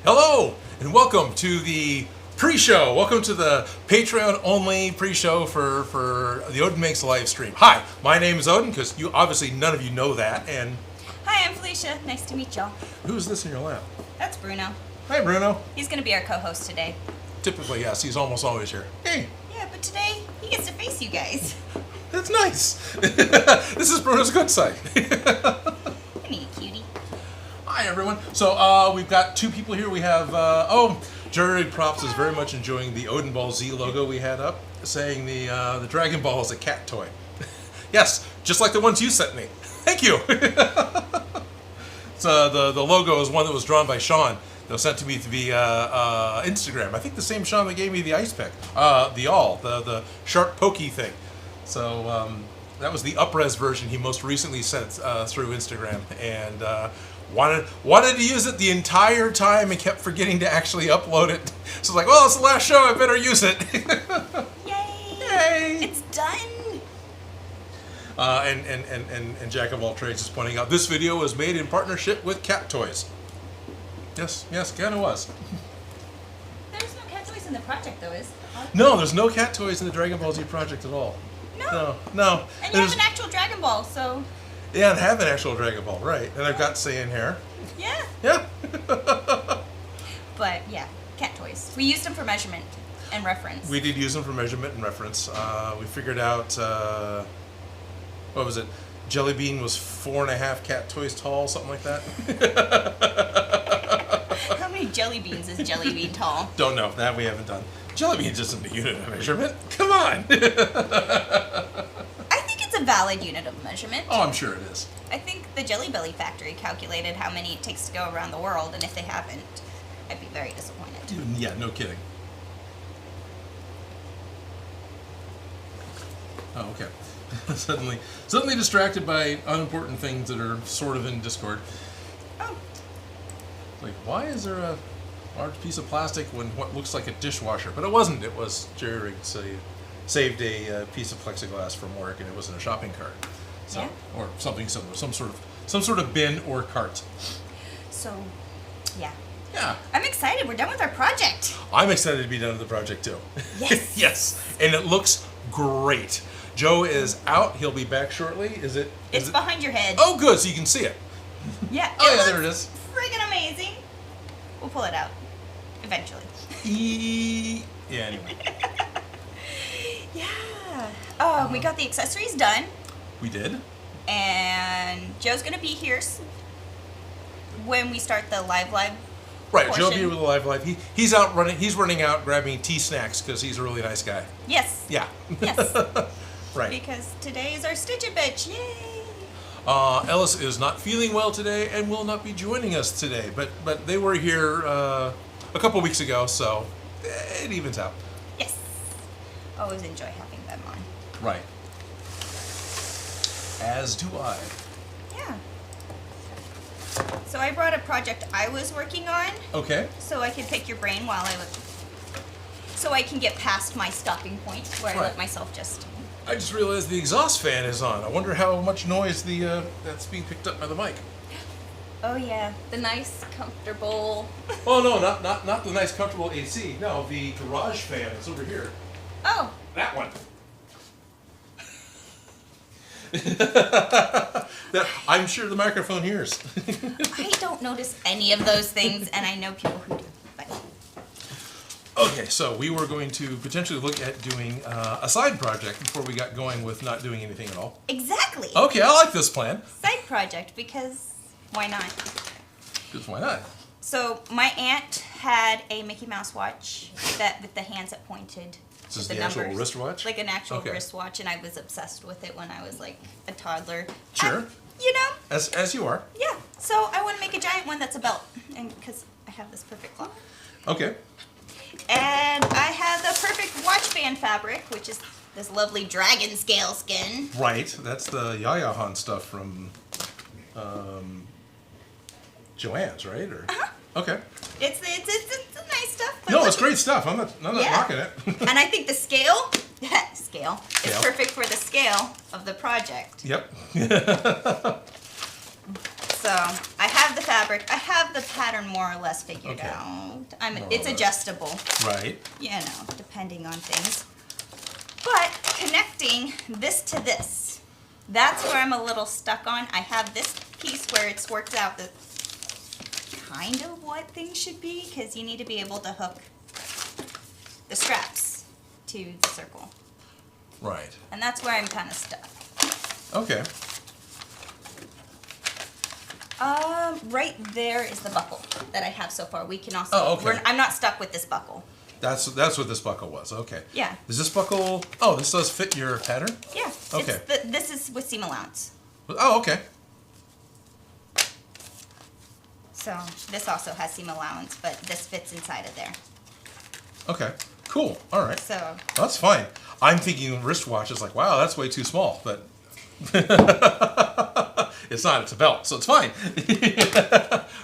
Hello, and welcome to the pre-show. Welcome to the Patreon-only pre-show for the Odin Makes live stream. Hi, my name is Odin, because you obviously none of you know that, and... Hi, I'm Felicia. Nice to meet y'all. Who's this in your lap? That's Bruno. Hi, Bruno. He's going to be our co-host today. Typically, yes, he's almost always here. Hey. Yeah, but today, he gets to face you guys. That's nice. This is Bruno's good side. Hey, cutie. Hi, everyone. So, we've got two people here. We have, SKS Props is very much enjoying the Dragonball Z logo we had up, saying the Dragonball is a cat toy. Yes, just like the ones you sent me. Thank you. So, the logo is one that was drawn by Sean. That was sent to me via Instagram. I think the same Sean that gave me the ice pick. The sharp pokey thing. So, that was the up-res version he most recently sent through Instagram. And wanted to use it the entire time and kept forgetting to actually upload it. So I was like, well, it's the last show, I better use it. Yay! Yay! It's done! And Jack of all trades is pointing out, this video was made in partnership with Cat Toys. Yes, kind of was. There's no cat toys in the project, though, is? No, there's no Cat Toys in the Dragonball Z project at all. No. And you have an actual Dragon Ball, so... Yeah, and have an actual Dragon Ball, right. And I've got Saiyan hair. Yeah. Yeah. But, yeah, cat toys. We used them for measurement and reference. We did use them for measurement and reference. We figured out, what was it? Jelly Bean was 4.5 cat toys tall, something like that. How many jelly beans is Jelly Bean tall? Don't know. That we haven't done. Jelly Bean's isn't a unit of measurement. Come on. I think it's a valid unit of measurement. Oh, I'm sure it is. I think the Jelly Belly factory calculated how many it takes to go around the world, and if they haven't, I'd be very disappointed. Yeah, no kidding. Oh, okay. Suddenly distracted by unimportant things that are sort of in Discord. Oh. Like, why is there a large piece of plastic when what looks like a dishwasher? But it wasn't. It was jerry rigged, so you saved a piece of plexiglass from work, and it was in a shopping cart. So, yeah. Or something similar, some sort of bin or cart. So, yeah. Yeah. I'm excited. We're done with our project. I'm excited to be done with the project too. Yes. Yes. And it looks great. Joe is out. He'll be back shortly. It's behind your head. Oh, good. So you can see it. Yeah. Oh, yeah, there it is. Friggin' amazing. We'll pull it out. Eventually. Yeah, anyway. Yeah. We got the accessories done. We did. And Joe's going to be here when we start the live Right, portion. Joe'll be here with the live. He's out running. He's running out grabbing tea snacks because he's a really nice guy. Yes. Yeah. Yes. Right. Because today is our Stitch-a-Bitch. Yay! Ellis is not feeling well today and will not be joining us today. But they were here a couple weeks ago, so it evens out. Yes. Always enjoy having them on. Right. As do I. Yeah. So I brought a project I was working on. Okay. So I can pick your brain while so I can get past my stopping point where I let myself just... I just realized the exhaust fan is on. I wonder how much noise that's being picked up by the mic. Oh yeah, the nice, comfortable... Oh no, not the nice, comfortable AC. No, the garage fan is over here. Oh. That one. I'm sure the microphone hears. I don't notice any of those things, and I know people who do. But... Okay, so we were going to potentially look at doing a side project before we got going with not doing anything at all. Exactly. Okay, I like this plan. Side project, because why not? Because why not? So my aunt had a Mickey Mouse watch that with the hands that pointed. This is the the actual numbers, wristwatch? like an actual wristwatch, and I was obsessed with it when I was like a toddler. Sure. You know? As you are. Yeah. So I want to make a giant one that's a belt, and because I have this perfect clock. Okay. And I have the perfect watch band fabric, which is this lovely dragon scale skin. Right. That's the Yaya Han stuff from Joanne's, right? Or okay. It's nice stuff. No, it's great stuff. I'm not knocking it. And I think the scale is perfect for the scale of the project. Yep. So I have the fabric. I have the pattern more or less figured out. It's adjustable. Right. You know, depending on things. But connecting this to this, that's where I'm a little stuck on. I have this piece where it's worked out the kind of what things should be, because you need to be able to hook the straps to the circle. Right. And that's where I'm kind of stuck. Okay. Right there is the buckle that I have so far. We can also. Oh, okay. I'm not stuck with this buckle. That's what this buckle was. Okay. Yeah. Does this buckle? Oh, this does fit your pattern. Yeah. Okay. This is with seam allowance. Oh, okay. So this also has seam allowance, but this fits inside of there. Okay. Cool. All right. So That's fine. I'm thinking wristwatch is like, wow, that's way too small, but it's not. It's a belt, so it's fine.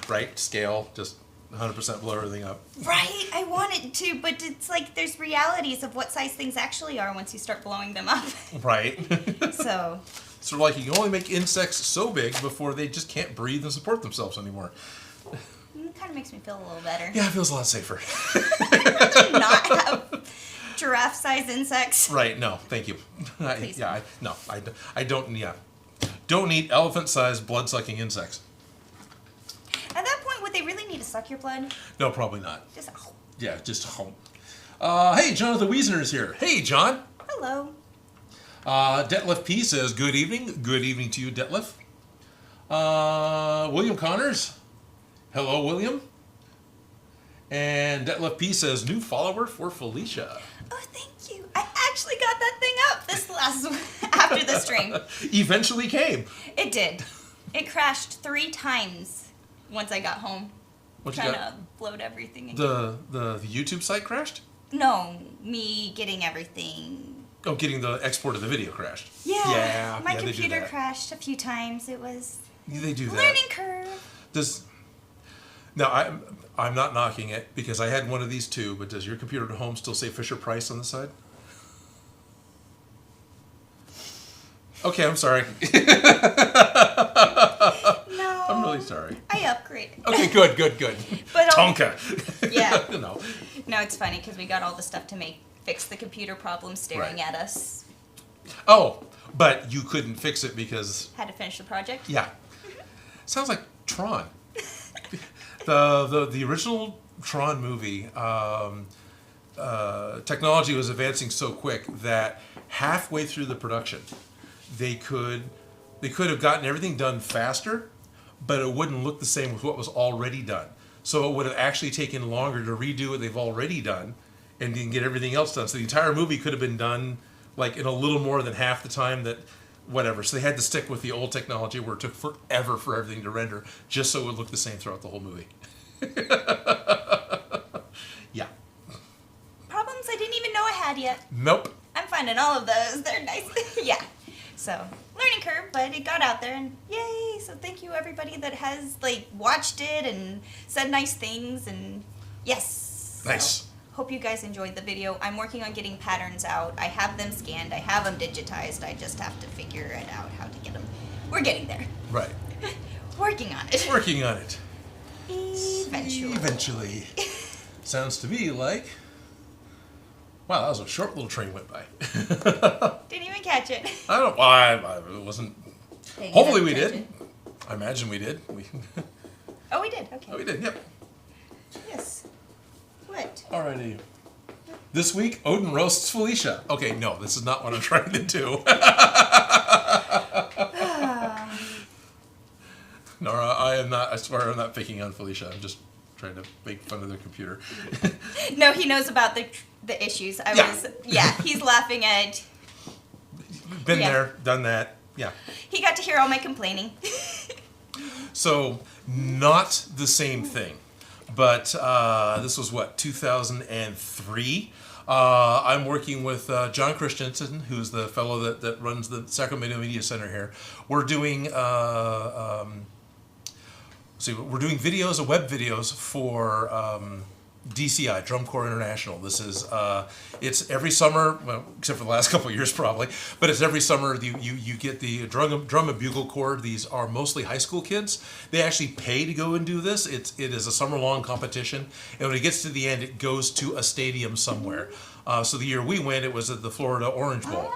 Right? Scale, just 100% blow everything up. right, I wanted to, but it's like there's realities of what size things actually are once you start blowing them up. Right. So Sort of like you can only make insects so big before they just can't breathe and support themselves anymore. it kind of makes me feel a little better. Yeah, it feels a lot safer. I'd rather not have giraffe-sized insects. Right? No, thank you. Please. I don't. Yeah, don't need elephant-sized blood-sucking insects. At that point, would they really need to suck your blood? No, probably not. Just Yeah, just home. Hey, Jonathan Wiesner is here. Hey, John. hello. Detlef P says, good evening. Good evening to you, Detlef. William Connors. Hello, William. And Detlef P says, new follower for Felicia. Oh, thank you. I actually got that thing up this last after the stream. Eventually came. It did. It crashed 3 times once I got home. What you Trying got? to upload everything again. The YouTube site crashed? No, me getting everything. Oh, getting the export of the video crashed. Yeah. My they do computer that. crashed a few times. It was They do that. learning curve. No, I'm not knocking it because I had one of these too, but does your computer at home still say Fisher Price on the side? Okay, I'm sorry. No. I'm really sorry. I upgraded. Okay, good. But Tonka. Yeah. No. No, it's funny because we got all the stuff to fix the computer problem staring Right. at us. Oh, but you couldn't fix it because... Had to finish the project. Yeah. Sounds like Tron. The original Tron movie, technology was advancing so quick that halfway through the production, they could have gotten everything done faster, but it wouldn't look the same with what was already done. So it would have actually taken longer to redo what they've already done and then get everything else done. So the entire movie could have been done like in a little more than half the time that whatever. So they had to stick with the old technology where it took forever for everything to render just so it would look the same throughout the whole movie. Yeah. Problems I didn't even know I had yet. Nope. I'm finding all of those. They're nice. Yeah. So, learning curve, but it got out there and yay. So thank you everybody that has watched it and said nice things and yes. Nice. So, hope you guys enjoyed the video. I'm working on getting patterns out. I have them scanned. I have them digitized. I just have to figure it out how to get them. We're getting there. Right. Working on it. Working on it. Eventually. Sounds to me like... Wow, that was a short little train went by. Didn't even catch it. I don't... Well, it wasn't... Dang, Hopefully I we didn't did. catch it. I imagine we did. Oh, we did. Okay. Oh, we did, yep. Yes. What? Alrighty. This week, Odin roasts Felicia. Okay, no, this is not what I'm trying to do. Nora, I am not, I swear I'm not picking on Felicia. I'm just trying to make fun of their computer. No, he knows about the issues. He's laughing at... Been Yeah. there, done that, yeah. He got to hear all my complaining. So, not the same thing. But this was, 2003? I'm working with John Christensen, who's the fellow that runs the Sacramento Media Center here. We're doing we're doing videos, web videos for DCI, Drum Corps International. This is it's every summer, well, except for the last couple of years probably, but it's every summer you get the drum and bugle corps. These are mostly high school kids. They actually pay to go and do this. It is a summer-long competition, and when it gets to the end, it goes to a stadium somewhere. So the year we went, it was at the Florida Orange Bowl.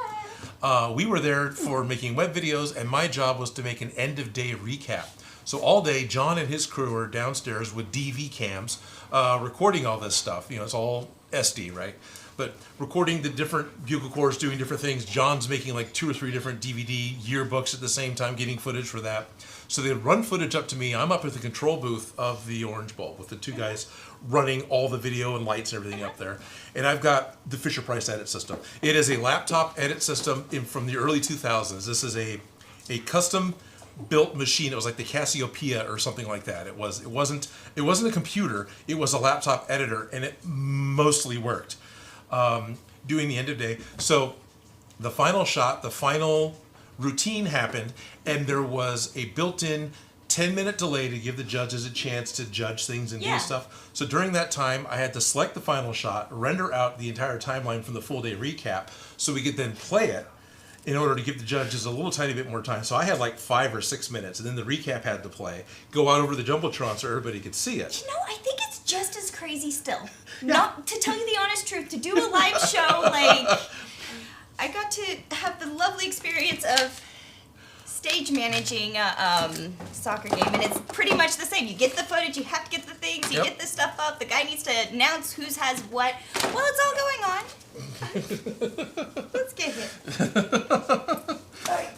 We were there for making web videos, and my job was to make an end-of-day recap. So all day, John and his crew are downstairs with DV cams, recording all this stuff. You know, it's all SD, right? But recording the different bugle corps doing different things. John's making like 2 or 3 different DVD yearbooks at the same time, getting footage for that. So they'd run footage up to me. I'm up at the control booth of the Orange Bowl with the 2 guys running all the video and lights and everything up there. And I've got the Fisher-Price edit system. It is a laptop edit system from the early 2000s. This is a custom built machine. It was like the Cassiopeia or something like that. It wasn't a computer. It was a laptop editor, and it mostly worked. Doing the end of day. So the final shot, the final routine happened, and there was a built-in 10-minute delay to give the judges a chance to judge things and do stuff. So during that time, I had to select the final shot, render out the entire timeline from the full day recap, so we could then play it in order to give the judges a little tiny bit more time. So I had like 5 or 6 minutes, and then the recap had to play, go out over the Jumbotron so everybody could see it. You know, I think it's just as crazy still. Not to tell you the honest truth, to do a live show, like, I got to have the lovely experience of stage managing a soccer game, and it's pretty much the same. You get the footage, you have to get the things, you get the stuff up, the guy needs to announce who has what. Well, it's all going on. Let's get it. Alright,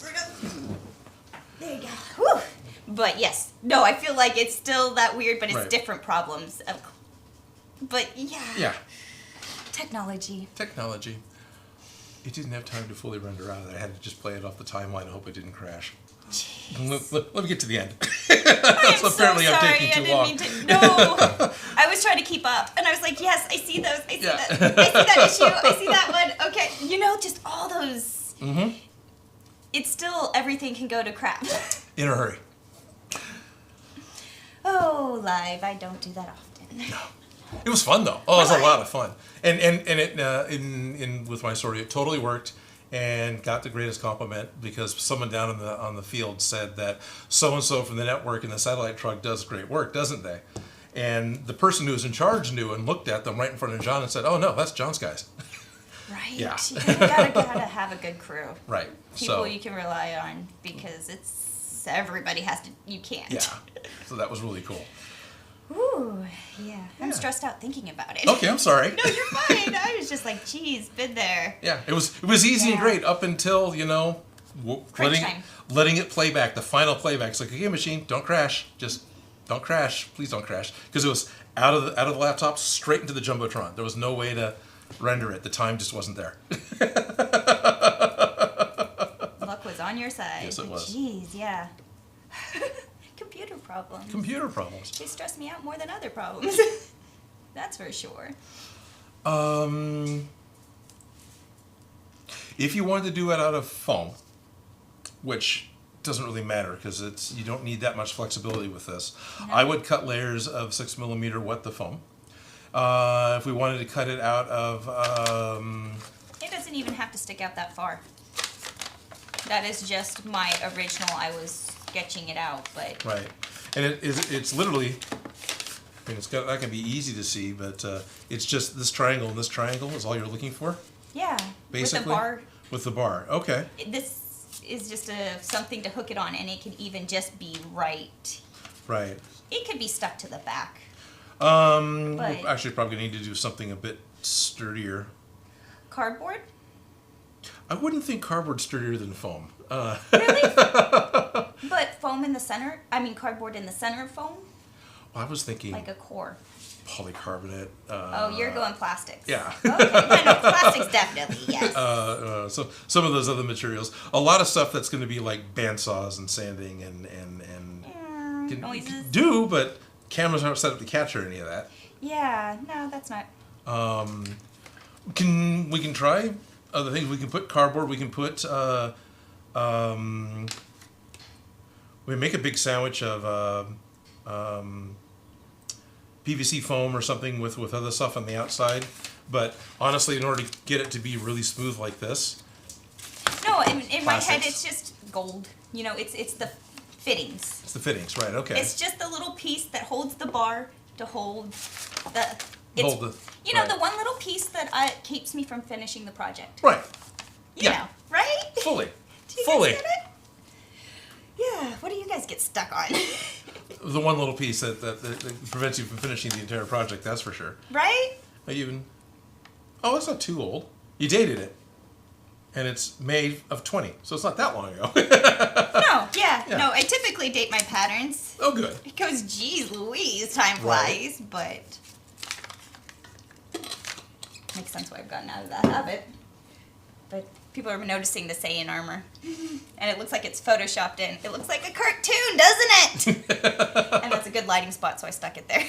there you go. Whew. But yes, no, I feel like it's still that weird, but it's different problems. But yeah. Technology. It didn't have time to fully render out. I had to just play it off the timeline and hope it didn't crash. Let me get to the end. So apparently I'm taking too long. No, I was trying to keep up, and I was like, yes, I see those. I see that. I see that issue. I see that one. Okay, you know, just all those. Mm-hmm. It's still, everything can go to crap. In a hurry. Oh, live. I don't do that often. No. It was fun though. Oh, it was a lot of fun. And it with my story, it totally worked, and got the greatest compliment because someone down on the field said that so and so from the network and the satellite truck does great work, doesn't they? And the person who was in charge knew and looked at them right in front of John and said, "Oh no, that's John's guys." Right. Yeah. You gotta have a good crew. Right. People you can rely on, because everybody has to. You can't. Yeah. So that was really cool. Ooh, yeah. I'm stressed out thinking about it. Okay, I'm sorry. No, you're fine. I was just like, geez, been there. Yeah, it was easy and great up until, you know, letting it play back, the final playback. It's like, okay, machine, don't crash. Just don't crash. Please don't crash. Because it was out of the laptop straight into the Jumbotron. There was no way to render it. The time just wasn't there. Luck was on your side. Yes, it was. Jeez, yeah. Computer problems. They stress me out more than other problems. That's for sure. If you wanted to do it out of foam, which doesn't really matter because you don't need that much flexibility with this, no. I would cut layers of 6mm wet the foam. If we wanted to cut it out of... it doesn't even have to stick out that far. That is just my original. I was sketching it out, but... Right. And it's literally... I mean, that can be easy to see, but it's just this triangle and this triangle is all you're looking for? Yeah. Basically? With the bar. With the bar. Okay. This is just something to hook it on, and it can even just be right. Right. It could be stuck to the back. We're actually probably going to need to do something a bit sturdier. Cardboard? I wouldn't think cardboard sturdier than foam. Really? But foam in the center? I mean, cardboard in the center of foam? Well, I was thinking... Like a core. Polycarbonate. Oh, you're going plastics. Yeah. Okay. No, plastics definitely, yes. So some of those other materials. A lot of stuff that's going to be like bandsaws and sanding and noises. Do, but cameras aren't set up to capture any of that. Yeah, no, that's not. We can try other things. We can put cardboard. We can put we make a big sandwich of PVC foam or something with other stuff on the outside. But honestly, in order to get it to be really smooth like this. No, in my head, it's just gold. You know, it's the fittings. It's the fittings, right? Okay. It's just the little piece that holds the bar to hold the. You know, right. The one little piece that keeps me from finishing the project. Right. You know, right? Fully. Do you Fully. guys get it? Yeah. What do you guys get stuck on? The one little piece that prevents you from finishing the entire project. That's for sure. Right. Oh, it's not too old. You dated it. And it's May of 20, so it's not that long ago. No, I typically date my patterns. Oh, good. Because, geez Louise, time flies, but... Makes sense why I've gotten out of that habit. But people are noticing the Saiyan armor. And it looks like it's photoshopped in. It looks like a cartoon, doesn't it? And that's a good lighting spot, so I stuck it there.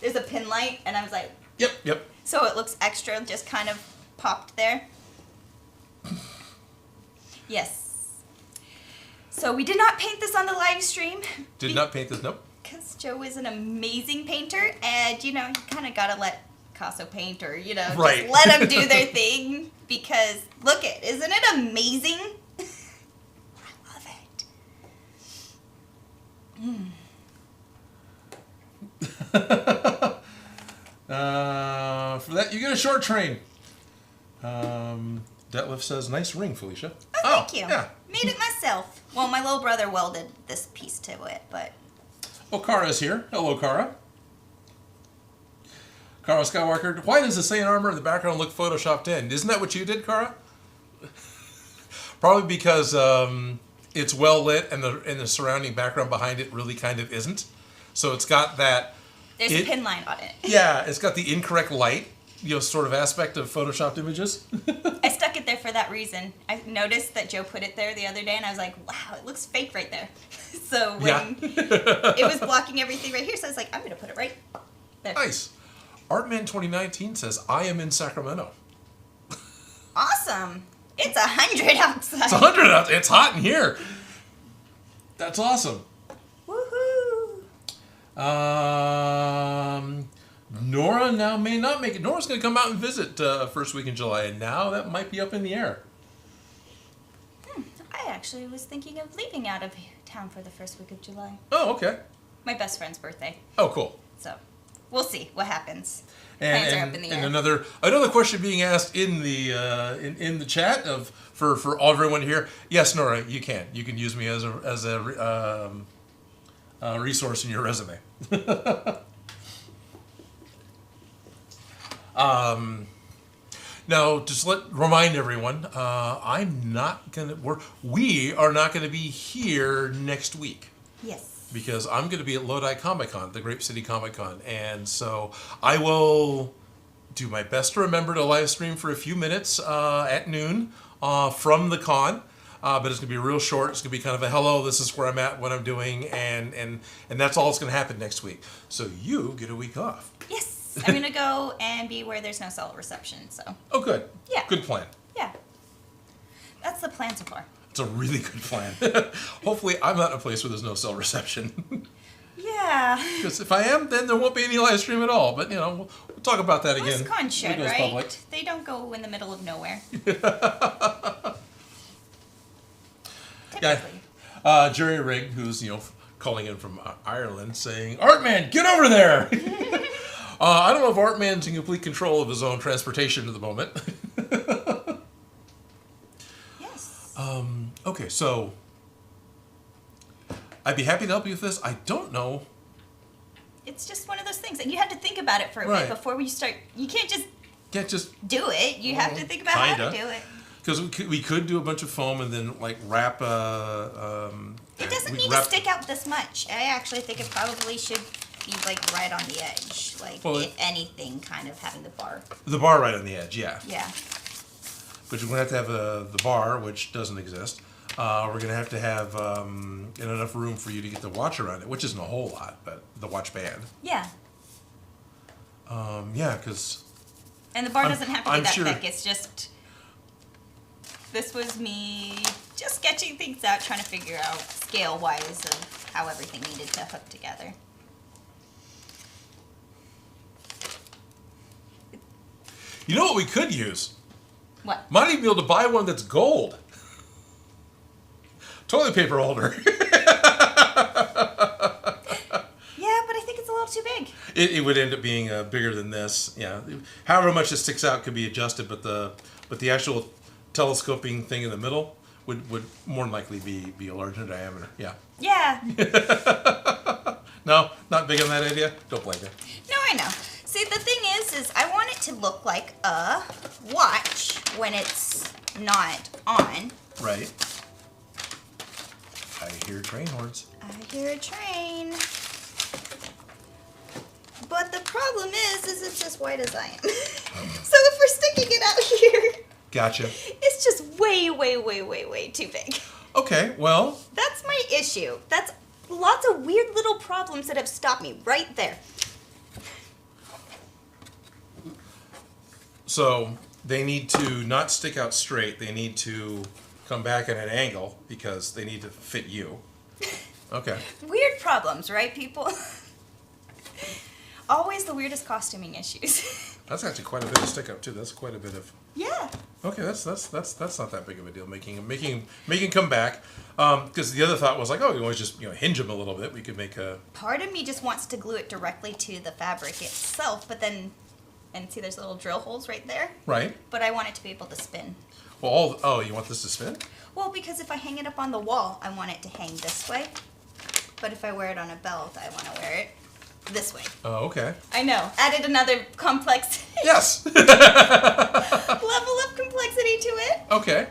There's a pin light, and I was like... Yep. So it looks extra, just kind of popped there. Yes. So we did not paint this on the live stream. Did not paint this, nope. Because Joe is an amazing painter, and, you kind of got to let Casso paint, or, just let them do their thing, because, look it, isn't it amazing? I love it. For that, you get a short train. Detlef says, nice ring, Felicia. Oh, thank you. Yeah. Made it myself. Well, my little brother welded this piece to it, but... Oh, Kara's here. Hello, Kara. Kara Skywalker. Why does the Saiyan armor in the background look photoshopped in? Isn't that what you did, Kara? Probably because it's well lit and the surrounding background behind it really kind of isn't. So it's got that... There's a pin line on it. Yeah, it's got the incorrect light, sort of aspect of photoshopped images. I stuck it there for that reason. I noticed that Joe put it there the other day, and I was like, wow, it looks fake right there. So when it was blocking everything right here, so I was like, I'm going to put it right there. Nice. Artman 2019 says, I am in Sacramento. Awesome. It's 100 outside. It's 100 out. It's hot in here. That's awesome. Woohoo. Nora now may not make it. Nora's going to come out and visit first week in July, and now that might be up in the air. I actually was thinking of leaving out of town for the first week of July. Oh, okay. My best friend's birthday. Oh, cool. So, we'll see what happens. And, Plans are up in the air. And another question being asked in the in the chat for all everyone here. Yes, Nora, you can use me as a resource in your resume. Now, just remind everyone, we are not gonna be here next week. Yes. Because I'm going to be at Lodi Comic Con, the Grape City Comic Con, and so I will do my best to remember to live stream for a few minutes at noon from the con, but it's going to be real short. It's going to be kind of a hello, this is where I'm at, what I'm doing, and that's all that's going to happen next week. So you get a week off. Yes, I'm going to go and be where there's no cell reception. So. Oh, good. Yeah. Good plan. Yeah. That's the plan so far. It's a really good plan. Hopefully, I'm not in a place where there's no cell reception. Yeah. Because if I am, then there won't be any live stream at all. But, we'll talk about that again. Most cons should, right? Public. They don't go in the middle of nowhere. Typically. Yeah. Jerry Rigg, who's, calling in from Ireland, saying, Artman, get over there! I don't know if Artman's in complete control of his own transportation at the moment. Okay, so I'd be happy to help you with this. I don't know. It's just one of those things, and you have to think about it for a bit before you start. You can't just do it. You have to think about how to do it. Because we could do a bunch of foam and then wrap. It doesn't need to stick out this much. I actually think it probably should be right on the edge, if anything, kind of having the bar. The bar right on the edge, yeah. Yeah. But you're going to have the bar, which doesn't exist. We're going to have enough room for you to get the watch around it, which isn't a whole lot, but the watch band. Yeah. Yeah, because... And the bar doesn't have to be that thick. It's just... This was me just sketching things out, trying to figure out, scale-wise, of how everything needed to hook together. You know what we could use? What? Might even be able to buy one that's gold. Toilet paper holder. Yeah, but I think it's a little too big. It would end up being bigger than this. Yeah. However much it sticks out could be adjusted, but the actual telescoping thing in the middle would more than likely be a larger diameter. Yeah. Yeah. No, not big on that idea. Don't blame me. No, I know. See, the thing is I want it to look like a watch when it's not on. Right. I hear train horns. I hear a train. But the problem is it's as white as I am. So if we're sticking it out here, Gotcha. it's just way, way, way, way, way too big. Okay, well. That's my issue. That's lots of weird little problems that have stopped me right there. So they need to not stick out straight. They need to come back at an angle because they need to fit you. Okay. Weird problems, right, people? Always the weirdest costuming issues. That's actually quite a bit of stick up too. That's quite a bit of. Yeah. Okay, that's not that big of a deal. Making come back. Because the other thought was like, oh, you always just hinge them a little bit. We could make a. Part of me just wants to glue it directly to the fabric itself, but then, and see, there's little drill holes right there. Right. But I want it to be able to spin. Well, you want this to spin? Well, because if I hang it up on the wall, I want it to hang this way. But if I wear it on a belt, I want to wear it this way. Oh, okay. I know. Added another complex Yes. level of complexity to it. Okay.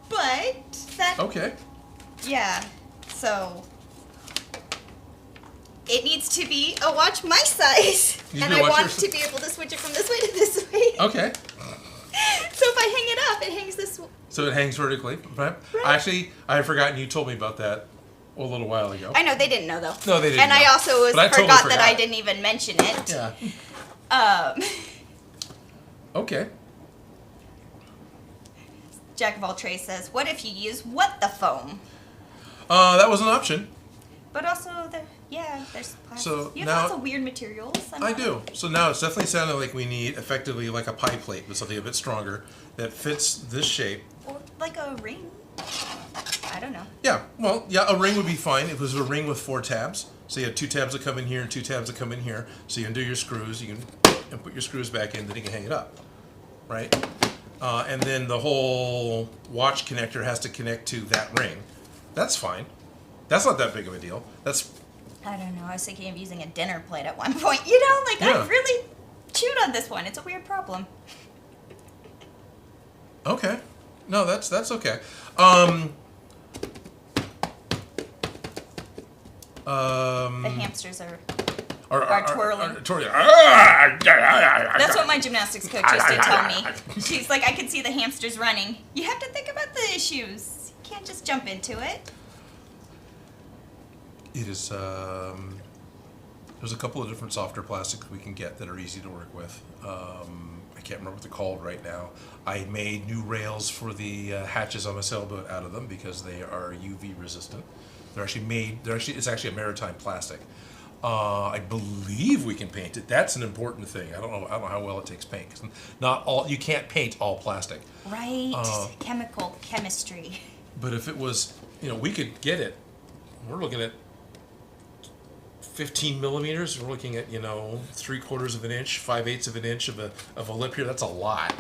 But that. Okay. Yeah. So it needs to be a watch my size, and I want to be able to switch it from this way to this way. Okay. So if I hang it up, it hangs this way. So it hangs vertically, right? Right. Actually, I had forgotten you told me about that a little while ago. I know they didn't know though. No, they didn't. And know. I also But I totally forgot that I didn't even mention it. Yeah. Okay. Jack of all trades says, "What if you use what the foam?" That was an option. But also, there's plastic. So You have now- lots of weird materials. I do. So now it's definitely sounding like we need effectively like a pie plate with something a bit stronger that fits this shape. Or like a ring. I don't know. Yeah, well, yeah, a ring would be fine. If it was a ring with 4 tabs. So you have 2 tabs that come in here and 2 tabs that come in here. So you undo your screws, you can put your screws back in, then you can hang it up, right? And then the whole watch connector has to connect to that ring. That's fine. That's not that big of a deal. That's. I don't know. I was thinking of using a dinner plate at one point. Yeah. I really chewed on this one. It's a weird problem. Okay. No, that's okay. The hamsters are twirling. twirling. That's what my gymnastics coach used to tell me. She's like, I can see the hamsters running. You have to think about the issues. You can't just jump into it. It is. There's a couple of different softer plastics we can get that are easy to work with. I can't remember what they're called right now. I made new rails for the hatches on my sailboat out of them because they are UV resistant. It's actually a maritime plastic. I believe we can paint it. That's an important thing. I don't know how well it takes paint. 'Cause you can't paint all plastic. Right. Chemistry. But if it was, we could get it. We're looking at 15 millimeters. We're looking at 3/4 of an inch, 5/8 of an inch of a lip here. That's a lot.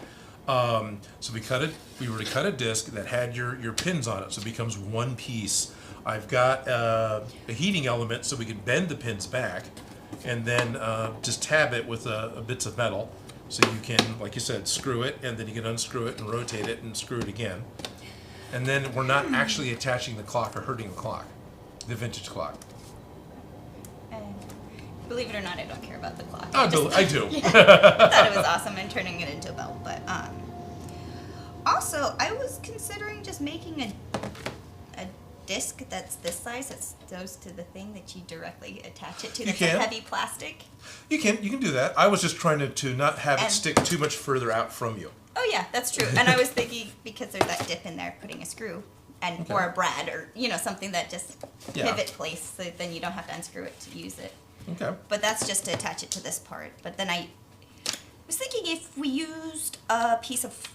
So we were to cut a disc that had your pins on it, so it becomes one piece. I've got a heating element so we can bend the pins back, and then just tab it with bits of metal, so you can, like you said, screw it, and then you can unscrew it and rotate it and screw it again. And then we're not actually attaching the clock or hurting the clock, the vintage clock. Believe it or not, I don't care about the clock. I do. Yeah, I thought it was awesome and turning it into a belt. But also, I was considering just making a disc that's this size that goes to the thing that you directly attach it to. That's a heavy plastic. You can do that. I was just trying to not have it stick too much further out from you. Oh yeah, that's true. And I was thinking because there's that dip in there, putting a screw or a brad or something that just pivot place, so then you don't have to unscrew it to use it. Okay. But that's just to attach it to this part. But then was thinking if we used a piece of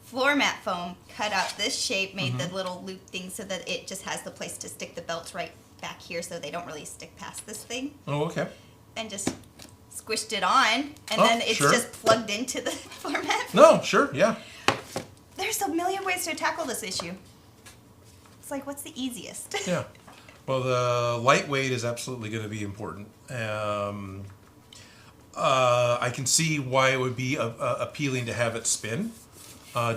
floor mat foam, cut out this shape, made the little loop thing so that it just has the place to stick the belts right back here so they don't really stick past this thing. Oh, okay. And just squished it on, and then it's just plugged into the floor mat. No, sure, yeah. There's a million ways to tackle this issue. It's like, what's the easiest? Yeah. Well, the lightweight is absolutely going to be important. I can see why it would be appealing to have it spin,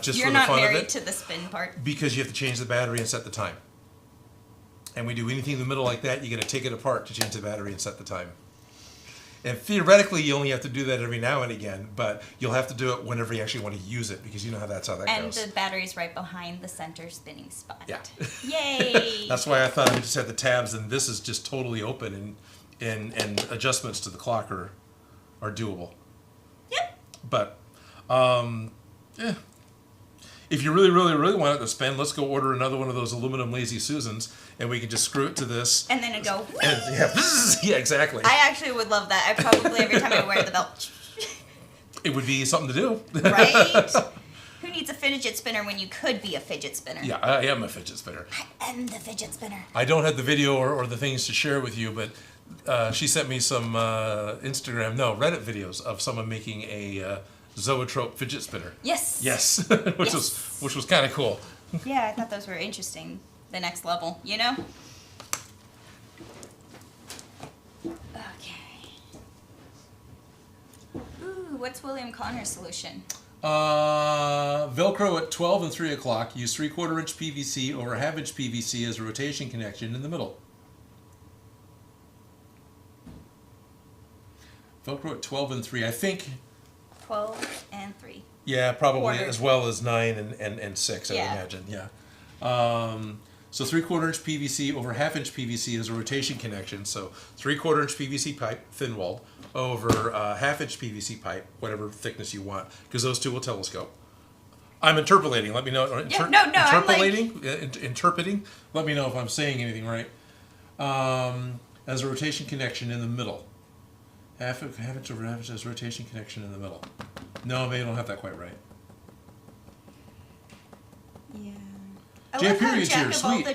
just You're for the not fun of married it. to the spin part. Because you have to change the battery and set the time. And we do anything in the middle like that, you got to take it apart to change the battery and set the time. And theoretically, you only have to do that every now and again, but you'll have to do it whenever you actually want to use it, because you know that's how that goes. And the battery's right behind the center spinning spot. Yeah. Yay! That's why I thought I just had the tabs, and this is just totally open, and adjustments to the clock are doable. Yep. But, yeah. If you really, really, really want it to spin, let's go order another one of those aluminum Lazy Susans, and we can just screw it to this. And then it go. And, yeah, exactly. I actually would love that. I probably every time I wear the belt. It would be something to do. Right? Who needs a fidget spinner when you could be a fidget spinner? Yeah, I am a fidget spinner. I am the fidget spinner. I don't have the video or the things to share with you, but she sent me some Reddit videos of someone making a zoetrope fidget spinner. Yes. Yes, which was kind of cool. Yeah, I thought those were interesting. The next level, you know? Okay. Ooh, what's William Connor's solution? Velcro at 12 and 3 o'clock. Use 3/4 inch PVC over 1/2 inch PVC as a rotation connection in the middle. Velcro at 12 and 3. I think. 12 and 3. Yeah, probably Quarter. as well as 9 and 6. I would imagine. Yeah. So 3/4 inch PVC over 1/2 inch PVC is a rotation connection. So 3/4 inch PVC pipe, thin walled, over 1/2 inch PVC pipe, whatever thickness you want, because those two will telescope. I'm interpolating. Let me know. Interpolating. Interpreting. Let me know if I'm saying anything right. As a rotation connection in the middle. 1/2 inch over 1/2 inch as a rotation connection in the middle. No, maybe I don't have that quite right. Yeah. I J love how period's here, sweet.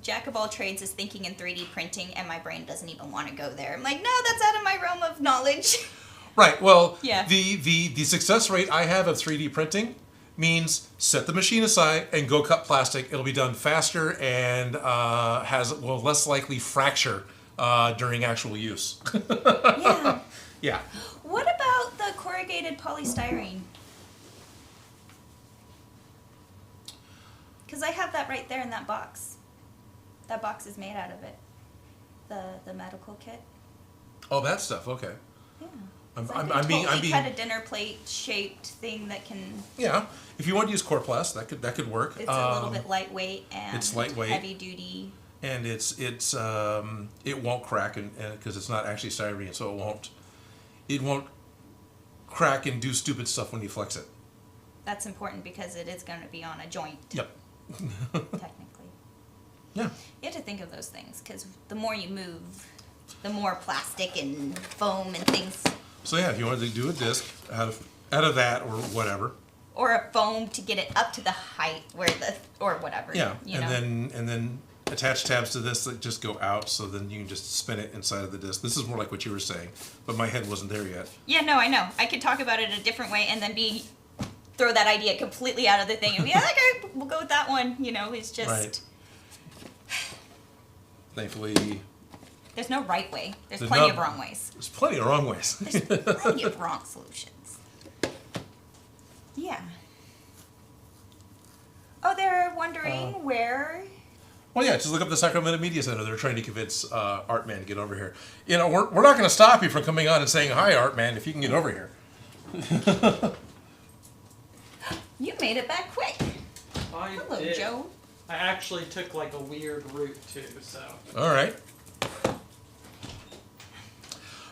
Jack of all trades is thinking in 3D printing, and my brain doesn't even want to go there. I'm like, no, that's out of my realm of knowledge. Right. Well, Yeah. the success rate I have of 3D printing means set the machine aside and go cut plastic. It'll be done faster and will less likely fracture during actual use. Yeah. Yeah. What about the corrugated polystyrene? Because I have that right there in that box. That box is made out of it. The medical kit. Oh, that stuff. Okay. Yeah. I'm being cut a dinner plate shaped thing that can. Yeah. If you want to use Corplast, that could work. It's a little bit lightweight and it's lightweight. heavy duty. And it won't crack and because it's not actually styrene, so it won't crack and do stupid stuff when you flex it. That's important because it is going to be on a joint. Yep. Technically. Yeah. You have to think of those things because the more you move, the more plastic and foam and things. So yeah, if you wanted to do a disc out of that or whatever. Or a foam to get it up to the height or whatever. Yeah. You and know? then attach tabs to this that just go out, so then you can just spin it inside of the disc. This is more like what you were saying, but my head wasn't there yet. Yeah, no, I know. I could talk about it a different way and then throw that idea completely out of the thing and be like, okay, we'll go with that one. You know, it's just. Right. Thankfully. There's no right way. There's plenty of wrong ways. There's plenty of wrong ways. There's plenty of wrong solutions. Yeah. Oh, they're wondering where. Well, yeah, just look up the Sacramento Media Center. They're trying to convince Artman to get over here. You know, we're not going to stop you from coming on and saying, hi, Artman, if you can get over here. You made it back quick. Hello, did. Joe. I actually took like a weird route too, so. All right.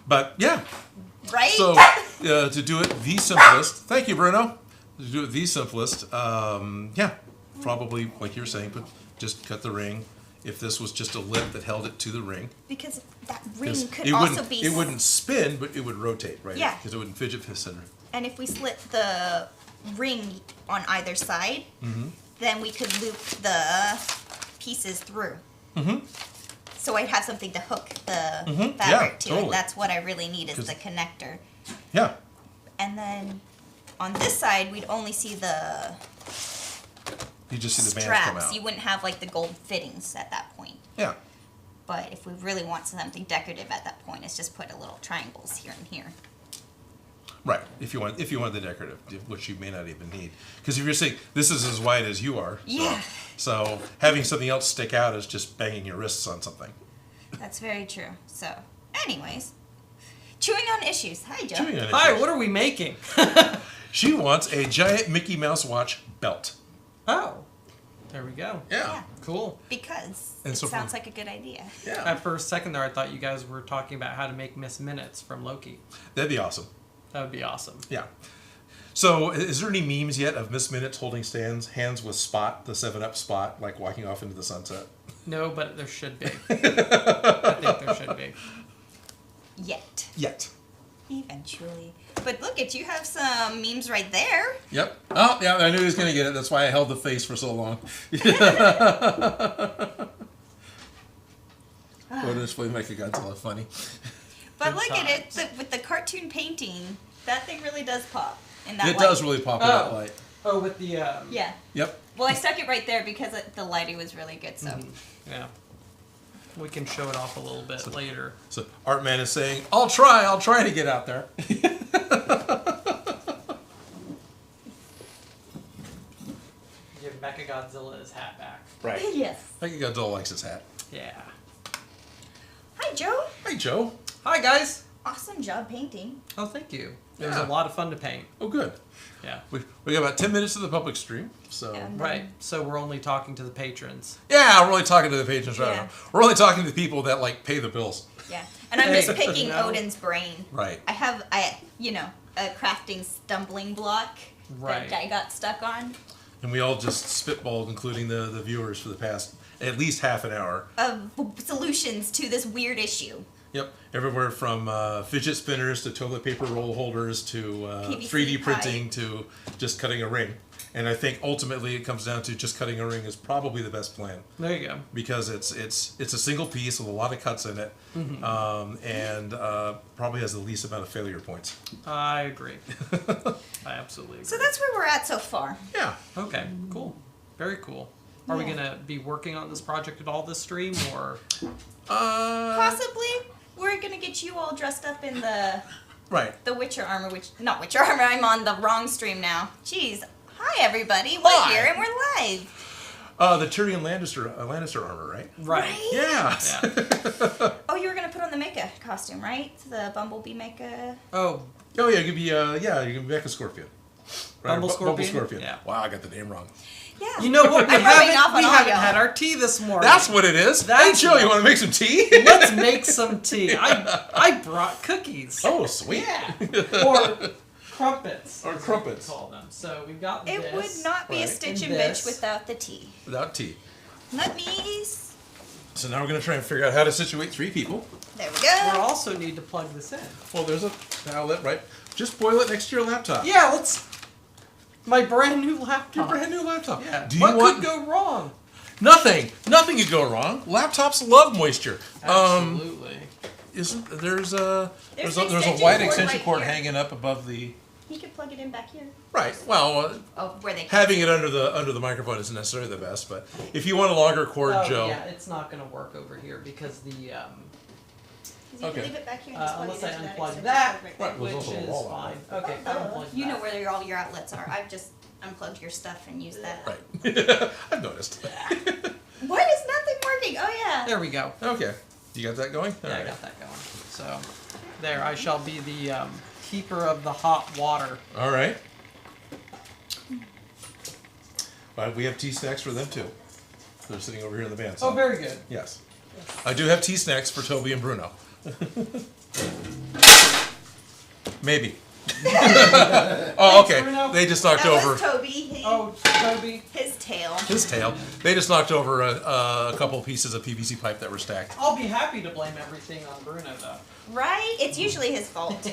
But, yeah. Right? So, to do it the simplest, thank you, Bruno. To do it the simplest, yeah, probably, like you're saying, but just cut the ring if this was just a lip that held it to the ring. Because that ring 'Cause could also be... It wouldn't spin, but it would rotate, right? Yeah. Because it wouldn't fidget center. And if we slit the ring on either side, then we could loop the pieces through. So I'd have something to hook the fabric to. Totally. And that's what I really need is 'Cause- the connector. Yeah. And then on this side, we'd only see the You just see the bands come straps. out. You wouldn't have like the gold fittings at that point. Yeah. But if we really want something decorative at that point, it's just put a little triangles here and here. Right. If you want the decorative, which you may not even need, because if you're saying this is as wide as you are, Yeah. So having something else stick out is just banging your wrists on something. That's very true. So, anyways, chewing on issues. Hi, Joe. Chewing on Hi, issues. what are we making? She wants a giant Mickey Mouse watch belt. Oh, there we go. Yeah. Cool. Because And it so sounds from- like a good idea. Yeah. At first second there, I thought you guys were talking about how to make Miss Minutes from Loki. That'd be awesome. That would be awesome. Yeah. So, is there any memes yet of Miss Minutes holding hands with Spot, the 7-Up Spot, like walking off into the sunset? No, but there should be. I think there should be. Yet. Eventually. But look at you have some memes right there. Yep. Oh, yeah, I knew he was going to get it. That's why I held the face for so long. What is Mechagodzilla funny? But Good look at it times. with the cartoon painting. That thing really does pop in that It light. does really pop in that light. Oh, with the Yeah. Yep. Well, I stuck it right there because the lighting was really good. So. yeah. We can show it off a little bit later. So Artman is saying, I'll try to get out there. Give Mechagodzilla his hat back. Right. Yes. Mechagodzilla likes his hat. Yeah. Hi, Joe. Hey, Joe. Hi, guys. Awesome job painting. Oh, thank you. It was Yeah. a lot of fun to paint. Oh, good. Yeah. We got about 10 minutes of the public stream, so... And Right. So we're only talking to the patrons. Yeah, we're only talking to the patrons right Yeah. now. We're only talking to the people that, like, pay the bills. Yeah. And I'm just Hey, picking no. Odin's brain. Right. I have a crafting stumbling block Right. that I got stuck on And we all just spitballed, including the viewers, for the past at least half an hour. of solutions to this weird issue. Yep. Everywhere from fidget spinners to toilet paper roll holders to PVC 3D pipe. printing to just cutting a ring. And I think ultimately it comes down to just cutting a ring is probably the best plan There you go. because it's a single piece with a lot of cuts in it, and probably has the least amount of failure points. I agree. I absolutely agree. So that's where we're at so far. Yeah. Okay, cool. Very cool. Are we Yeah. going to be working on this project at all this stream, or? Possibly, we're gonna get you all dressed up in Right. the Witcher armor, not Witcher armor. I'm on the wrong stream now. Jeez. Hi everybody. We're Hi. here and we're live. The Tyrion Lannister armor, right? Right. Yeah. Yeah. Oh, you were gonna put on the mecha costume, right? The Bumblebee mecha. Oh, Oh yeah, you could be you can be Becca Scorpion. Right? Bumble Scorpion? Bumble Scorpion. Yeah. Wow, I got the name wrong. Yeah. you know what? We I'm rubbing haven't, off on we all haven't y'all. had our tea this morning. That's what it is. That's Hey, Jill, you what- want to make some tea? Let's make some tea. I brought cookies. Oh, sweet. Yeah. Or crumpets. Or as crumpets. we call them. So we've got It this. would not be a Right. Stitch And and this. Bitch without the tea. Without tea. Let me. So now we're going to try and figure out how to situate 3 people. There we We go. also need to plug this in. Well, there's a outlet, right? Just boil it next to your laptop. Yeah, let's. My brand new Your laptop. brand new laptop. Yeah. Do you what want could go wrong? nothing? Nothing could go wrong. Laptops love moisture. Absolutely. Isn't there's a There's an there's a extension wide cord extension right cord here. hanging up above the You could plug it in back here. right. Well, Oh, where they having it under the microphone isn't necessarily the best, but if you want a longer cord, Oh, Joe. yeah, it's not going to work over here because the You Okay. can leave it back here and just plug unless it I into unplug extension that, cord right there. Right. There's which also a is wall fine. out Okay, I unplugged You know that. where all your outlets are. I've just unplugged your stuff and used that. Right. I've noticed. What is nothing working? Oh yeah. There we go. Okay. You got that going? Yeah, I Alright. got that going. So, there, I shall be the keeper of the hot water. All right. But we have tea snacks for them too. They're sitting over here in the van. So. Oh, very good. Yes. I do have tea snacks for Toby and Bruno. Maybe. Oh, okay. Bruno. They just knocked That over was Toby. Oh, Toby. His tail. his tail. They just knocked over a couple pieces of PVC pipe that were stacked. I'll be happy to blame everything on Bruno, though. Right? It's usually his fault.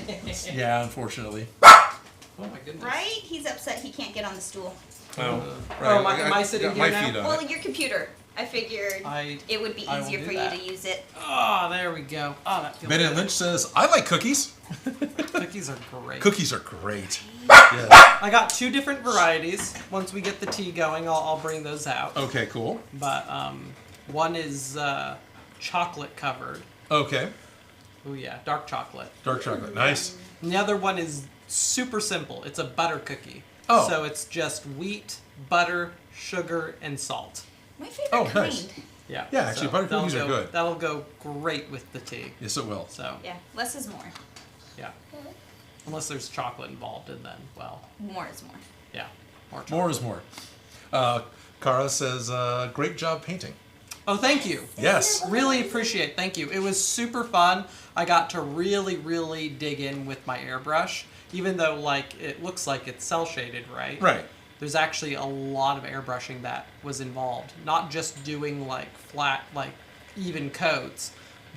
Yeah, unfortunately. Oh my goodness. Right? He's upset he can't get on the stool. Oh, Oh, am I sitting got here my now? feet on Well, it. your computer. I figured it would be I will easier do for you that. to use it. Oh, there we go. Oh, that feels Ben and good. Lynch says, I like cookies. Cookies are great. Cookies are great. Yeah. I got 2 different varieties. Once we get the tea going, I'll bring those out. Okay, cool. But one is chocolate covered. Okay. Oh yeah, dark chocolate. Dark chocolate. Nice. And the other one is super simple. It's a butter cookie. Oh. So it's just wheat, butter, sugar, and salt. My favorite Oh, kind. nice. Yeah. Yeah, actually, butter that'll cookies are go- good. That'll go great with the tea. Yes, it will. So Yeah, less is more. yeah. Unless there's chocolate involved, and then well, More is more. yeah, more. More Chocolate. is more. Kara says, great job painting. Oh, thank you. Yes. Really appreciate. Thank you. It was super fun. I got to really dig in with my airbrush, even though like it looks like it's cell shaded, right? Right. There's actually a lot of airbrushing that was involved. Not just doing like flat, like even coats,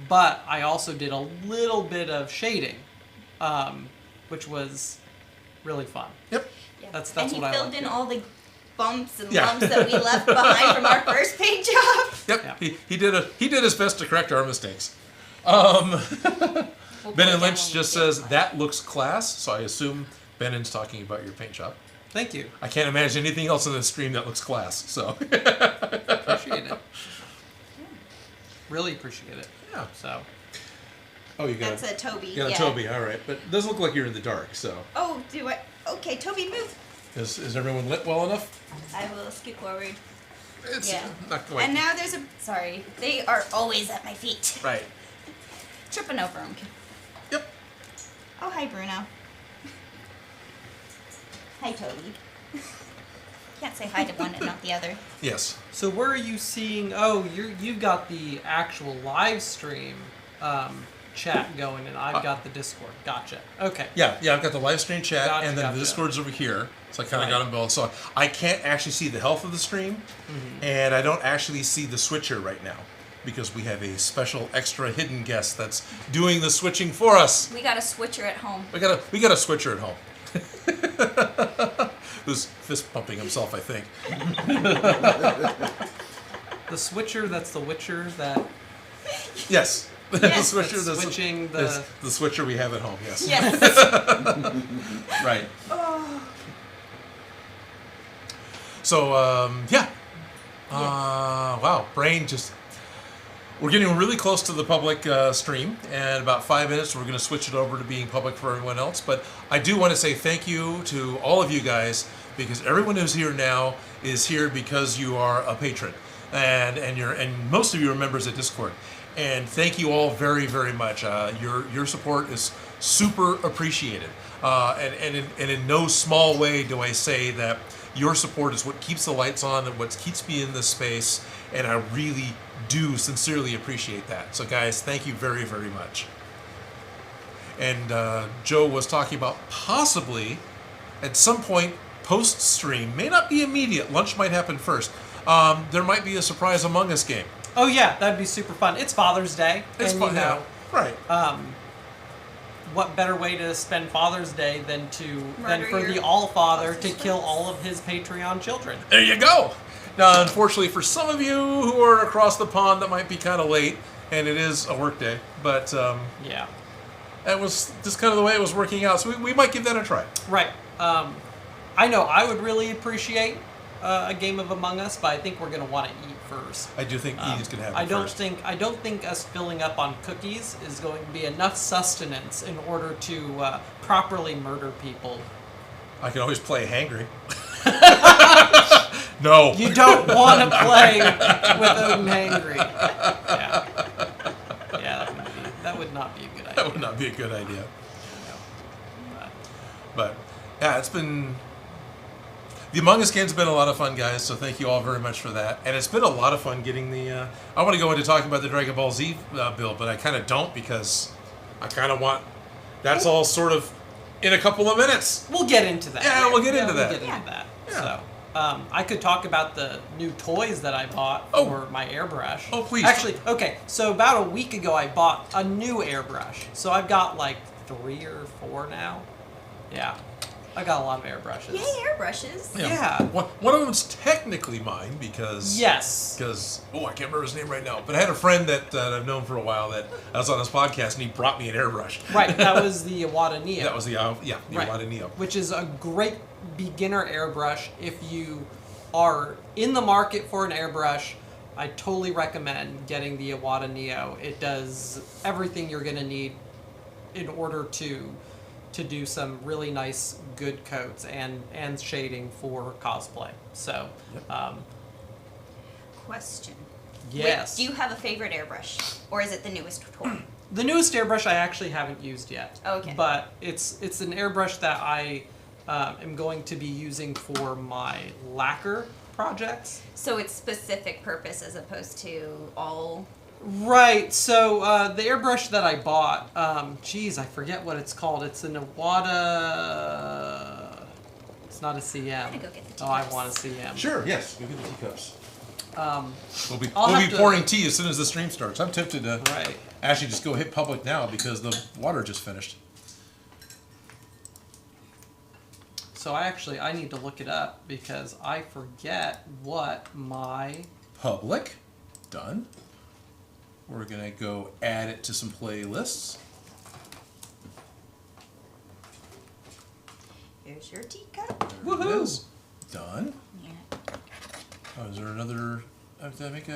but I also did a little bit of shading, which was really fun. Yep. Yeah. That's and he what I filled like in doing. all the bumps and Yeah. lumps that we left behind from our first paint job. Yep. Yeah. He did his best to correct our mistakes. We'll Ben and put it Lynch down when just we get says, one. that looks class. So I assume Benen's talking about your paint job. Thank you. I can't imagine anything else in this stream that looks class. So Appreciate it. Really appreciate it. yeah. So Oh, you got That's a Toby. yeah, Yeah. Toby. All right, but it does look like you're in the dark. So Oh, do I? Okay, Toby, move. is everyone lit well enough? I will scoot forward. It's Yeah. not quite. And now there's a. Sorry, they are always at my feet. Right. Tripping over them. Yep. Oh, hi, Bruno. Hi, Toby. Can't say hi to one and not the other. Yes. So where are you seeing? Oh, you've got the actual live stream chat going, and I've got the Discord. Gotcha. Okay. Yeah, I've got the live stream chat, Gotcha, and then gotcha. the Discord's over here. So I kind of Right. got them both. So I can't actually see the health of the stream, and I don't actually see the switcher right now because we have a special extra hidden guest that's doing the switching for us. We got a switcher at home. We got a switcher at home. Who's fist pumping himself, I think. The switcher. That's the Witcher. That Yes. The Yes. switcher. That's switching the- is the switcher we have at home. Yes. Yes. Right. Oh. So yeah. Wow, Brain just. We're getting really close to the public stream, and about 5 minutes we're going to switch it over to being public for everyone else. But I do want to say thank you to all of you guys, because everyone who's here now is here because you are a patron, and most of you are members of Discord. And thank you all very, very much. Your support is super appreciated, and in no small way do I say that your support is what keeps the lights on and what keeps me in this space, and I really do sincerely appreciate that. So guys, thank you very, very much. And Joe was talking about possibly at some point post-stream, may not be immediate, lunch might happen first, there might be a surprise Among Us game. Oh yeah, that'd be super fun. It's Father's Day. It's and, fun, you know, right. What better way to spend Father's Day than Murder for your the All Father to closest kill friends. all of his Patreon children? There you go. Now, unfortunately, for some of you who are across the pond, that might be kind of late, and it is a work day. But Yeah. that was just kind of the way it was working out. So we might give that a try. Right. I know I would really appreciate a game of Among Us, but I think we're gonna want to eat first. I do think Edie's gonna have it I don't first. think us filling up on cookies is going to be enough sustenance in order to properly murder people. I can always play hangry. No. You don't want to play with Odin hangry. Yeah. Yeah, that would not be a good idea. That would not be a good idea. But, But yeah, it's been. The Among Us game's been a lot of fun, guys, so thank you all very much for that. And it's been a lot of fun getting the... I want to go into talking about the DragonballZ build, but I kind of don't, because I kind of want... That's all sort of in a couple of minutes. We'll get into that. Yeah, we'll get into that. We'll get into that. Yeah. So, I could talk about the new toys that I bought for my airbrush. Oh, please. Actually, okay, so about a week ago, I bought a new airbrush. So I've got like 3 or 4 now. Yeah. I got a lot of airbrushes. Yay, airbrushes. Yeah. One of them's technically mine because... Yes. Because, I can't remember his name right now. But I had a friend that I've known for a while that I was on his podcast and he brought me an airbrush. Right, that was the Iwata Neo. That was the Iwata Neo. Which is a great beginner airbrush. If you are in the market for an airbrush, I totally recommend getting the Iwata Neo. It does everything you're going to need in order to do some really nice, good coats and shading for cosplay. So, Question. yes. Wait, do you have a favorite airbrush? Or is it the newest toy? The newest airbrush I actually haven't used yet. Okay. But it's an airbrush that I am going to be using for my lacquer projects. So it's specific purpose as opposed to all... Right, so the airbrush that I bought, geez, I forget what it's called. It's an Iwata... It's not a CM. I'm gonna go get the teacups. Oh, I want a CM. Sure, yes. Go get the teacups. We'll be I'll have to- pouring tea as soon as the stream starts. I'm tempted to Right. actually just go hit public now because the water just finished. So I need to look it up because I forget what my... Public. Done. We're going to go add it to some playlists. Here's your teacup. There it Woohoo! is. Done. Yeah. Oh, is there another... Did I make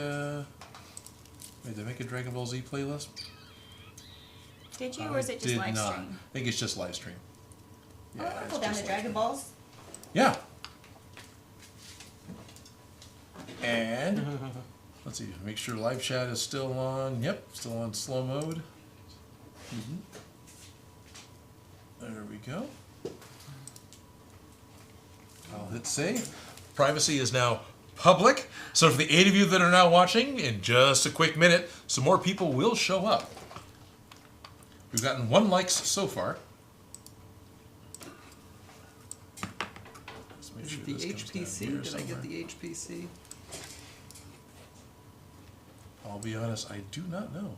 a Dragon Ball Z playlist? Did you, or is it just Did live not. stream? I think it's just live stream. I want to it's pull down just the live Dragon stream. Balls. Yeah. And let's see, make sure live chat is still on. Yep, still on slow mode. There we go. I'll hit save. Privacy is now public. So for the 8 of you that are now watching, in just a quick minute, some more people will show up. We've gotten 1 likes so far. Let's make Is sure it the this comes down HPC? here Did I get somewhere. the HPC? I'll be honest, I do not know.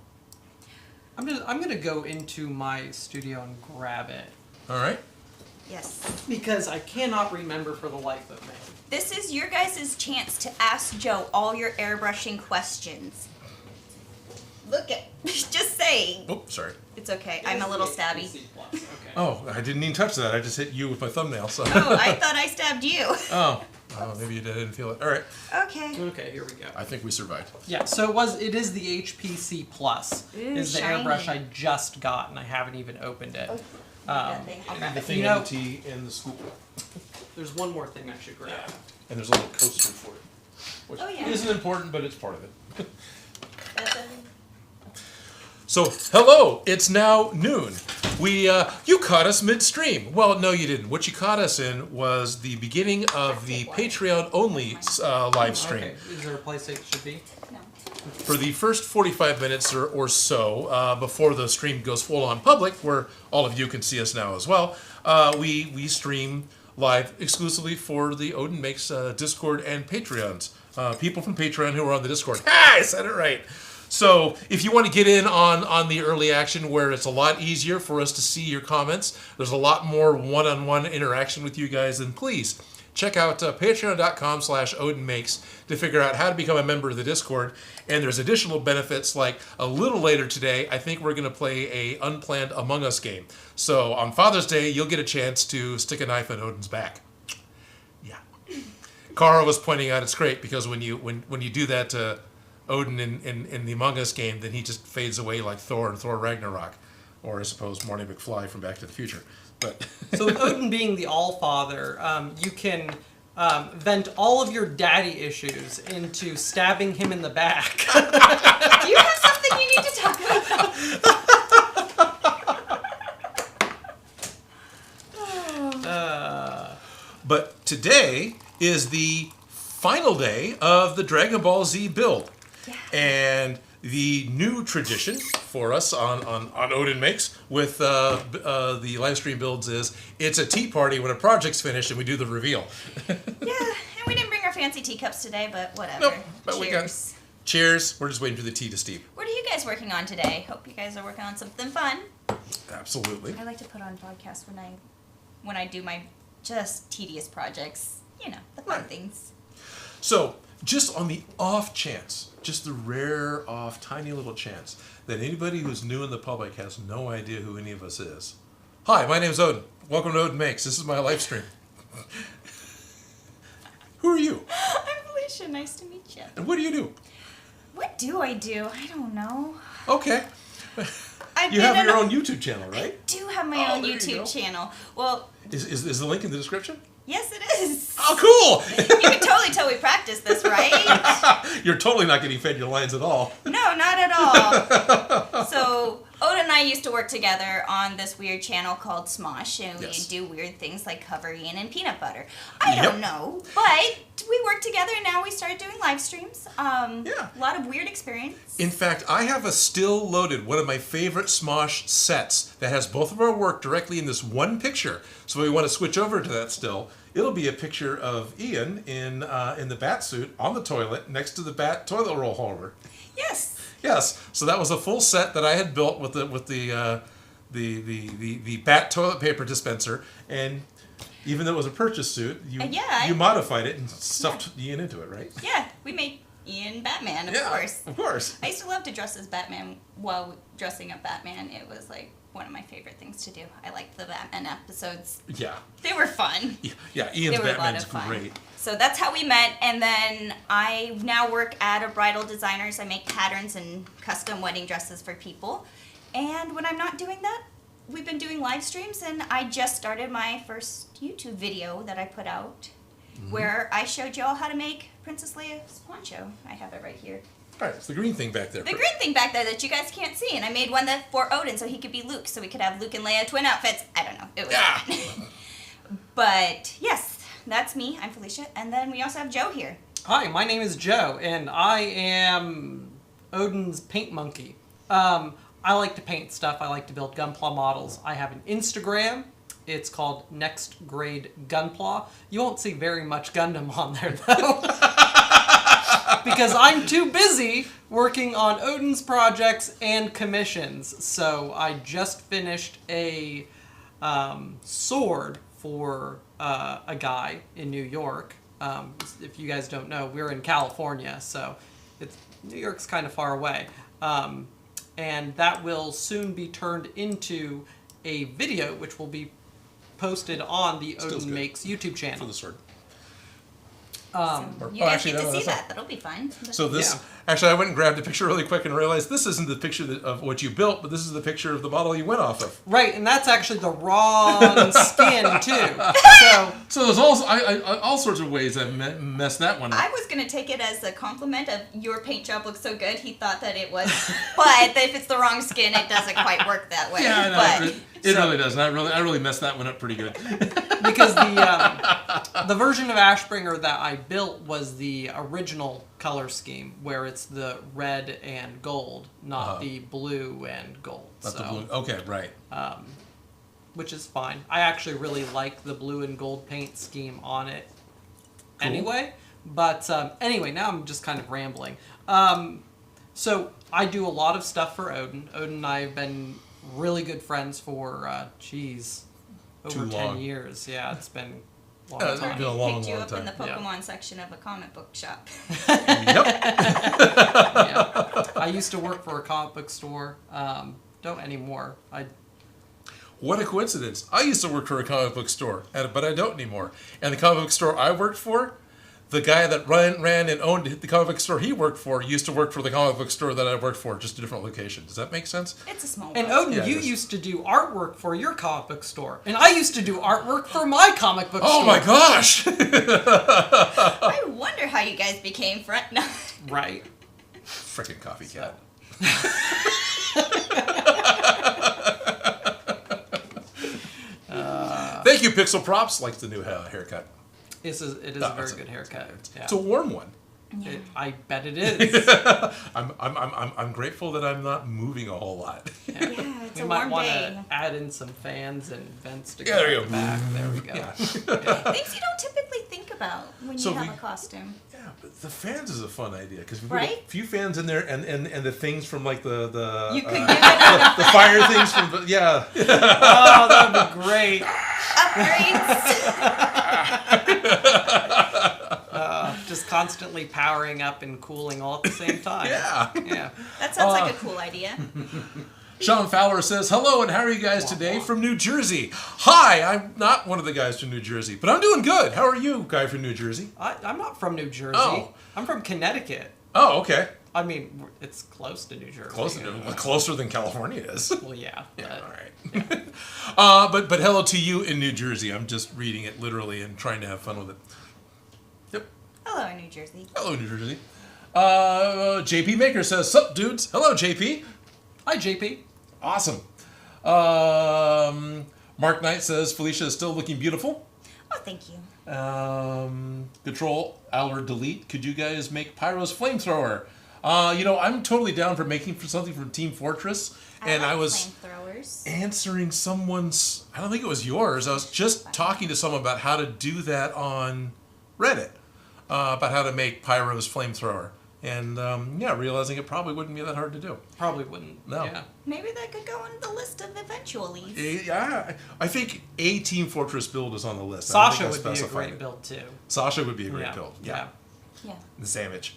I'm gonna go into my studio and grab it All right. Yes. because I cannot remember for the life of me. This is your guys' chance to ask Joe all your airbrushing questions. Look at, just saying. Oh, sorry. It's okay. I'm a little stabby. HPC Plus, okay. Oh, I didn't even touch that. I just hit you with my thumbnail. So. Oh, I thought I stabbed you. Oh, maybe you didn't feel it. All right. Okay. Okay, here we go. I think we survived. Yeah, so it is the HPC Plus. Ooh, is the shiny. airbrush I just got and I haven't even opened it. That thing. I'll grab The it. thing You in know- the tea and the scoop. There's one more thing I should grab. And there's a little coaster for it. Which Oh, yeah. isn't important, but it's part of it. That's a- So, hello, it's now noon. You caught us midstream. Well, no, you didn't. What you caught us in was the beginning of the Patreon-only live stream. Okay, is there a place it should be? No. For the first 45 minutes or so, before the stream goes full on public, where all of you can see us now as well, we stream live exclusively for the Odin Makes Discord and Patreons. People from Patreon who are on the Discord. Ah, I said it right. So if you want to get in on the early action where it's a lot easier for us to see your comments, there's a lot more one-on-one interaction with you guys, then please check out patreon.com/Odin Makes to figure out how to become a member of the Discord. And there's additional benefits like a little later today, I think we're going to play a unplanned Among Us game. So on Father's Day, you'll get a chance to stick a knife in Odin's back. Yeah. Cara was pointing out it's great because when you do that to Odin in the Among Us game, then he just fades away like Thor in Thor Ragnarok, or I suppose Marty McFly from Back to the Future. But So with Odin being the All-Father, you can vent all of your daddy issues into stabbing him in the back. Do you have something you need to talk about? But today is the final day of the Dragon Ball Z build. Yeah. And the new tradition for us on Odin Makes with the live stream builds is it's a tea party when a project's finished and we do the reveal. Yeah, and we didn't bring our fancy teacups today, but whatever. Nope, but Cheers. we got cheers. We're just waiting for the tea to steep. What are you guys working on today? Hope you guys are working on something fun. Absolutely. I like to put on podcasts when I do my just tedious projects. You know, the fun things. So, just on the off chance, just the rare off tiny little chance that anybody who's new in the public has no idea who any of us is. Hi, my name's Odin. Welcome to Odin Makes. This is my live stream. Who are you? I'm Felicia. Nice to meet you. And what do you do? What do? I don't know. Okay. You have your own YouTube channel, right? I do have my own there you YouTube go. channel. Well, Is the link in the description? yes, it is. Oh, cool! You can totally tell we practiced this, right? You're totally not getting fed your lines at all. No, not at all. So, Oda and I used to work together on this weird channel called Smosh, and Yes. we do weird things like cover Ian in peanut butter. I Yep. don't know, but we worked together, and now we started doing live streams. Yeah. A lot of weird experience. In fact, I have a still loaded, one of my favorite Smosh sets that has both of our work directly in this one picture. So if we want to switch over to that still, it'll be a picture of Ian in the bat suit on the toilet next to the bat toilet roll holder. Yes. Yes, so that was a full set that I had built with the bat toilet paper dispenser, and even though it was a purchase suit, you modified it and stuffed Ian into it, right? Yeah, we made Ian Batman, of course. Of course. I used to love to dress as Batman while dressing up Batman. It was like one of my favorite things to do. I liked the Batman episodes. Yeah. They were fun. Yeah, Ian's They were a lot Batman's of fun. great. So that's how we met, and then I now work at a bridal designers. I make patterns and custom wedding dresses for people. And when I'm not doing that, we've been doing live streams, and I just started my first YouTube video that I put out where I showed y'all how to make Princess Leia's poncho. I have it right here. All right, it's the green thing back there. The green thing back there that you guys can't see, and I made one that for Odin so he could be Luke, so we could have Luke and Leia twin outfits. I don't know. It was fun. But yes, that's me. I'm Felicia, and then we also have Joe here. Hi, my name is Joe, and I am Odin's paint monkey. I like to paint stuff. I like to build Gunpla models. I have an Instagram. It's called Next Grade Gunpla. You won't see very much Gundam on there, though. Because I'm too busy working on Odin's projects and commissions. So I just finished a sword for a guy in New York. If you guys don't know, we're in California, so New York's kind of far away. And that will soon be turned into a video, which will be posted on the Odin Makes YouTube channel. For the sword. You guys get to see that. That'll be fun. So this, actually, I went and grabbed a picture really quick and realized this isn't the picture of what you built, but this is the picture of the model you went off of. Right, and that's actually the wrong skin, too. So there's all sorts of ways that messed that one up. I was going to take it as a compliment of your paint job looks so good. He thought that it was, but if it's the wrong skin, it doesn't quite work that way. Yeah, but, no, it really doesn't. I really messed that one up pretty good. Because the version of Ashbringer that I built was the original color scheme, where it's the red and gold, not the blue and gold. Not the blue. Okay, right. Which is fine. I actually really like the blue and gold paint scheme on it anyway. But anyway, now I'm just kind of rambling. So I do a lot of stuff for Odin. Odin and I have been really good friends for, over 10 years. Yeah, it's been a long time. It's been a long, picked you long up time. in the Pokemon section of a comic book shop. Yep. Yeah. I used to work for a comic book store. Don't anymore. What a coincidence. I used to work for a comic book store, but I don't anymore. And the comic book store I worked for, the guy that ran and owned the comic book store he worked for used to work for the comic book store that I worked for, just a different location. Does that make sense? It's a small And world. Odin, you used to do artwork for your comic book store. And I used to do artwork for my comic book store. Oh my gosh! I wonder how you guys became friends. No. Right. Frickin' coffee cat. Thank you, Pixel Props. Likes the new haircut. It is a very good haircut. Yeah. It's a warm one. Yeah. I bet it is. I'm grateful that I'm not moving a whole lot. Yeah, it's We a might warm want day. to add in some fans and vents to Yeah, go there you at the go. back. There we go. Yeah. Things you don't typically think about when So you have we- a costume. Yeah, but the fans is a fun idea because we put Right? a few fans in there and the things from like the You could give it the fire things from yeah. Oh, that would be great. upgrades. Just constantly powering up and cooling all at the same time. Yeah. Yeah. That sounds like a cool idea. Sean Fowler says, hello, and how are you guys today from New Jersey? Hi, I'm not one of the guys from New Jersey, but I'm doing good. How are you, guy from New Jersey? I'm not from New Jersey. Oh. I'm from Connecticut. Oh, okay. I mean, it's close to New Jersey. Closer than California is. Well, yeah. Yeah, but- all right. But hello to you in New Jersey. I'm just reading it literally and trying to have fun with it. Yep. Hello, New Jersey. Hello, New Jersey. JP Maker says, sup, dudes? Hello, JP. Hi, JP. Awesome. Mark Knight says, Felicia is still looking beautiful. Oh, thank you. Control, Aller, Delete. Could you guys make Pyro's flamethrower? I'm totally down for making something from Team Fortress. And I like was flamethrowers. answering someone's, I don't think it was yours. I was just talking to someone about how to do that on Reddit, about how to make Pyro's flamethrower. And realizing it probably wouldn't be that hard to do. Probably wouldn't. No. Yeah. Maybe that could go on the list of eventualities. Yeah, I think a Team Fortress build is on the list. Sasha I would be a specified great it. build, too. Sasha would be a great Yeah. build. Yeah. Yeah. The sandwich.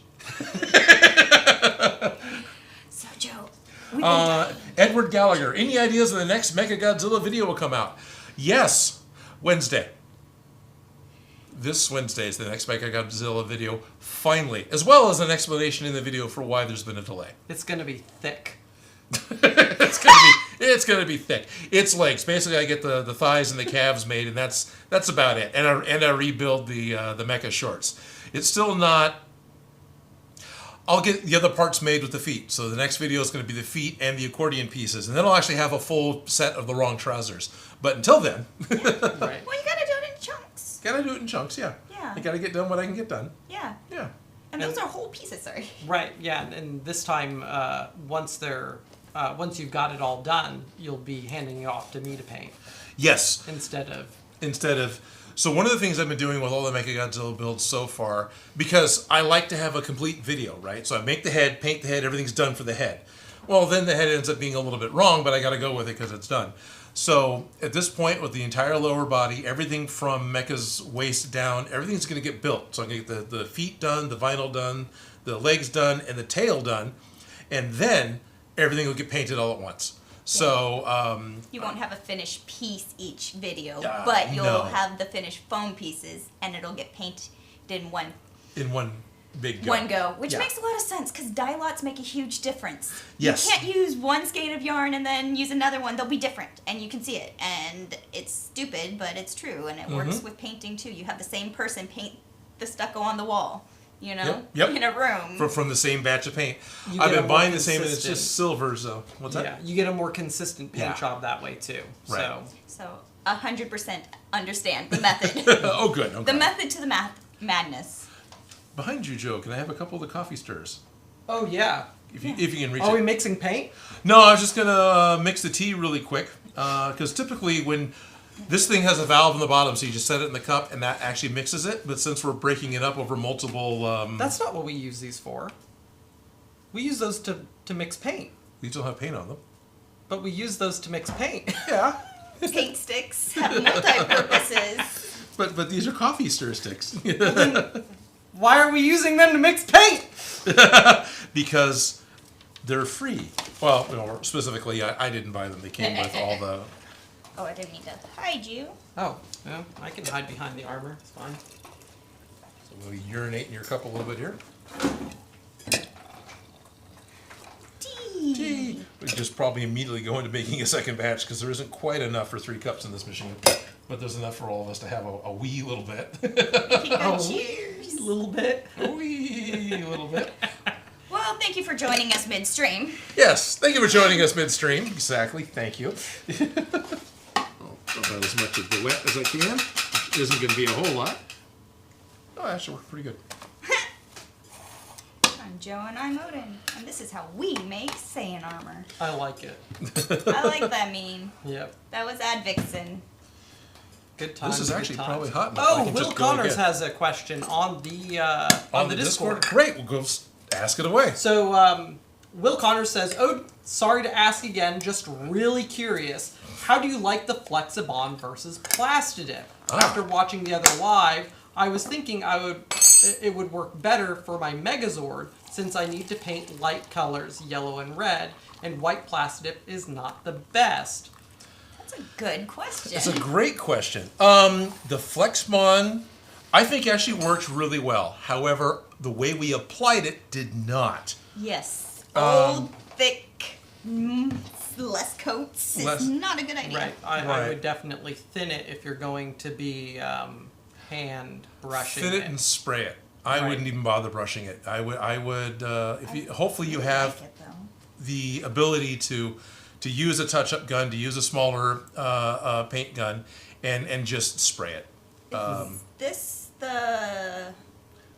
So, Joe, we've been Edward Gallagher. Any ideas when the next Mecha Godzilla video will come out? Yes, Wednesday. This Wednesday is the next Mecha Godzilla video, finally, as well as an explanation in the video for why there's been a delay. It's going to be thick. It's gonna be thick. It's legs. Basically, I get the thighs and the calves made, and that's about it. And I rebuild the mecha shorts. It's still not. I'll get the other parts made with the feet. So the next video is going to be the feet and the accordion pieces, and then I'll actually have a full set of the wrong trousers. But until then, Right. well, you gotta do it in chunks. gotta do it in chunks. Yeah. Yeah. I gotta get done what I can get done. Yeah. Yeah. And those are whole pieces, sorry. Right, yeah, and this time, once you've got it all done, you'll be handing it off to me to paint Yes. instead of. So one of the things I've been doing with all the Mechagodzilla builds so far, because I like to have a complete video, right? So I make the head, paint the head, everything's done for the head. Well, then the head ends up being a little bit wrong, but I got to go with it because it's done. So at this point, with the entire lower body, everything from Mecha's waist down, everything's going to get built. So I'm going to get the feet done, the vinyl done, the legs done, and the tail done. And then everything will get painted all at once. So You won't have a finished piece each video, Yeah, but you'll no. have the finished foam pieces, and it'll get painted in one big go. one go, which Yeah. makes a lot of sense because dye lots make a huge difference. Yes. You can't use one skein of yarn and then use another one. They'll be different, and you can see it. And it's stupid, but it's true, and it works with painting too. You have the same person paint the stucco on the wall, you know, Yep. in a room. From the same batch of paint. You I've get a been more buying the same, and it's consistent- just silver, so. What's that? Yeah, you get a more consistent paint Yeah. job that way too. Right. So So 100% understand the method. Oh, good. Okay. The method to the madness. Behind you, Joe, can I have a couple of the coffee stirrers? Oh yeah. If you can reach Are we it. mixing paint? No, I was just going to mix the tea really quick. Because typically when this thing has a valve in the bottom, so you just set it in the cup and that actually mixes it. But since we're breaking it up over multiple... That's not what we use these for. We use those to mix paint. these don't have paint on them. But we use those to mix paint. Yeah. Paint sticks have multi-purposes. But these are coffee stir sticks. Why are we using them to mix paint? Because they're free. Well, specifically, I didn't buy them. They came with all the... Oh, I didn't mean to hide you. Oh, yeah, I can hide behind the armor. It's fine. So we'll urinate in your cup a little bit here. Tea. We just probably immediately go into making a second batch because there isn't quite enough for 3 cups in this machine. But there's enough for all of us to have a wee little bit. Cheers. A little bit. A wee little bit. Well, thank you for joining us midstream. Yes, thank you for joining us midstream. Exactly, thank you. I'll about as much of the wet as I can. It isn't going to be a whole lot. Oh, actually worked pretty good. I'm Joe and I'm Odin, and this is how we make Saiyan armor. I like it. I like that meme. Yep. That was Ad Vixen. Good times. This is actually good probably times. hot enough. I Oh, can Will just go Connors again. has a question on the Discord. Great, we'll go ask it away. So, Will Connors says, "Oh, sorry to ask again, just really curious. How do you like the Flexibond versus Plastidip? After watching the other live, I was thinking it would work better for my Megazord since I need to paint light colors, yellow and red, and white Plastidip is not the best." That's a good question. It's a great question. The Flexmon, I think actually works really well. However, the way we applied it did not. Yes. Old, thick, less coats. Less- It's not a good idea. Right. I Right. would definitely thin it if you're going to be hand brushing Thin it and spray it. I Right. wouldn't even bother brushing it. I would. If you, hopefully you have like it, though. the ability to use a touch-up gun, to use a smaller paint gun, and just spray it. Is this the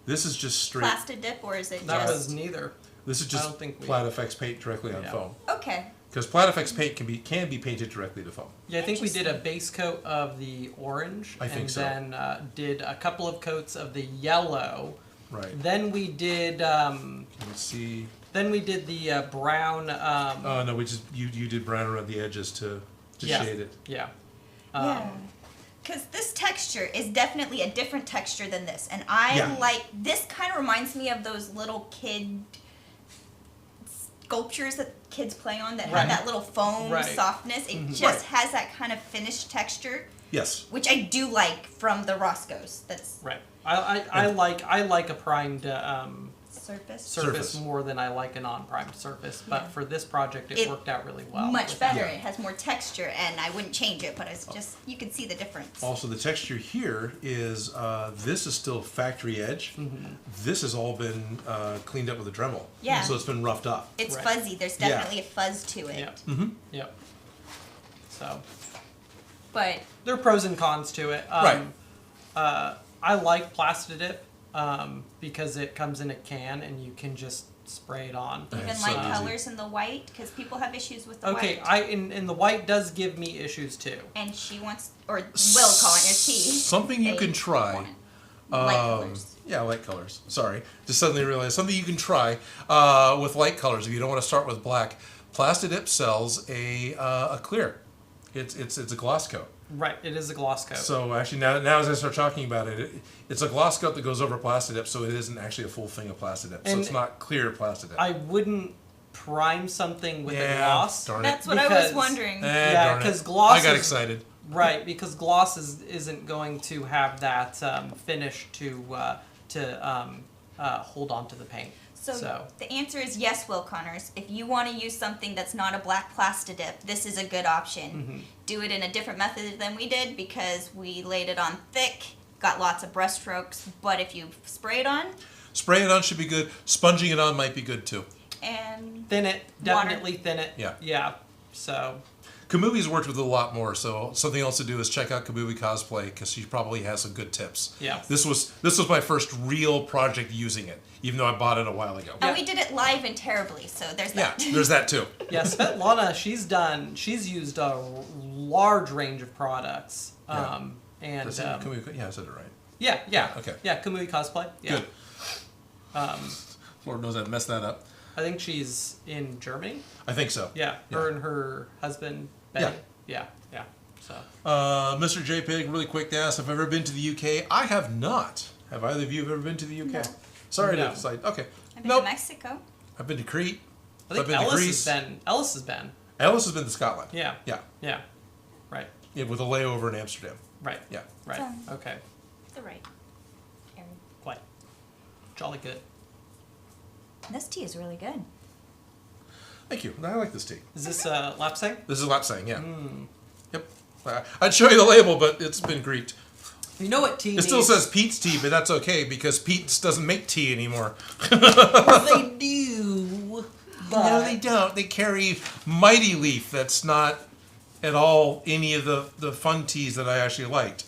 This is just straight. Plastidip, or is it That just... was neither. This is I just don't think we- Plat FX paint directly on Yeah. foam. Okay. Because Plat FX paint can be painted directly to foam. Yeah, I think we did a base coat of the orange, I think and so. then did a couple of coats of the yellow. Right. Then we did. Let's see. Then we did the brown. Oh no, we just you did brown around the edges to Yeah. shade it. Yeah. Yeah. Because this texture is definitely a different texture than this. And I Yeah. like, this kind of reminds me of those little kid sculptures that kids play on that Right. have that little foam Right. softness. It just Right. has that kind of finished texture, Yes. which I do like from the Roscoe's. That's Right. I like a primed surface. surface Surface. more than I like a non-primed surface, but Yeah. for this project it It- worked out really well. Much with better. Yeah. It has more texture, and I wouldn't change it, but it's just, you can see the difference. Also, the texture here is this is still factory edge. Mm-hmm. This has all been cleaned up with a Dremel. Yeah. So it's been roughed up. It's Right. fuzzy. There's Yeah. definitely a fuzz to it. Yep. Mm-hmm. Yep. So But there are pros and cons to it. Right. I like Plastidip because it comes in a can and you can just spray it on. even It's light so easy. colors in the white, because people have issues with the Okay, white. and the white does give me issues too. And she wants, or will call it, is he? Something you They can try. want light colors. Yeah, light colors. Sorry, just suddenly realized something you can try with light colors. If you don't want to start with black, Plastidip sells a clear. It's a gloss coat. Right, it is a gloss coat. So actually, now as I start talking about it, it's a gloss coat that goes over Plastidip, so it isn't actually a full thing of Plastidip. So And it's not clear Plastidip. I wouldn't prime something with a Yeah, gloss. darn it. That's what I was Because- wondering. Yeah, darn it. 'cause gloss I got is- excited. Right, because gloss isn't going to have that finish to hold on to the paint. So the answer is yes, Will Connors. If you want to use something that's not a black Plastidip, this is a good option. Mm-hmm. Do it in a different method than we did, because we laid it on thick, got lots of brush strokes. But if you spray it on, Spraying it on should be good. Sponging it on might be good too. and Thin it, definitely thin it. Yeah. Yeah. So Kamui's worked with it a lot more, so something else to do is check out Kamui Cosplay because she probably has some good tips. Yeah. This was my first real project using it, even though I bought it a while ago. and we did it live and terribly. So there's Yeah, that. there's that too. yeah, Svetlana, she's used a large range of products. Yeah. And Is it Kamui? Yeah, I said it right. yeah. Okay. Yeah, Kamui Cosplay. Yeah. Good. Lord knows I messed that up. I think she's in Germany. I think so. Yeah. Her and her husband, Benny. Yeah. So Mr. JPEG, really quick to ask if I've ever been to the UK. I have not. Have either of you ever been to the UK? No. Sorry No. to decide. Okay. I've been Nope. to Mexico. I've been to Crete. I think I've been to Greece. Ellis has been. Ellis has been to Scotland. Yeah. Yeah. Yeah. Right. Yeah, with a layover in Amsterdam. Right. Yeah. Right. So- Okay. The right area. Quite. Jolly good. This tea is really good. Thank you. I like this tea. Is this Lapsang? This is Lapsang, yeah. Hmm. Yep. I'd show you the label, but it's been Greeked. You know what tea It still needs? says Pete's tea, but that's okay because Pete's doesn't make tea anymore. Well, they do. But No, they don't. They carry Mighty Leaf. That's not at all any of the fun teas that I actually liked.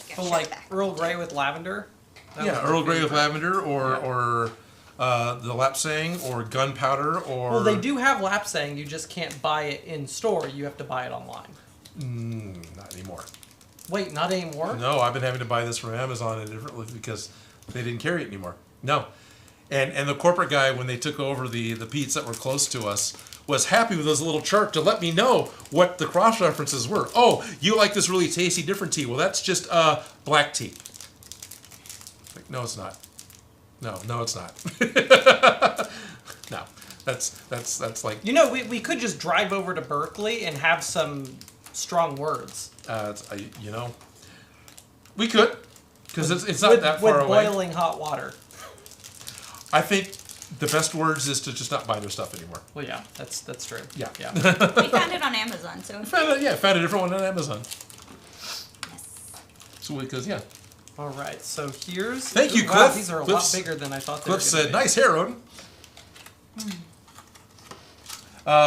Gotta Oh, shut like it back. Earl Grey with lavender. That was Yeah, my Earl Grey with favorite. lavender or the lapsang or gunpowder or... Well, they do have lapsang. You just can't buy it in store. You have to buy it online. Not anymore. Wait, not anymore? No, I've been having to buy this from Amazon and differently because they didn't carry it anymore. No. And the corporate guy, when they took over the peats that were close to us, was happy with his little chart to let me know what the cross references were. Oh, you like this really tasty different tea. Well, that's just black tea. Like, no, it's not. No, it's not. No, that's like... You know, we could just drive over to Berkeley and have some strong words. You know, we could, because it's not that far away. With boiling hot water. I think the best words is to just not buy their stuff anymore. Well, yeah, that's true. Yeah. We found it on Amazon, so... Found a different one on Amazon. Yes. So, because, yeah. All right, so here's... Thank you, wow, Cliff. these are a Cliff's- lot bigger than I thought they Cliff were going to said, be. nice hair, Odin.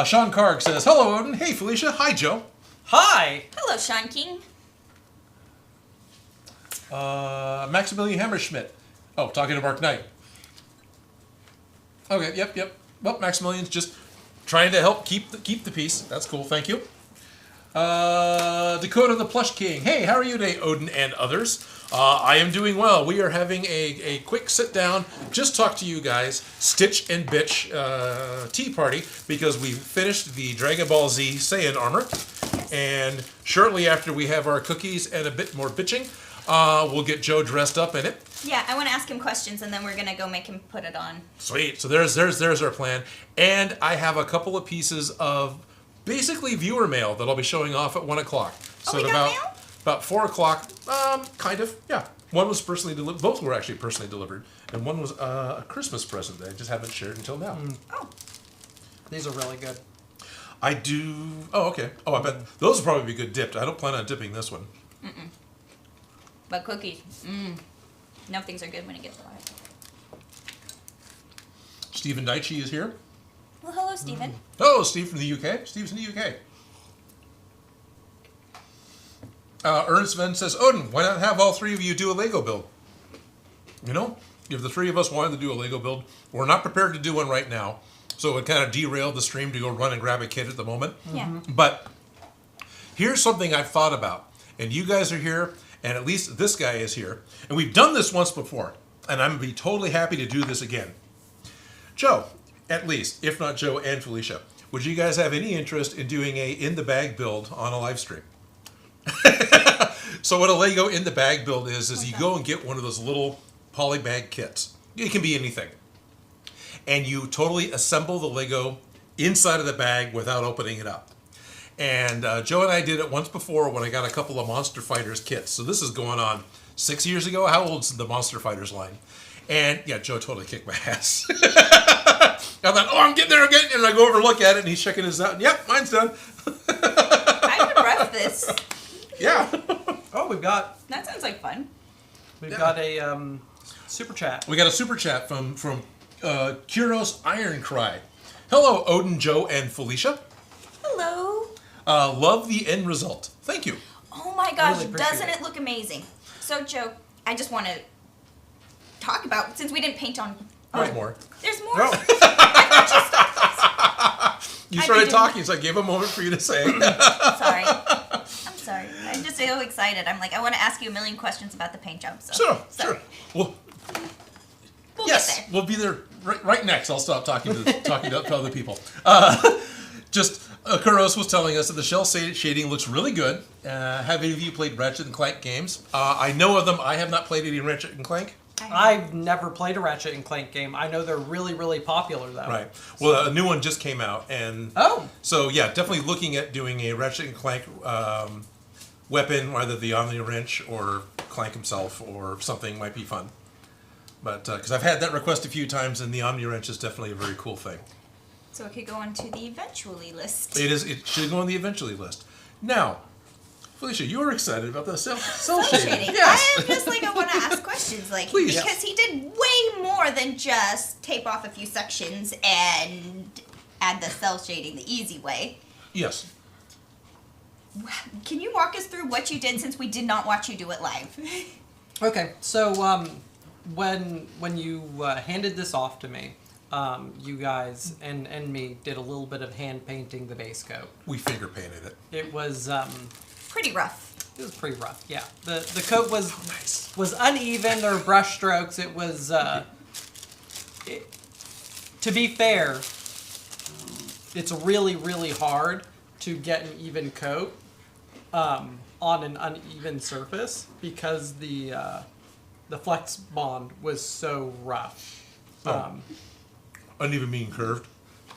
Sean Karg says, hello, Odin. Hey, Felicia. Hi, Joe. Hi! Hello, Sean King. Maximilian Hammerschmidt. Oh, talking to Mark Knight. Okay, yep. Well, Maximilian's just trying to help keep the peace. That's cool, thank you. Dakota the Plush King. Hey, how are you today, Odin and others? I am doing well. We are having a quick sit down, just talk to you guys, Stitch and Bitch tea party, because we finished the DragonballZ Saiyan Armor. And shortly after we have our cookies and a bit more bitching, we'll get Joe dressed up in it. Yeah, I want to ask him questions, and then we're going to go make him put it on. Sweet. So there's our plan. And I have a couple of pieces of basically viewer mail that I'll be showing off at 1 o'clock. So we at got mail? about 4 o'clock, kind of, yeah. One was personally delivered. Both were actually personally delivered. And one was a Christmas present that I just haven't shared until now. Oh. These are really good. I do... Oh, okay. Oh, I bet those will probably be good dipped. I don't plan on dipping this one. But cookies, no, things are good when it gets hot. Stephen Daichi is here. Well, hello, Stephen. Oh, Steve from the UK. Steve's in the UK. Ernst Venn says, Odin, why not have all three of you do a Lego build? You know, if the three of us wanted to do a Lego build, we're not prepared to do one right now. So it kind of derailed the stream to go run and grab a kit at the moment. Yeah. But here's something I've thought about. And you guys are here, and at least this guy is here. And we've done this once before. And I'm going to be totally happy to do this again. Joe, at least, if not Joe and Felicia, would you guys have any interest in doing a in-the-bag build on a live stream? So what a Lego in-the-bag build is you go and get one of those little polybag kits. It can be anything. And you totally assemble the Lego inside of the bag without opening it up. And Joe and I did it once before when I got a couple of Monster Fighters kits. So this is going on 6 years ago. How old's the Monster Fighters line? And yeah, Joe totally kicked my ass. I thought, oh, I'm getting there again. And I go over and look at it, and he's checking his out. And, yep, mine's done. I would ref this. Yeah. Oh, we've got That sounds like fun. got a super chat. We got a super chat from Kuros Ironcry. Hello, Odin, Joe, and Felicia. Hello. Love the end result. Thank you. Oh my gosh, Really appreciate doesn't it. it look amazing? So, Joe, I just want to talk about, since we didn't paint on... There's more. There's more? No. You I started didn't- talking, so I gave a moment for you to say. Sorry. I'm sorry. I'm just so excited. I'm like, I want to ask you a million questions about the paint job. So, Sure. sorry. Well, We'll yes, get there. we'll be there right next. I'll stop talking to other people. Just Kuros was telling us that the shell shading looks really good. Have any of you played Ratchet and Clank games? I know of them. I have not played any Ratchet and Clank. I've never played a Ratchet and Clank game. I know they're really, really popular though. Right. Well, a new one just came out, and so yeah, definitely looking at doing a Ratchet and Clank weapon, either the Omni Wrench or Clank himself or something might be fun. But because I've had that request a few times, and the Omni Wrench is definitely a very cool thing. So it could go onto the eventually list. It is. It should go on the eventually list. Now, Felicia, you are excited about the cell Cell shading. shading. Yes. I am just like, I want to ask questions, like, Please. because he did way more than just tape off a few sections and add the cell shading the easy way. Yes. Can you walk us through what you did since we did not watch you do it live? Okay, so when you handed this off to me, you guys and me did a little bit of hand painting the base coat. We finger painted it. It was Pretty rough. it was pretty rough. Yeah, the coat was Nice. was uneven. There were brush strokes. It was to be fair, it's really, really hard to get an even coat on an uneven surface because the flex bond was so rough. Oh. Uneven mean curved,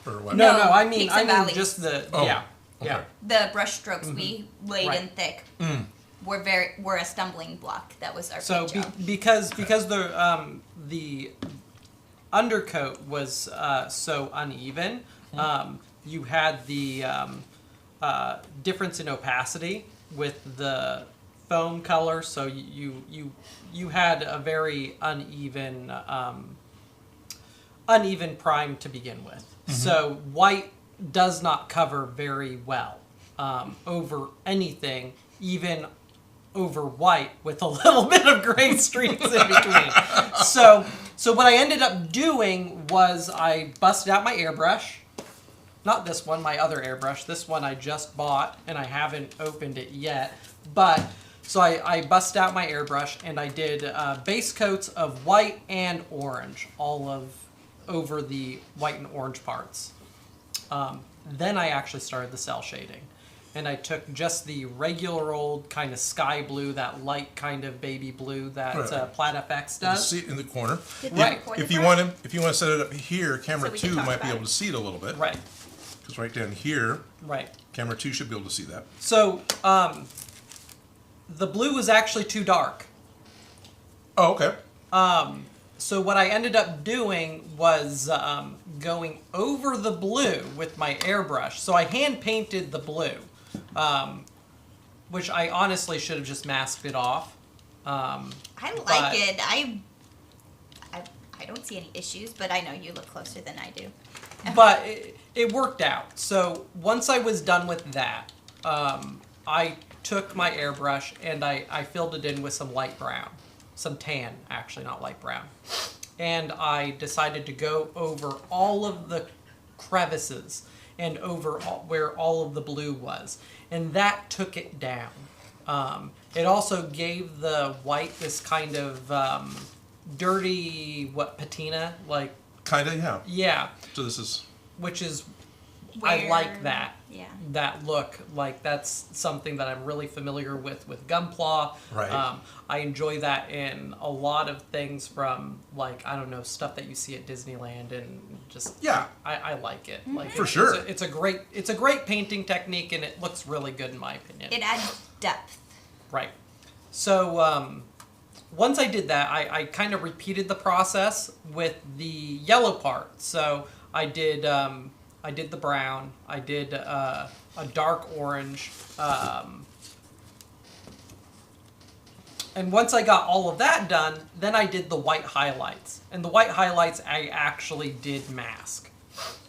or what? No, No, I mean peaks and valleys. just the Oh, yeah. okay. The brush strokes we laid in Right. thick were a stumbling block. That was our So paint job. because the undercoat was so uneven, you had the difference in opacity with the foam color. So you had a very uneven prime to begin with. So white does not cover very well over anything, even over white with a little bit of gray streaks in between. So what I ended up doing was I busted out my airbrush. Not this one, my other airbrush. This one I just bought and I haven't opened it yet. But so I busted out my airbrush and I did base coats of white and orange, over the white and orange parts. Then I actually started the cell shading. And I took just the regular old kind of sky blue, that light kind of baby blue that Right. Plaid FX You does. see it in the corner. Did Right. we record If the you brush? want to set it up here, camera So we can 2 talk might be about able it. to see it a little bit. Right, Because right down here, right. camera 2 should be able to see that. So the blue was actually too dark. Oh, okay. So what I ended up doing was going over the blue with my airbrush. So I hand painted the blue, which I honestly should have just masked it off. I but- like it. I don't see any issues, but I know you look closer than I do. But it worked out. So once I was done with that, I took my airbrush and I filled it in with some light brown. Some tan, actually, not light brown. And I decided to go over all of the crevices and over where all of the blue was. And that took it down. It also gave the white this kind of dirty, patina? Like, Kind of, yeah. yeah, So this is... which is, I like Where- that. Yeah. That look. Like, that's something that I'm really familiar with Gunpla. Right. I enjoy that in a lot of things from, like, I don't know, stuff that you see at Disneyland and just... Yeah. I like it. Like, For sure. It's a great painting technique and it looks really good in my opinion. It adds depth. Right. So, once I did that, I kind of repeated the process with the yellow part. So I did the brown. I did a dark orange. And once I got all of that done, then I did the white highlights. And the white highlights I actually did mask.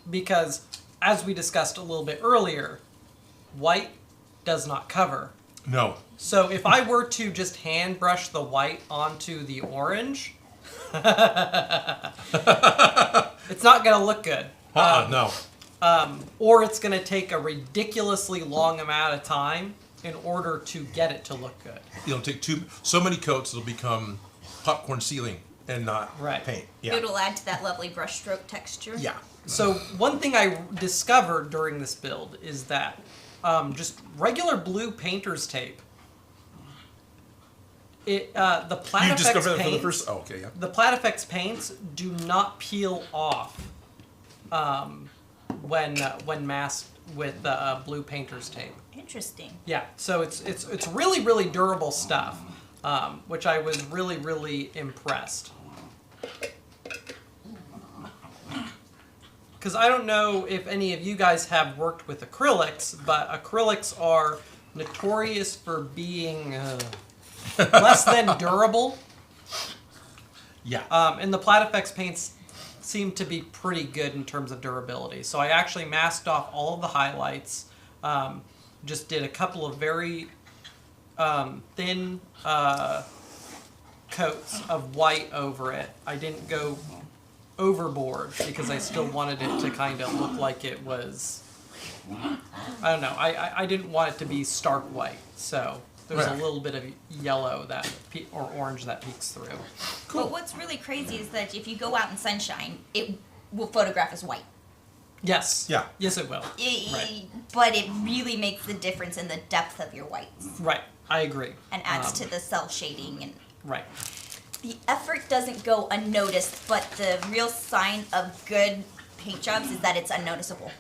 Because, as we discussed a little bit earlier, white does not cover. No. So if I were to just hand brush the white onto the orange, it's not going to look good. No. Or it's going to take a ridiculously long amount of time in order to get it to look good. It'll take so many coats it'll become popcorn ceiling and not Right. paint. Yeah. It'll add to that lovely brushstroke texture. Yeah. So one thing I discovered during this build is that just regular blue painter's tape, the Plaid You FX discovered that for the paints- first... Oh, okay, yeah. The Plaid FX paints do not peel off when masked with blue painter's tape. Interesting. Yeah, so it's really, really durable stuff, which I was really, really impressed. Because I don't know if any of you guys have worked with acrylics, but acrylics are notorious for being less than durable. Yeah. And the Plaid FX paints seem to be pretty good in terms of durability. So I actually masked off all of the highlights, just did a couple of very thin coats of white over it. I didn't go overboard because I still wanted it to kind of look like it was, I don't know, I didn't want it to be stark white, so there's a little bit of yellow that or orange that peeks through. Cool. But what's really crazy is that if you go out in sunshine, it will photograph as white. Yes. Yeah. Yes, it will. Right. But it really makes the difference in the depth of your whites. Right. I agree. And adds to the cell shading. And right. the effort doesn't go unnoticed, but the real sign of good paint jobs is that it's unnoticeable.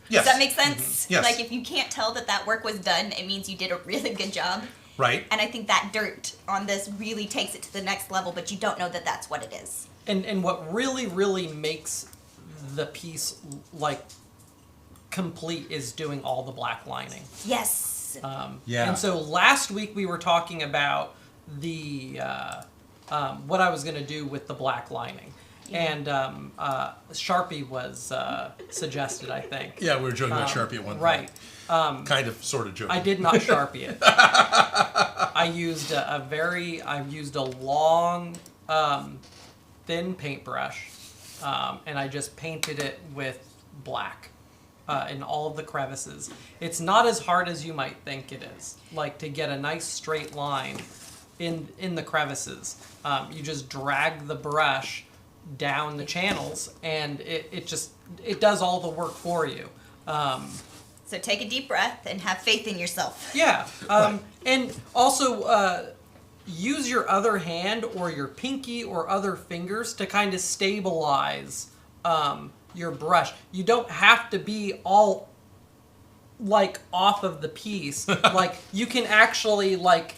Yes. Does that make sense? Yes. Like, if you can't tell that work was done, it means you did a really good job. Right. And I think that dirt on this really takes it to the next level, but you don't know that that's what it is. And what really, really makes the piece, like, complete is doing all the black lining. Yes. Yeah. And so last week we were talking about the what I was going to do with the black lining. And Sharpie was suggested, I think. Yeah, we were joking about Sharpie at one point. Right. Kind of, sort of joking. I did not Sharpie it. I used a long, thin paintbrush, and I just painted it with black in all of the crevices. It's not as hard as you might think it is. Like, to get a nice straight line in the crevices, you just drag the brush down the channels, and it does all the work for you. So take a deep breath and have faith in yourself. Yeah, and also use your other hand or your pinky or other fingers to kind of stabilize your brush. You don't have to be all like off of the piece. Like, you can actually like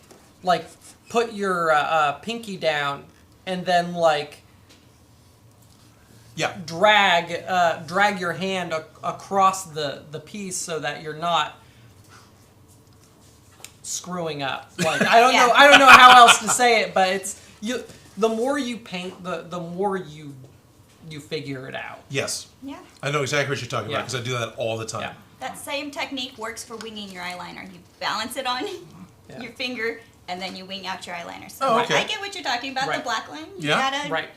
put your pinky down and then drag your hand across the piece so that you're not screwing up. Like, I don't know how else to say it, but it's the more you paint, the more you figure it out. Yes. Yeah. I know exactly what you're talking about because I do that all the time. Yeah. That same technique works for winging your eyeliner. You balance it on your finger, and then you wing out your eyeliner. So Oh, okay. I get what you're talking about, the black line. You Yeah. gotta, Right.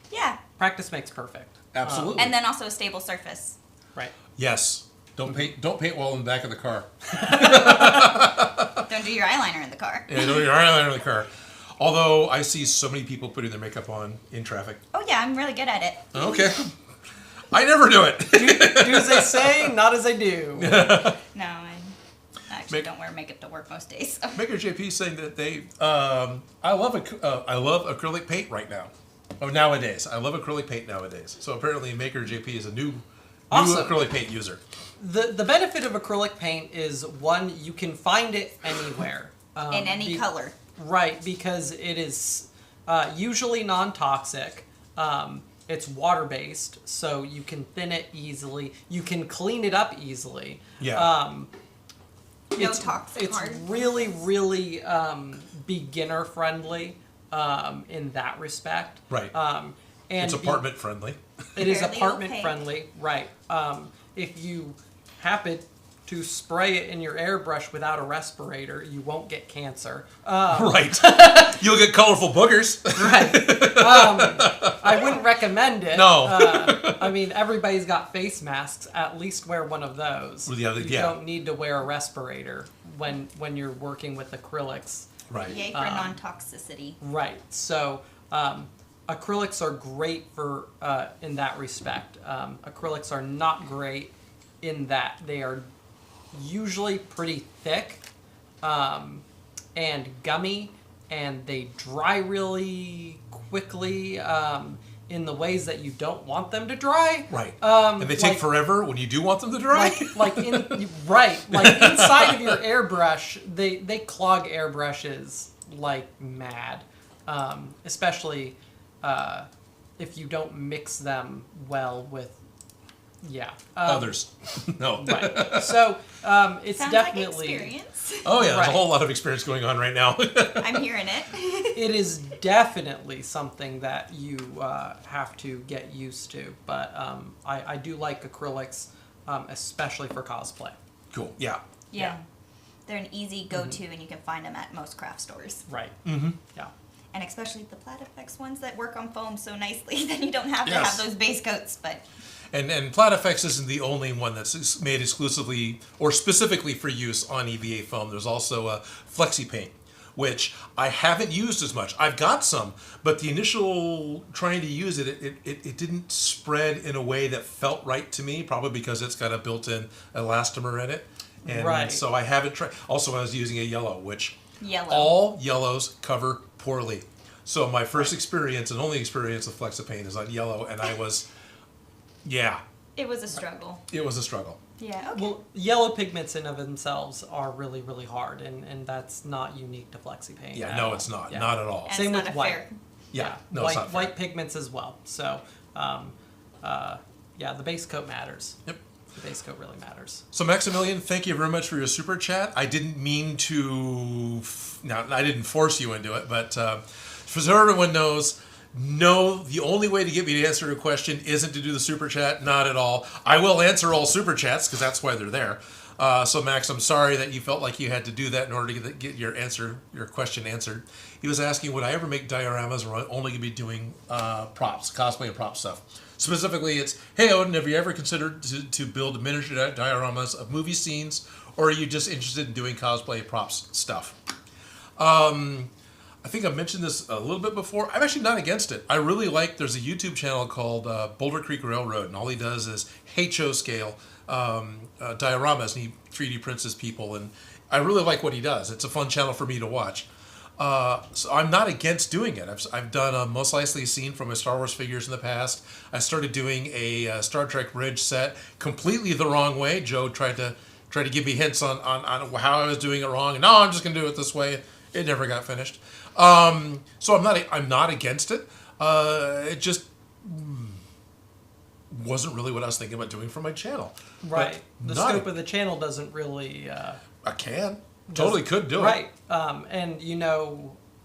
Yeah. Practice makes perfect. Absolutely. And then also a stable surface. Right. Yes. Don't paint well in the back of the car. Don't do your eyeliner in the car. Yeah, don't do your eyeliner in the car. Although I see so many people putting their makeup on in traffic. Oh yeah, I'm really good at it. Okay. I never do it. Do as they say, not as they do. No, I actually don't wear makeup to work most days. So. Maker JP saying that they, I love acrylic paint right now. Oh, nowadays. I love acrylic paint nowadays. So apparently Maker JP is a new Awesome. acrylic paint user. The benefit of acrylic paint is, one, you can find it anywhere. In any color. Right, because it is usually non-toxic. It's water-based, so you can thin it easily. You can clean it up easily. Yeah. No toxic It's hard. really, really beginner-friendly in that respect. Right. And It's apartment friendly. It is Fairly apartment opaque. friendly, right. If you happen to spray it in your airbrush without a respirator, you won't get cancer. Right. You'll get colorful boogers. Right. I wouldn't recommend it. No. I mean, everybody's got face masks. At least wear one of those. Well, yeah, you yeah. don't need to wear a respirator when you're working with acrylics. Right. Yay for non-toxicity. Right. So acrylics are great for in that respect. Acrylics are not great in that they are usually pretty thick and gummy, and they dry really quickly in the ways that you don't want them to dry. Right. And they take forever when you do want them to dry. Like inside of your airbrush, they clog airbrushes like mad, especially if you don't mix them well with Others. No. Right. So it's Sounds definitely like experience. Oh yeah, there's Right. a whole lot of experience going on right now. I'm hearing it. it is definitely something that you have to get used to. But I do like acrylics, especially for cosplay. Cool. Yeah. Yeah. They're an easy go-to, and you can find them at most craft stores. Right. Mm-hmm. Yeah. And especially the Platifex ones that work on foam so nicely, then you don't have to Yes. have those base coats. But And Platifex isn't the only one that's made exclusively or specifically for use on EVA foam. There's also Flexi Paint, which I haven't used as much. I've got some, but the initial trying to use it didn't spread in a way that felt right to me, probably because it's got a built-in elastomer in it. And Right. so I haven't tried. Also, I was using a yellow, which yellow. all yellows cover poorly. So my first experience and only experience with Flexi Paint is on yellow, and I was, yeah, It was a struggle. it was a struggle. Yeah. Okay. Well, yellow pigments in of themselves are really, really hard, and that's not unique to Flexi Paint. Yeah, at no, all. it's not. Yeah. Not at all. And Same it's with not a white. fair. Yeah, no, white, it's not fair. white pigments as well. So, yeah, the base coat matters. Yep. The base coat really matters. So Maximilian, thank you very much for your super chat. I didn't mean to. Now, I didn't force you into it, but so everyone knows. No, the only way to get me to answer a question isn't to do the super chat. Not at all. I will answer all super chats because that's why they're there. So Max, I'm sorry that you felt like you had to do that in order to get your question answered. He was asking, would I ever make dioramas, or am I only going to be doing props, cosplay and prop stuff? Specifically, it's, hey Odin, have you ever considered to build miniature dioramas of movie scenes, or are you just interested in doing cosplay props stuff? I think I've mentioned this a little bit before. I'm actually not against it. I really like, there's a YouTube channel called Boulder Creek Railroad, and all he does is HO scale dioramas, and he 3D prints his people, and I really like what he does. It's a fun channel for me to watch. So I'm not against doing it. I've done a Mos Eisley scene from my Star Wars figures in the past. I started doing a Star Trek Bridge set completely the wrong way. Joe tried to give me hints on how I was doing it wrong, and no, I'm just going to do it this way. It never got finished. So I'm not against it. It just wasn't really what I was thinking about doing for my channel. Right. But The not- scope of the channel doesn't really. I can. Totally could do it. Right. And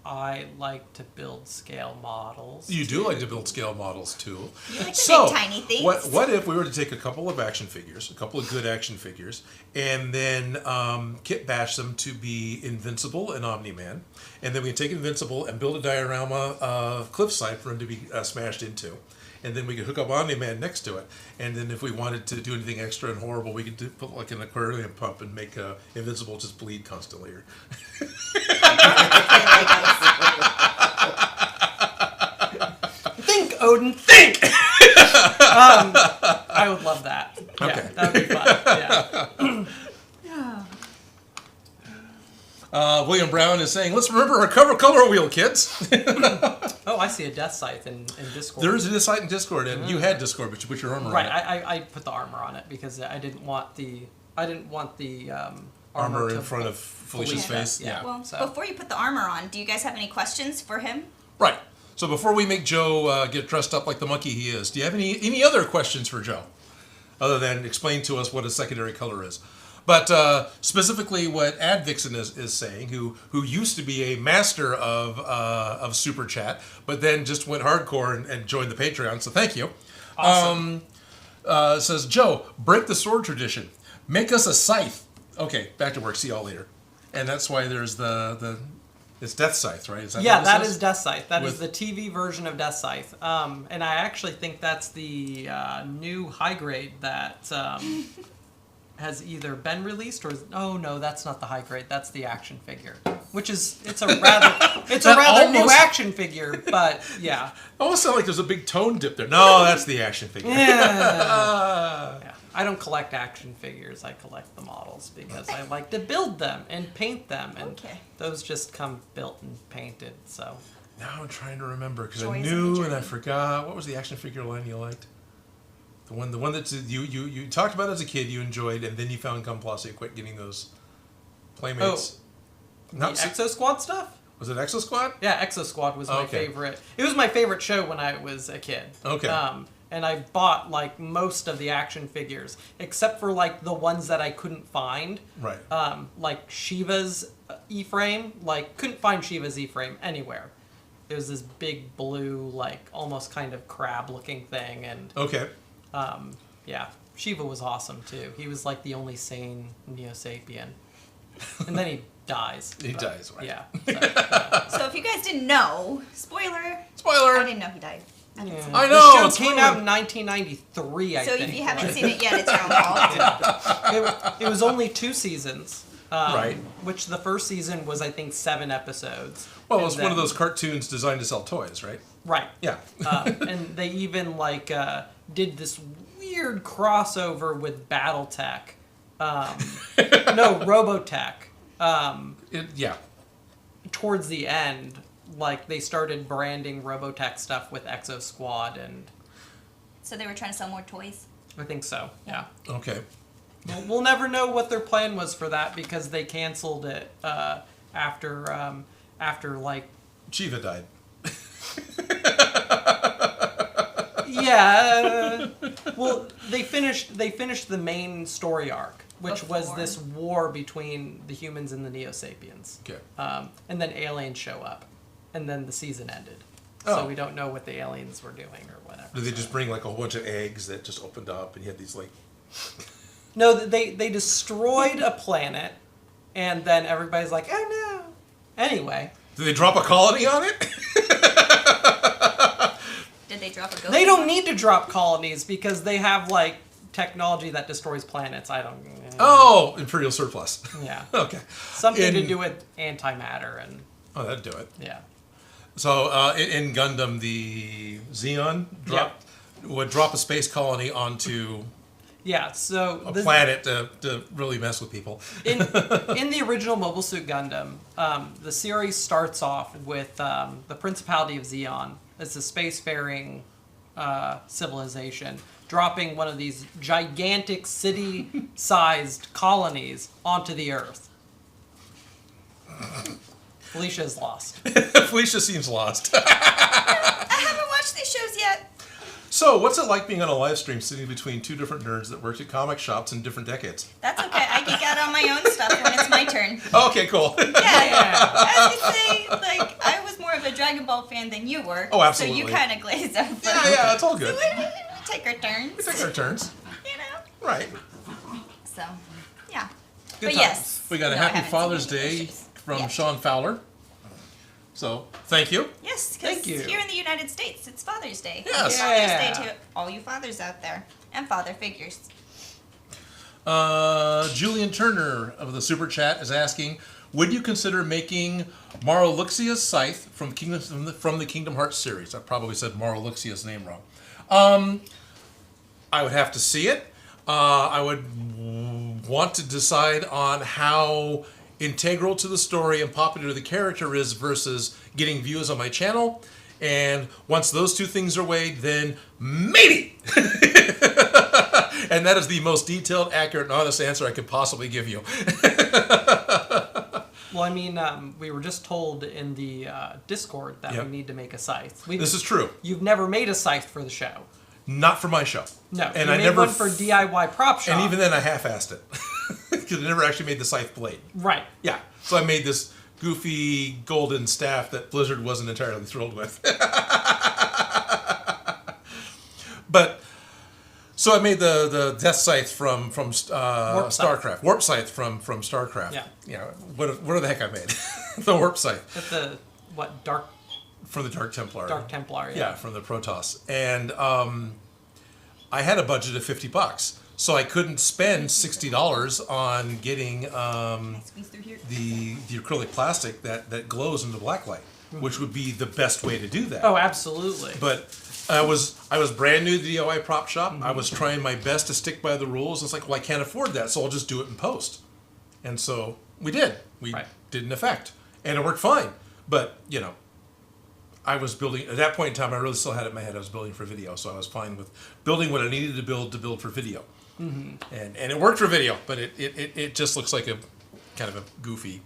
I like to build scale models. You do like to build scale models too. You like to So, make tiny things. what if we were to take a couple of action figures, a couple of good action figures, and then kit bash them to be Invincible and Omni-Man, and then we take Invincible and build a diorama of Cliffside for him to be smashed into, and then we could hook up Omni-Man next to it, and then if we wanted to do anything extra and horrible, we could put like an aquarium pump and make Invincible just bleed constantly. Or Think, Odin, think! I would love that. Yeah, Okay. that would be fun. Yeah. William Brown is saying, let's remember our cover color wheel, kids. Oh, I see a death scythe in Discord. There is a site in Discord, and you had Discord, but you put your armor Right, on it. I put the armor on it because I didn't want the Armor to in front of Felicia's Felicia, face. yeah. Well, So- before you put the armor on, do you guys have any questions for him? Right. So before we make Joe get dressed up like the monkey he is, do you have any other questions for Joe? Other than explain to us what a secondary color is. But specifically what Advixen is saying, who used to be a master of Super Chat, but then just went hardcore and joined the Patreon, so thank you. Awesome. Says, Joe, break the sword tradition. Make us a scythe. Okay, back to work. See y'all later. And that's why there's it's Death Scythe, right? Is Yeah, what that it is says? Death Scythe. That is With- the TV version of Death Scythe. And I actually think that's the new high grade that has either been released or no, that's not the high grade. That's the action figure, which is it's a rather new almost- action figure, but yeah, Almost sound like there's a big tone dip there. No, that's the action figure. yeah. I don't collect action figures. I collect the models because I like to build them and paint them, and Okay. those just come built and painted. So. Now I'm trying to remember because I Joys of the knew and I journey. forgot. What was the action figure line you liked? The one that you talked about as a kid, you enjoyed, and then you found Gunpla, you quit getting those Playmates. The Not si- Exo Squad stuff? was it Exo Squad? Yeah, Exo Squad was my Okay. favorite. It was my favorite show when I was a kid. Okay. And I bought like most of the action figures, except for like the ones that I couldn't find. Right. Like Shiva's E-frame. Like couldn't find Shiva's E-frame anywhere. It was this big blue, like almost kind of crab-looking thing, and Okay. yeah, Shiva was awesome too. He was like the only sane Neo Sapien. And then he dies. He dies, right? Yeah. So if you guys didn't know, spoiler. I Spoiler! didn't know he died. I didn't see it. I know! The it's show came ruined. out in 1993, I So think. if you haven't seen it yet, it's your own fault. It was only 2 seasons. Right. Which the first season was, I think, 7 episodes. Well, it And was one of then- those cartoons designed to sell toys, right? Right. Yeah. And they even did this weird crossover with BattleTech. No, Robotech. Yeah. Towards the end, like they started branding Robotech stuff with Exo Squad, and So they were trying to sell more toys. I think so. Yeah. Okay. We'll never know what their plan was for that because they canceled it after like Chiva died. yeah. Well, they finished the main story arc, which was Before. this war between the humans and the Neo Sapiens. Okay. And then aliens show up, and then the season ended. Oh. So we don't know what the aliens were doing or whatever. Did they just bring like a whole bunch of eggs that just opened up and you had these like... No, they destroyed a planet, and then everybody's like, oh no. Anyway, Did they drop a colony on it? Did they drop a ghost? they don't need to drop colonies because they have like technology that destroys planets. I don't. Oh, Imperial surplus. Yeah. Okay. Something to In- do with antimatter and Oh, that'd do it. yeah. So in Gundam, the Xeon would drop a space colony onto Yeah. So a planet to really mess with people. in the original Mobile Suit Gundam, the series starts off with the Principality of Xeon. It's a spacefaring civilization dropping one of these gigantic city-sized colonies onto the Earth. Felicia is lost. Felicia seems lost. I haven't watched these shows yet. So, what's it like being on a live stream sitting between two different nerds that worked at comic shops in different decades? That's okay. I geek out on my own stuff when it's my turn. Okay, cool. Yeah. As you say, like, I was more of a Dragon Ball fan than you were. Oh, absolutely. So you kind of glazed over. Yeah, it's all good. We take our turns. We take our turns. You know? Right. So, yeah. Good But times. yes. We got a No, I happy haven't Father's seen any of Day those shows. from Yeah. Sean Fowler. So, thank you. Yes, Thank because you. here in the United States, it's Father's Day. Yes. Happy Yeah. Father's Day to all you fathers out there and father figures. Julian Turner of the Super Chat is asking, would you consider making Marluxia's Scythe from the Kingdom Hearts series? I probably said Marluxia's name wrong. I would have to see it. I would want to decide on how integral to the story and popular the character is versus getting views on my channel. And once those two things are weighed, then maybe. And that is the most detailed, accurate, and honest answer I could possibly give you. Well, I mean, we were just told in the Discord that Yep. we need to make a scythe. This is true. You've never made a scythe for the show. Not for my show. No, And you I made never one for DIY Prop Shop. And even then, I half-assed it because I never actually made the scythe blade. Right. Yeah, so I made this goofy golden staff that Blizzard wasn't entirely thrilled with. But so I made the Death Scythe from StarCraft, Warp Scythe from StarCraft. Yeah. You know, what the heck I made? The Warp Scythe At the Dark from the Dark Templar. Templar. Yeah, from the Protoss. And I had a budget of $50, so I couldn't spend $60 on getting Squeeze through here. the acrylic plastic that glows in the black light, which would be the best way to do that. Oh, absolutely. But I was brand new to the DIY prop shop. I was trying my best to stick by the rules. It's like, well, I can't afford that, so I'll just do it in post. And so we did. We Right. did an effect, and it worked fine. But you know, I was building at that point in time. I really still had it in my head. I was building for video, so I was fine with building what I needed to build for video. And it worked for video, but it just looks like a kind of goofy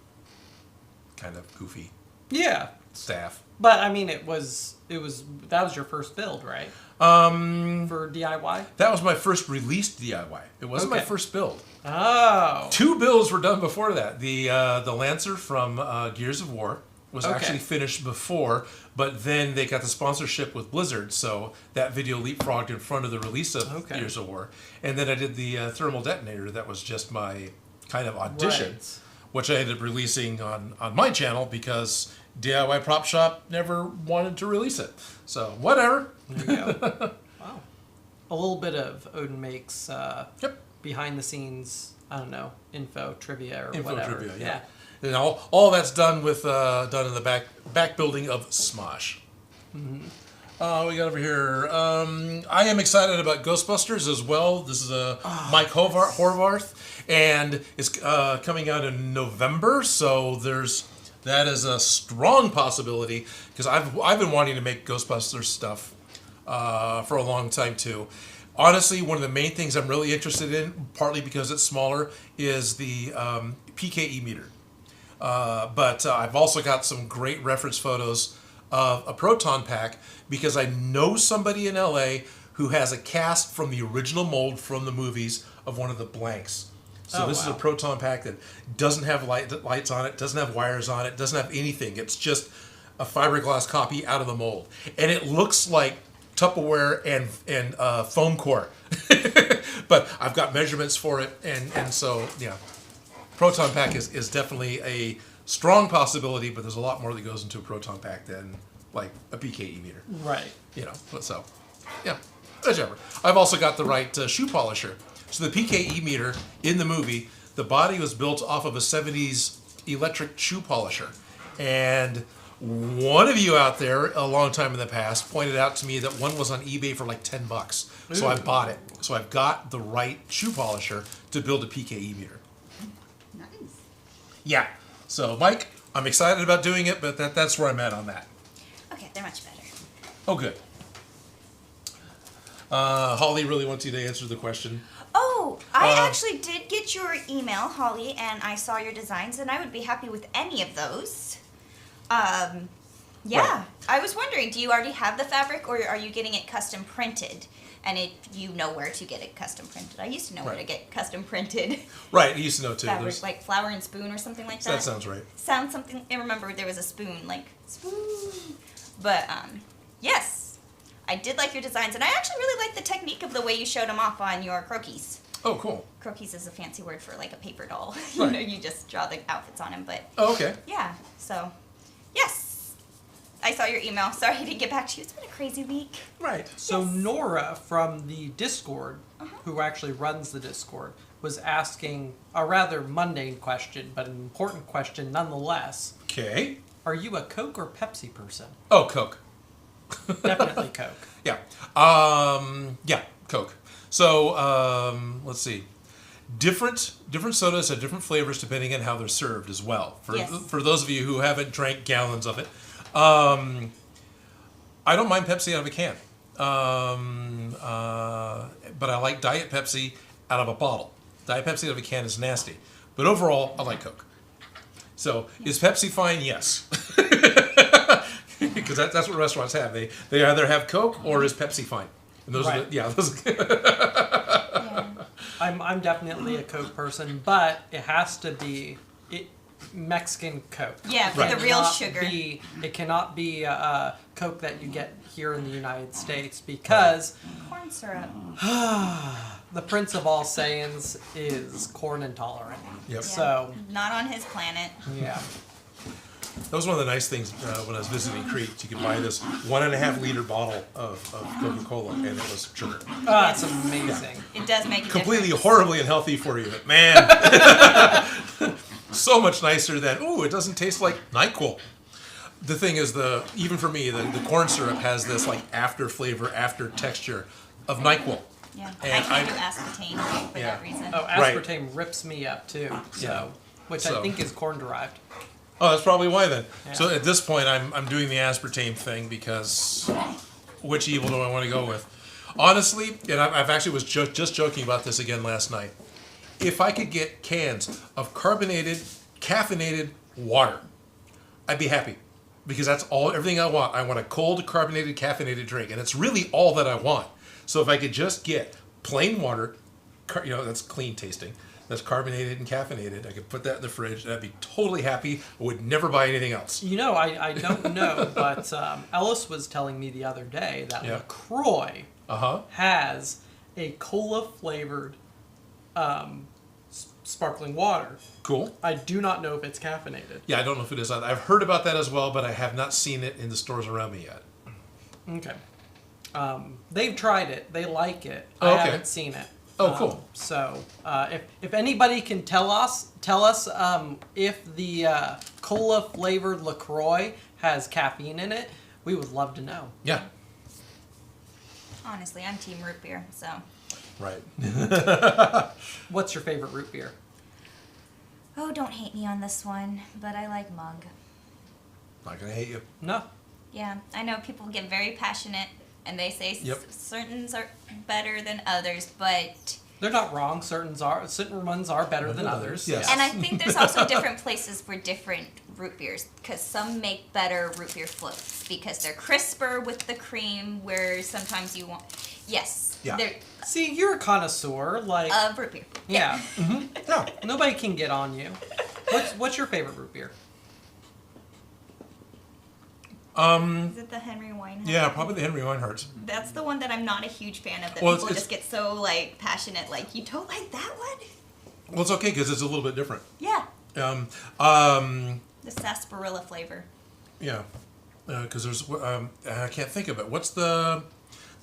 Yeah. staff. But I mean, that was your first build, right? For DIY. That was my first released DIY. It wasn't my Okay. first build. Oh. 2 builds were done before that. The Lancer from Gears of War was Okay. actually finished before, but then they got the sponsorship with Blizzard, so that video leapfrogged in front of the release of Gears of War. And then I did the thermal detonator. That was just my kind of audition. Right. which I ended up releasing on my channel because DIY Prop Shop never wanted to release it. So, whatever. There you go. Wow. A little bit of Odin Makes behind the scenes, I don't know, info, trivia, or whatever. Trivia, yeah. And all that's done with done in the back building of Smosh. Mm-hmm. We got over here. I am excited about Ghostbusters as well. This is Mike Horvath, and it's coming out in November. So that is a strong possibility because I've been wanting to make Ghostbusters stuff for a long time too. Honestly, one of the main things I'm really interested in, partly because it's smaller, is the PKE meter. But I've also got some great reference photos of a proton pack because I know somebody in LA who has a cast from the original mold from the movies of one of the blanks. So this is a proton pack that doesn't have lights on it, doesn't have wires on it, doesn't have anything. It's just a fiberglass copy out of the mold. And it looks like Tupperware and foam core. But I've got measurements for it, and so, yeah. Proton pack is definitely a strong possibility, but there's a lot more that goes into a proton pack than like a PKE meter. Right. But so, yeah, whichever. I've also got the right shoe polisher. So the PKE meter in the movie, the body was built off of a 70s electric shoe polisher. And one of you out there a long time in the past pointed out to me that one was on eBay for like $10. So I bought it. So I've got the right shoe polisher to build a PKE meter. Nice. Yeah. So, Mike, I'm excited about doing it, but that's where I'm at on that. Okay, they're much better. Oh, good. Holly really wants you to answer the question. Oh, I actually did get your email, Holly, and I saw your designs, and I would be happy with any of those. Yeah. Right. I was wondering, do you already have the fabric, or are you getting it custom printed? And you know where to get it custom printed. I used to know where to get custom printed. Right, I used to know too. Fabric, like Flower and Spoon or something like that. That sounds right. Sounds something. I remember there was a spoon, like spoon. But yes, I did like your designs, and I actually really like the technique of the way you showed them off on your croquis. Oh, cool. Croquis is a fancy word for like a paper doll. Right. You just draw the outfits on them. But oh, okay. Yeah. So, yes. I saw your email. Sorry I didn't get back to you. It's been a crazy week. Right. So yes. Nora from the Discord, who actually runs the Discord, was asking a rather mundane question, but an important question nonetheless. Okay. Are you a Coke or Pepsi person? Oh, Coke. Definitely Coke. Yeah. Yeah, Coke. So, let's see. Different sodas have different flavors depending on how they're served as well. For those of you who haven't drank gallons of it, I don't mind Pepsi out of a can. But I like Diet Pepsi out of a bottle. Diet Pepsi out of a can is nasty. But overall, I like Coke. So, is Pepsi fine? Yes. Because that's what restaurants have. They either have Coke or is Pepsi fine. And those are those. I'm definitely a Coke person, but it has to be Mexican Coke. Yeah, for the real sugar. It cannot be a Coke that you get here in the United States because corn syrup. The Prince of all Saiyans is corn intolerant. Yep. So not on his planet. Yeah. That was one of the nice things when I was visiting Crete. You could buy this 1.5 liter bottle of Coca-Cola, and it was sugar. Oh, that's amazing. It does make a completely difference. Horribly unhealthy for you, but man, so much nicer than it doesn't taste like NyQuil. The thing is, even for me, the corn syrup has this like after flavor, after texture of NyQuil. Yeah, and I can't do aspartame for that reason. Oh, aspartame rips me up too. So, which I think is corn derived. Oh, that's probably why then. Yeah. So at this point, I'm doing the aspartame thing because which evil do I want to go with? Honestly, and I've actually was just joking about this again last night. If I could get cans of carbonated, caffeinated water, I'd be happy because that's everything I want. I want a cold, carbonated, caffeinated drink, and it's really all that I want. So if I could just get plain water, that's clean tasting. That's carbonated and caffeinated. I could put that in the fridge, and I'd be totally happy. I would never buy anything else. I don't know, but Ellis was telling me the other day that LaCroix has a cola-flavored sparkling water. Cool. I do not know if it's caffeinated. Yeah, I don't know if it is. I've heard about that as well, but I have not seen it in the stores around me yet. Okay. They've tried it. They like it. Oh, I okay. haven't seen it. Oh, cool. So if anybody can tell us if the cola flavored LaCroix has caffeine in it, we would love to know. Yeah. Honestly, I'm team root beer, so. Right. What's your favorite root beer? Oh, don't hate me on this one, but I like mug. Not gonna hate you. No. Yeah, I know people get very passionate and they say Yep. certain are better than others, but. They're not wrong. Certain ones are better than others. Yes. And I think there's also different places for different root beers, because some make better root beer floats because they're crisper with the cream, where sometimes you want. Yes. Yeah. See, you're a connoisseur. Like. Root beer. Yeah. Yeah. Nobody can get on you. What's your favorite root beer? Is it the Henry Weinhardt? Yeah, probably the Henry Weinhardt's. That's the one that I'm not a huge fan of. That Well, people it's- just get so like passionate. Like, you don't like that one? Well, it's okay because it's a little bit different. Yeah. The sarsaparilla flavor. Yeah, because there's I can't think of it.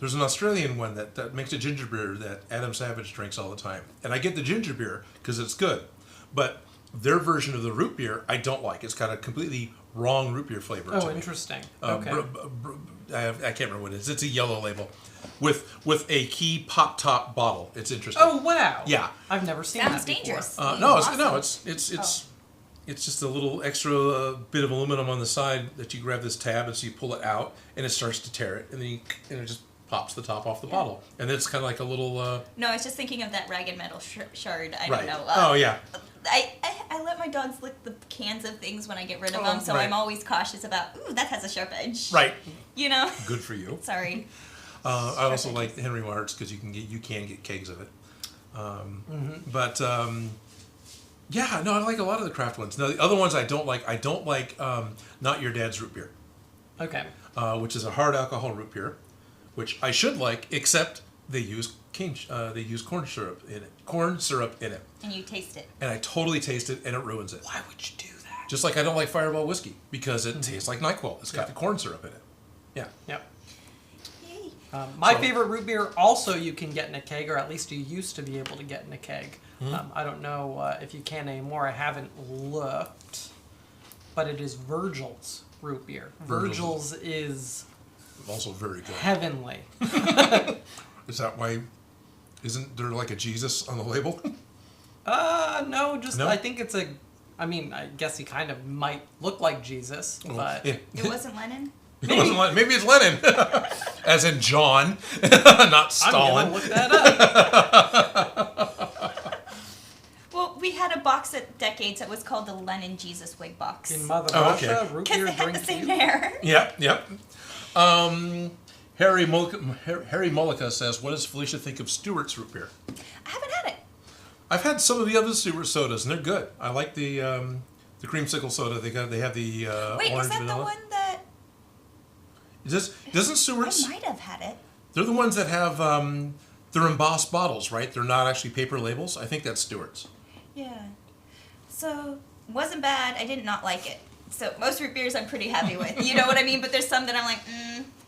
There's an Australian one that makes a ginger beer that Adam Savage drinks all the time, and I get the ginger beer because it's good, but their version of the root beer I don't like. It's got a completely wrong root beer flavor. Oh, to me. interesting. Okay. I can't remember what it is. It's a yellow label with a key pop top bottle. It's interesting. Oh wow. Yeah. I've never seen Sounds that before. dangerous. No, Awesome. it's just a little extra bit of aluminum on the side that you grab this tab and so you pull it out and it starts to tear it and then it just pops the top off the bottle and it's kind of like a little. No, I was just thinking of that ragged metal shard. I Right. don't know. Oh yeah. I let my dogs lick the cans of things when I get rid of them, so right. I'm always cautious about. Ooh, that has a sharp edge. Right. You know. Good for you. Sorry. I also like Henry Weinhardt's because you can get kegs of it. But yeah, no, I like a lot of the craft ones. Now the other ones I don't like. I don't like Not Your Dad's root beer, Okay. which is a hard alcohol root beer, which I should like, except they use corn syrup in it. And you taste it. And I totally taste it, and it ruins it. Why would you do that? Just like I don't like Fireball whiskey because it tastes like NyQuil. It's got the corn syrup in it. Yeah. Yep. Yay. My favorite root beer also you can get in a keg, or at least you used to be able to get in a keg. I don't know if you can anymore. I haven't looked. But it is Virgil's root beer. Virgil's is Also very good. heavenly. Is that why? Isn't there like a Jesus on the label? No, No? I think it's I guess he kind of might look like Jesus, but Yeah. It wasn't Lennon. It wasn't Lenin. Maybe it's Lenin, as in John, not Stalin. I'm gonna look that up. Well, we had a box at Decades that was called the Lennon Jesus Wig box. In Mother Oh, Russia, okay. root Because beer they had the drinks same you. hair. Yep. Harry Mullica says, "What does Felicia think of Stewart's root beer?" I haven't had it. I've had some of the other Stewart sodas, and they're good. I like the creamsicle soda. They have the Wait, orange is that vanilla. the one that Doesn't Stewart's? I might have had it? They're the ones that have they're embossed bottles, right? They're not actually paper labels. I think that's Stewart's. Yeah. So, wasn't bad. I did not like it. So, most root beers I'm pretty happy with. You know what I mean? But there's some that I'm like,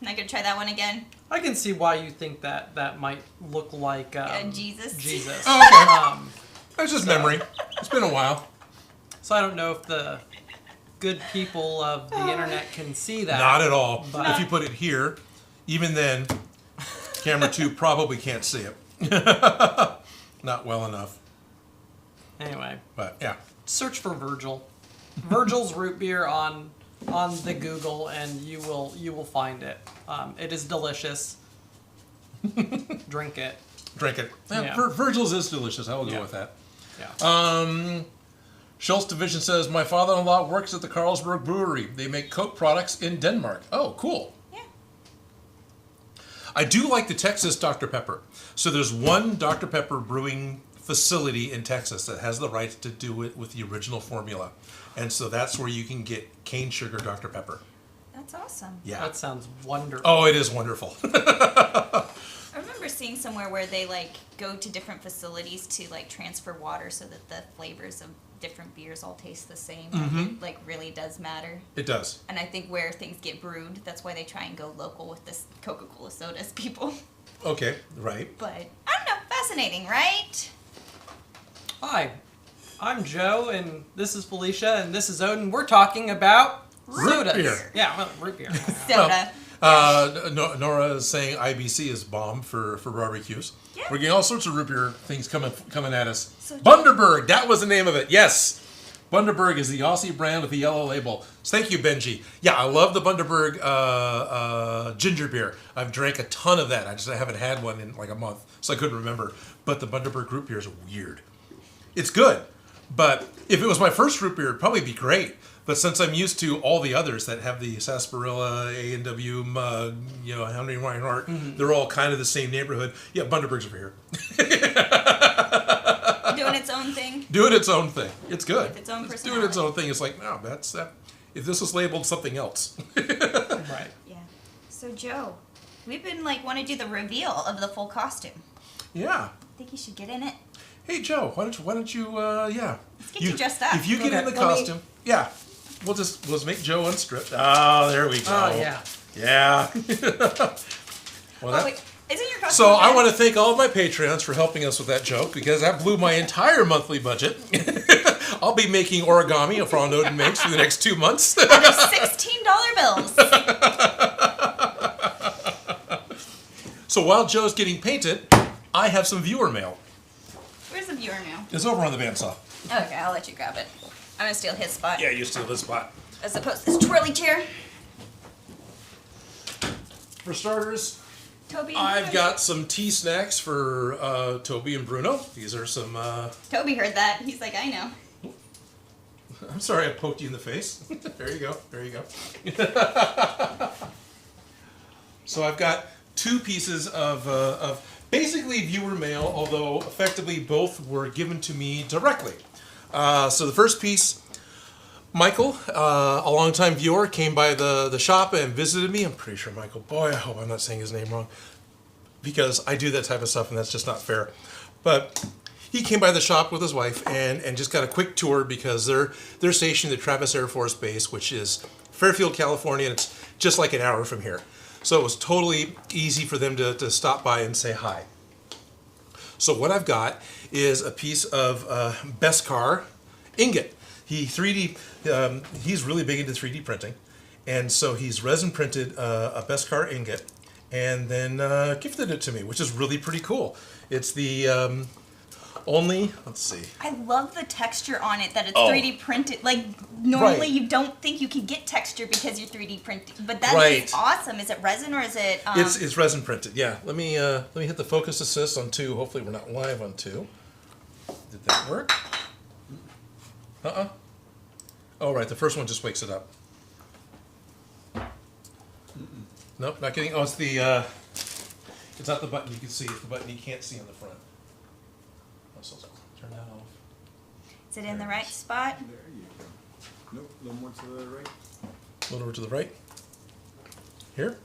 not going to try that one again. I can see why you think that might look like Jesus. Jesus. Oh, okay. That's just memory. It's been a while. So I don't know if the good people of the internet can see that. Not at all. But- If you put it here, even then, camera 2 probably can't see it. Not well enough. Anyway, But yeah. search for Virgil. Virgil's root beer on the Google, and you will find it. It is delicious. Drink it. Drink it. Yeah. Virgil's is delicious. I will go Yeah. with that. Yeah. Schultz Division says, my father-in-law works at the Carlsberg Brewery. They make Coke products in Denmark. Oh, cool. Yeah. I do like the Texas Dr. Pepper. So there's one Dr. Pepper brewing facility in Texas that has the rights to do it with the original formula. And so that's where you can get cane sugar Dr. Pepper. That's awesome. Yeah. That sounds wonderful. Oh, it is wonderful. I remember seeing somewhere where they like go to different facilities to like transfer water so that the flavors of different beers all taste the same. It like really does matter. It does. And I think where things get brewed, that's why they try and go local with this Coca-Cola sodas, people. Okay, right. But I don't know, fascinating, right? Hi, I'm Joe, and this is Felicia, and this is Odin. We're talking about Root sodas. beer. Yeah, well, root beer. Soda. Nora is saying IBC is bomb for barbecues. Yeah. We're getting all sorts of root beer things coming at us. So- Bundaberg, that was the name of it. Yes. Bundaberg is the Aussie brand with the yellow label. Thank you, Benji. Yeah, I love the Bundaberg ginger beer. I've drank a ton of that. I haven't had one in like a month, so I couldn't remember. But the Bundaberg root beer is weird. It's good, but if it was my first root beer, it'd probably be great. But since I'm used to all the others that have the sarsaparilla, A&W mug, Henry Reinhardt, they're all kind of the same neighborhood. Yeah, Bundaberg's over here. Doing its own thing. Doing its own thing. It's good. With its own Doing personality. its own thing. It's like, no, that's that. If this was labeled something else. Right. Yeah. So Joe, we've been like want to do the reveal of the full costume. Yeah. I think you should get in it. Hey, Joe, why don't you yeah. Let's get you dressed up. If you get Okay, in the let me- costume, yeah. We'll just make Joe unstrip. Oh, there we go. Oh, yeah. Yeah. Well, Oh wait, isn't your costume? so I good? want to thank all of my Patreons for helping us with that joke because that blew my entire monthly budget. I'll be making origami from Odin Makes for the next 2 months. Out of $16 bills. So while Joe's getting painted, I have some viewer mail. Where's the viewer mail? It's over on the bandsaw. Okay, I'll let you grab it. I'm gonna steal his spot. Yeah, you steal this spot. As opposed to this twirly chair. For starters, Toby and I've Bruno. got some tea snacks for Toby and Bruno. These are some. Toby heard that. He's like, I know. I'm sorry I poked you in the face. There you go. There you go. So I've got 2 pieces of basically viewer mail, although effectively both were given to me directly. So the first piece, Michael, a longtime viewer, came by the shop and visited me. I'm pretty sure Michael, boy, I hope I'm not saying his name wrong, because I do that type of stuff and that's just not fair. But he came by the shop with his wife and just got a quick tour because they're stationed at Travis Air Force Base, which is Fairfield, California, and it's just like an hour from here. So it was totally easy for them to stop by and say hi. So what I've got is a piece of Beskar ingot. He's really big into 3D printing, and so he's resin printed a Beskar ingot and then gifted it to me, which is really pretty cool. It's the only, let's see. I love the texture on it, that it's Oh. 3D printed. Like, normally Right. you don't think you can get texture because you're 3D printing. But that is Right. awesome. Is it resin or is it... It's resin printed. Yeah. Let me hit the focus assist on 2. Hopefully we're not live on 2. Did that work? Oh, right. The first one just wakes it up. Nope, not getting. Oh, it's the. It's not the button you can see. It's the button you can't see on the front. Oh, so turn that off. Is it in the right spot? There you go. Nope, a little more to the right. A little over to the right. Here.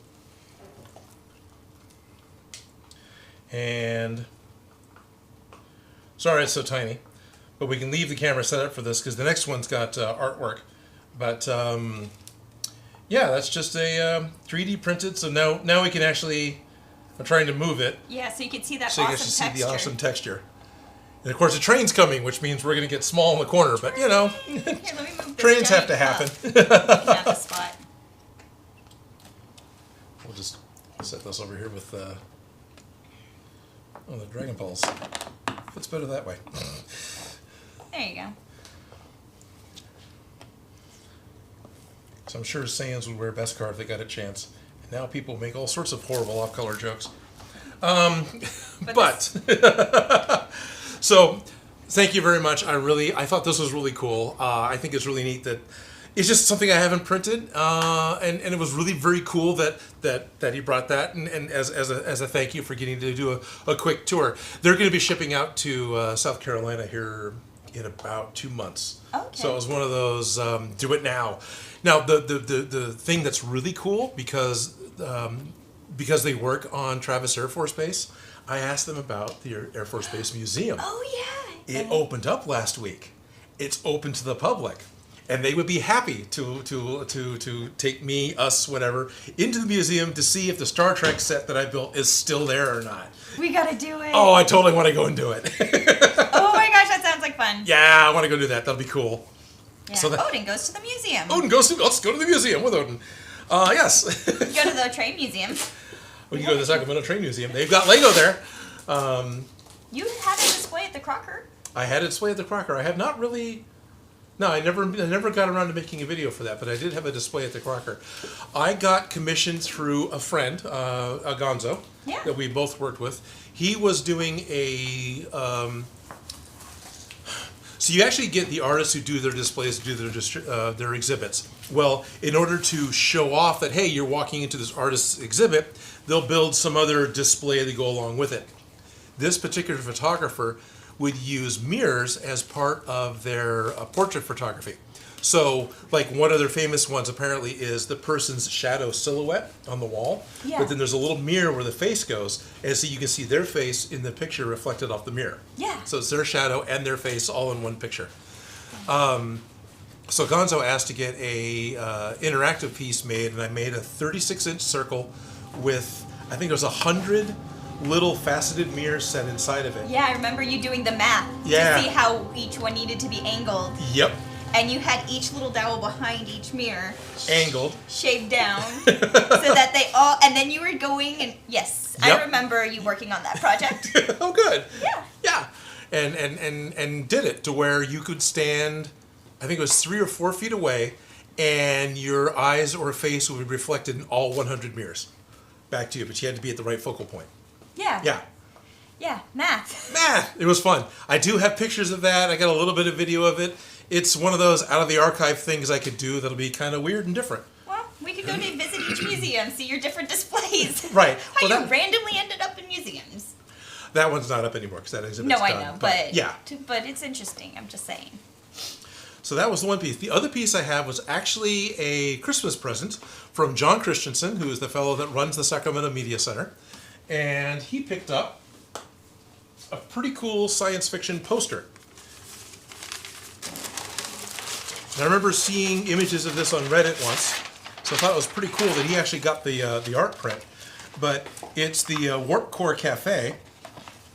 And sorry it's so tiny, but we can leave the camera set up for this because the next one's got artwork. But yeah, that's just a 3D printed. So now we can actually. I'm trying to move it Yeah, so you can see that so you awesome can see texture. the awesome texture. And of course, the train's coming, which means we're going to get small in the corner. But you know, Here, let me move this trains have to giant happen. cup. You can have the spot. We'll just set this over here with the Dragonballs. Fits better that way. There you go. So I'm sure Saiyans would wear Beskar if they got a chance. And now people make all sorts of horrible off-color jokes. But so thank you very much. I thought this was really cool. I think it's really neat that it's just something I haven't printed, and it was really very cool that he brought that, and as a thank you for getting to do a quick tour. They're going to be shipping out to South Carolina here in about 2 months. Okay. So it was one of those do it now. Now the thing that's really cool because they work on Travis Air Force Base. I asked them about the Air Force Base Museum. Oh yeah. It opened up last week. It's open to the public. And they would be happy to take me, us, whatever, into the museum to see if the Star Trek set that I built is still there or not. We gotta do it. Oh, I totally want to go and do it. Oh my gosh, that sounds like fun. Yeah, I want to go do that. That'll be cool. Yeah. So Odin goes to the museum. Let's go to the museum with Odin. Yes. Go to the train museum. We can go to the Sacramento Train Museum. They've got Lego there. You had a display at the Crocker. I had a display at the Crocker. I have not really. No, I never got around to making a video for that, but I did have a display at the Crocker. I got commissioned through a friend, Gonzo, Yeah. that we both worked with. He was doing a. So you actually get the artists who do their displays, do their exhibits. Well, in order to show off that, hey, you're walking into this artist's exhibit, they'll build some other display to go along with it. This particular photographer would use mirrors as part of their portrait photography. So, like, one of their famous ones apparently is the person's shadow silhouette on the wall. Yeah. But then there's a little mirror where the face goes, and so you can see their face in the picture reflected off the mirror. Yeah. So it's their shadow and their face all in one picture. So Gonzo asked to get a interactive piece made, and I made a 36-inch circle with, I think there's 100 little faceted mirrors set inside of it. Yeah, I remember you doing the math Yeah. to see how each one needed to be angled. Yep. And you had each little dowel behind each mirror Angled. shaved down so that they all, and then you were going and, yes, Yep. I remember you working on that project. Oh, good. Yeah. Yeah. And did it to where you could stand, I think it was 3 or 4 feet away, and your eyes or face would be reflected in all 100 mirrors back to you, but you had to be at the right focal point. Yeah. Yeah. Yeah, math. Math. It was fun. I do have pictures of that. I got a little bit of video of it. It's one of those out of the archive things I could do that'll be kind of weird and different. Well, we could go to visit each museum, see your different displays. Right. How Well, you randomly ended up in museums. That one's not up anymore because that exhibit's No, done. I know, but yeah. but it's interesting. I'm just saying. So that was the one piece. The other piece I have was actually a Christmas present from John Christensen, who is the fellow that runs the Sacramento Media Center. And he picked up a pretty cool science fiction poster. And I remember seeing images of this on Reddit once, so I thought it was pretty cool that he actually got the art print. But it's the Warp Core Cafe,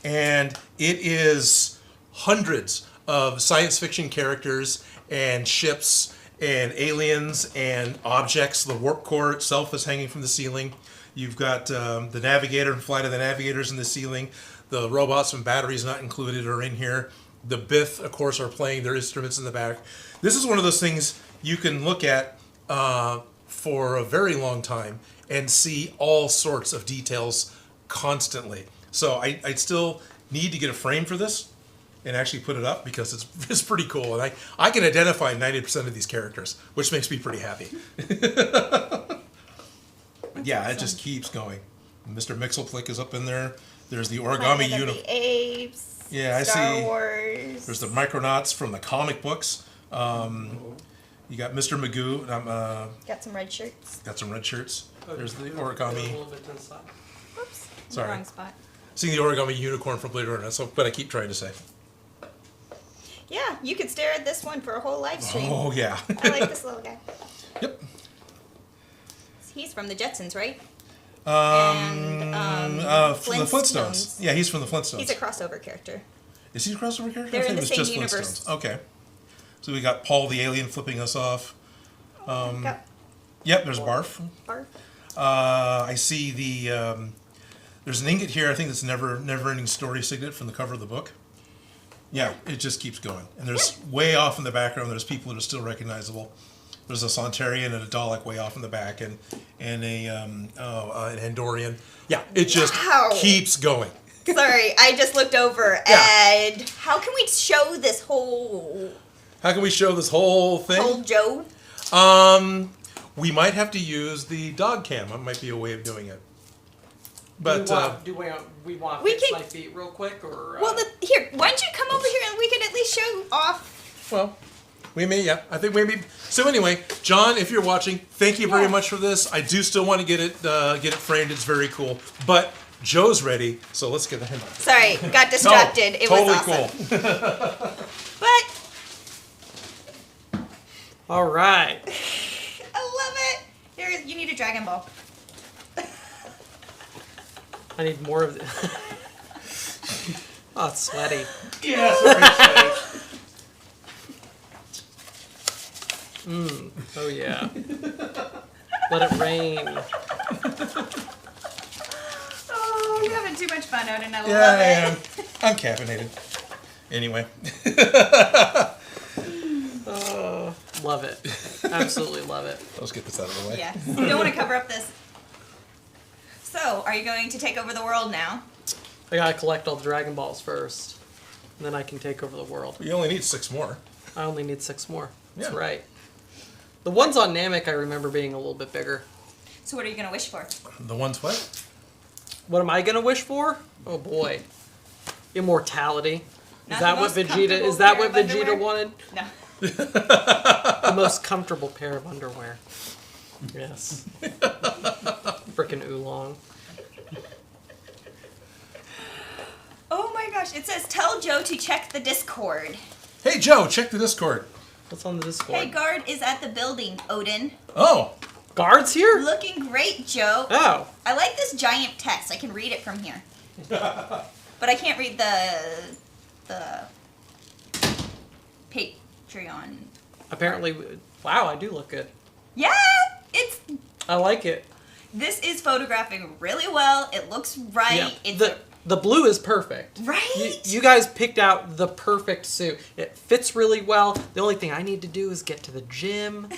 and it is hundreds of science fiction characters and ships and aliens and objects. The Warp Core itself is hanging from the ceiling. You've got the Navigator and Flight of the Navigators in the ceiling. The robots and batteries not included are in here. The Bith, of course, are playing their instruments in the back. This is one of those things you can look at for a very long time and see all sorts of details constantly. So I still need to get a frame for this and actually put it up because it's pretty cool. And I can identify 90% of these characters, which makes me pretty happy. But yeah, it just keeps going. Mr. Mixelplick is up in there. There's the origami Planet of unicorn. the Apes. Yeah, I Star see. Wars. There's the Micronauts from the comic books. You got Mr. Magoo. Got some red shirts. Got some red shirts. There's the A origami. little bit to the side. Whoops. Sorry. Wrong spot. Seeing the origami unicorn from Blade Runner. That's what I keep trying to say. Yeah, you could stare at this one for a whole live stream. Oh yeah. I like this little guy. Yep. He's from the Jetsons, right? From the Flintstones. Flintstones. Yeah, he's from the Flintstones. He's a crossover character. Is he a crossover character? They're I in think the it was same just universe. Flintstones. Okay. So we got Paul the alien flipping us off. Got Yep, there's Barf. Barf. I see there's an ingot here. I think it's Never Ending Story signet from the cover of the book. Yeah, it just keeps going. And there's way off in the background, there's people that are still recognizable. There's a Sontarian and a Dalek way off in the back, and an Andorian. Yeah, it just Wow. keeps going. Sorry, I just looked over Yeah. and how can we show this whole How can we show this whole thing? Joe? We might have to use the dog cam. That might be a way of doing it. But Do we want to we fix can- my feet real quick, or Well, here, why don't you come over here and we can at least show off. well, we may. Yeah, I think maybe. So anyway, John, if you're watching, thank you very Yeah. much for this. I do still want to get it framed. It's very cool. But Joe's ready, so let's get him up. Sorry, got distracted. It was totally awesome. cool. But All right. I love it. Here, you need a Dragon Ball. I need more of this. Oh, it's sweaty. Yes. Oh, yeah. Let it rain. Oh, you're having too much fun, Odin. I love Yeah, I it. am. I'm caffeinated. Anyway. Love it. Absolutely love it. Let's get this out of the way. Yeah, you don't want to cover up this. So, are you going to take over the world now? I gotta collect all the Dragon Balls first. And then I can take over the world. You only need 6 more. I only need 6 more. That's Yeah. right. The ones on Namek I remember being a little bit bigger. So, what are you going to wish for? The ones what? What am I gonna wish for? Oh boy. Immortality. Not Is that the what most Vegeta comfortable is that pair what of Vegeta underwear? wanted? No. The most comfortable pair of underwear. Yes. Frickin' oolong. Oh my gosh, it says tell Joe to check the Discord. Hey, Joe, check the Discord. What's on the Discord? Hey, guard is at the building, Odin. Oh, Guards here? Looking great, Joe. Oh. I like this giant text. I can read it from here. But I can't read the Patreon. Apparently, wow, I do look good. Yeah, it's I like it. this is photographing really well. It looks right. Yeah. It's The blue is perfect. right. You guys picked out the perfect suit. It fits really well. The only thing I need to do is get to the gym.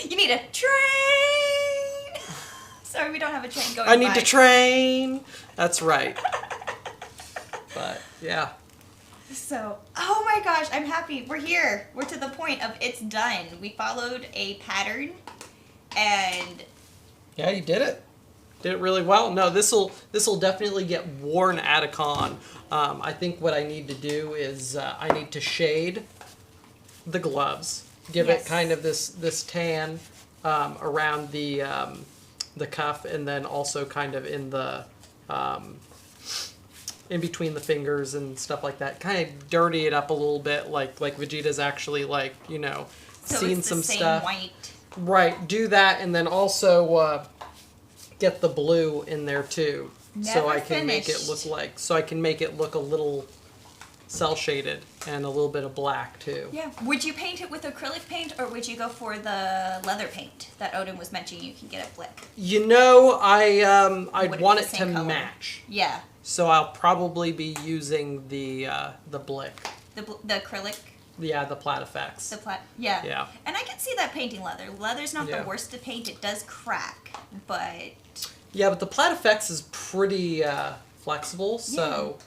You need a train. Sorry, we don't have a train going. I need by. to train. That's right. But yeah. So, oh my gosh, I'm happy. We're here. We're to the point of it's done. We followed a pattern, and Yeah, you did it. Did it really well. No, this'll definitely get worn at a con. I think what I need to do is I need to shade the gloves, give Yes. it kind of this tan around the cuff, and then also kind of in the in between the fingers and stuff like that. Kind of dirty it up a little bit, like Vegeta's actually like so seen it's the some same stuff. white. Right, do that, and then also get the blue in there too, so Never I can make it finished. look a little cell shaded and a little bit of black too. Yeah. Would you paint it with acrylic paint, or would you go for the leather paint that Odin was mentioning you can get at Blick? You know, I'd Would it want be it the to same color? match, Yeah. so I'll probably be using the Blick, The acrylic, the Plat effects. the plat. Yeah. Yeah. And I can see that painting leather. Leather's not Yeah. the worst to paint. It does crack, but Yeah, but the Plat effects is pretty flexible, so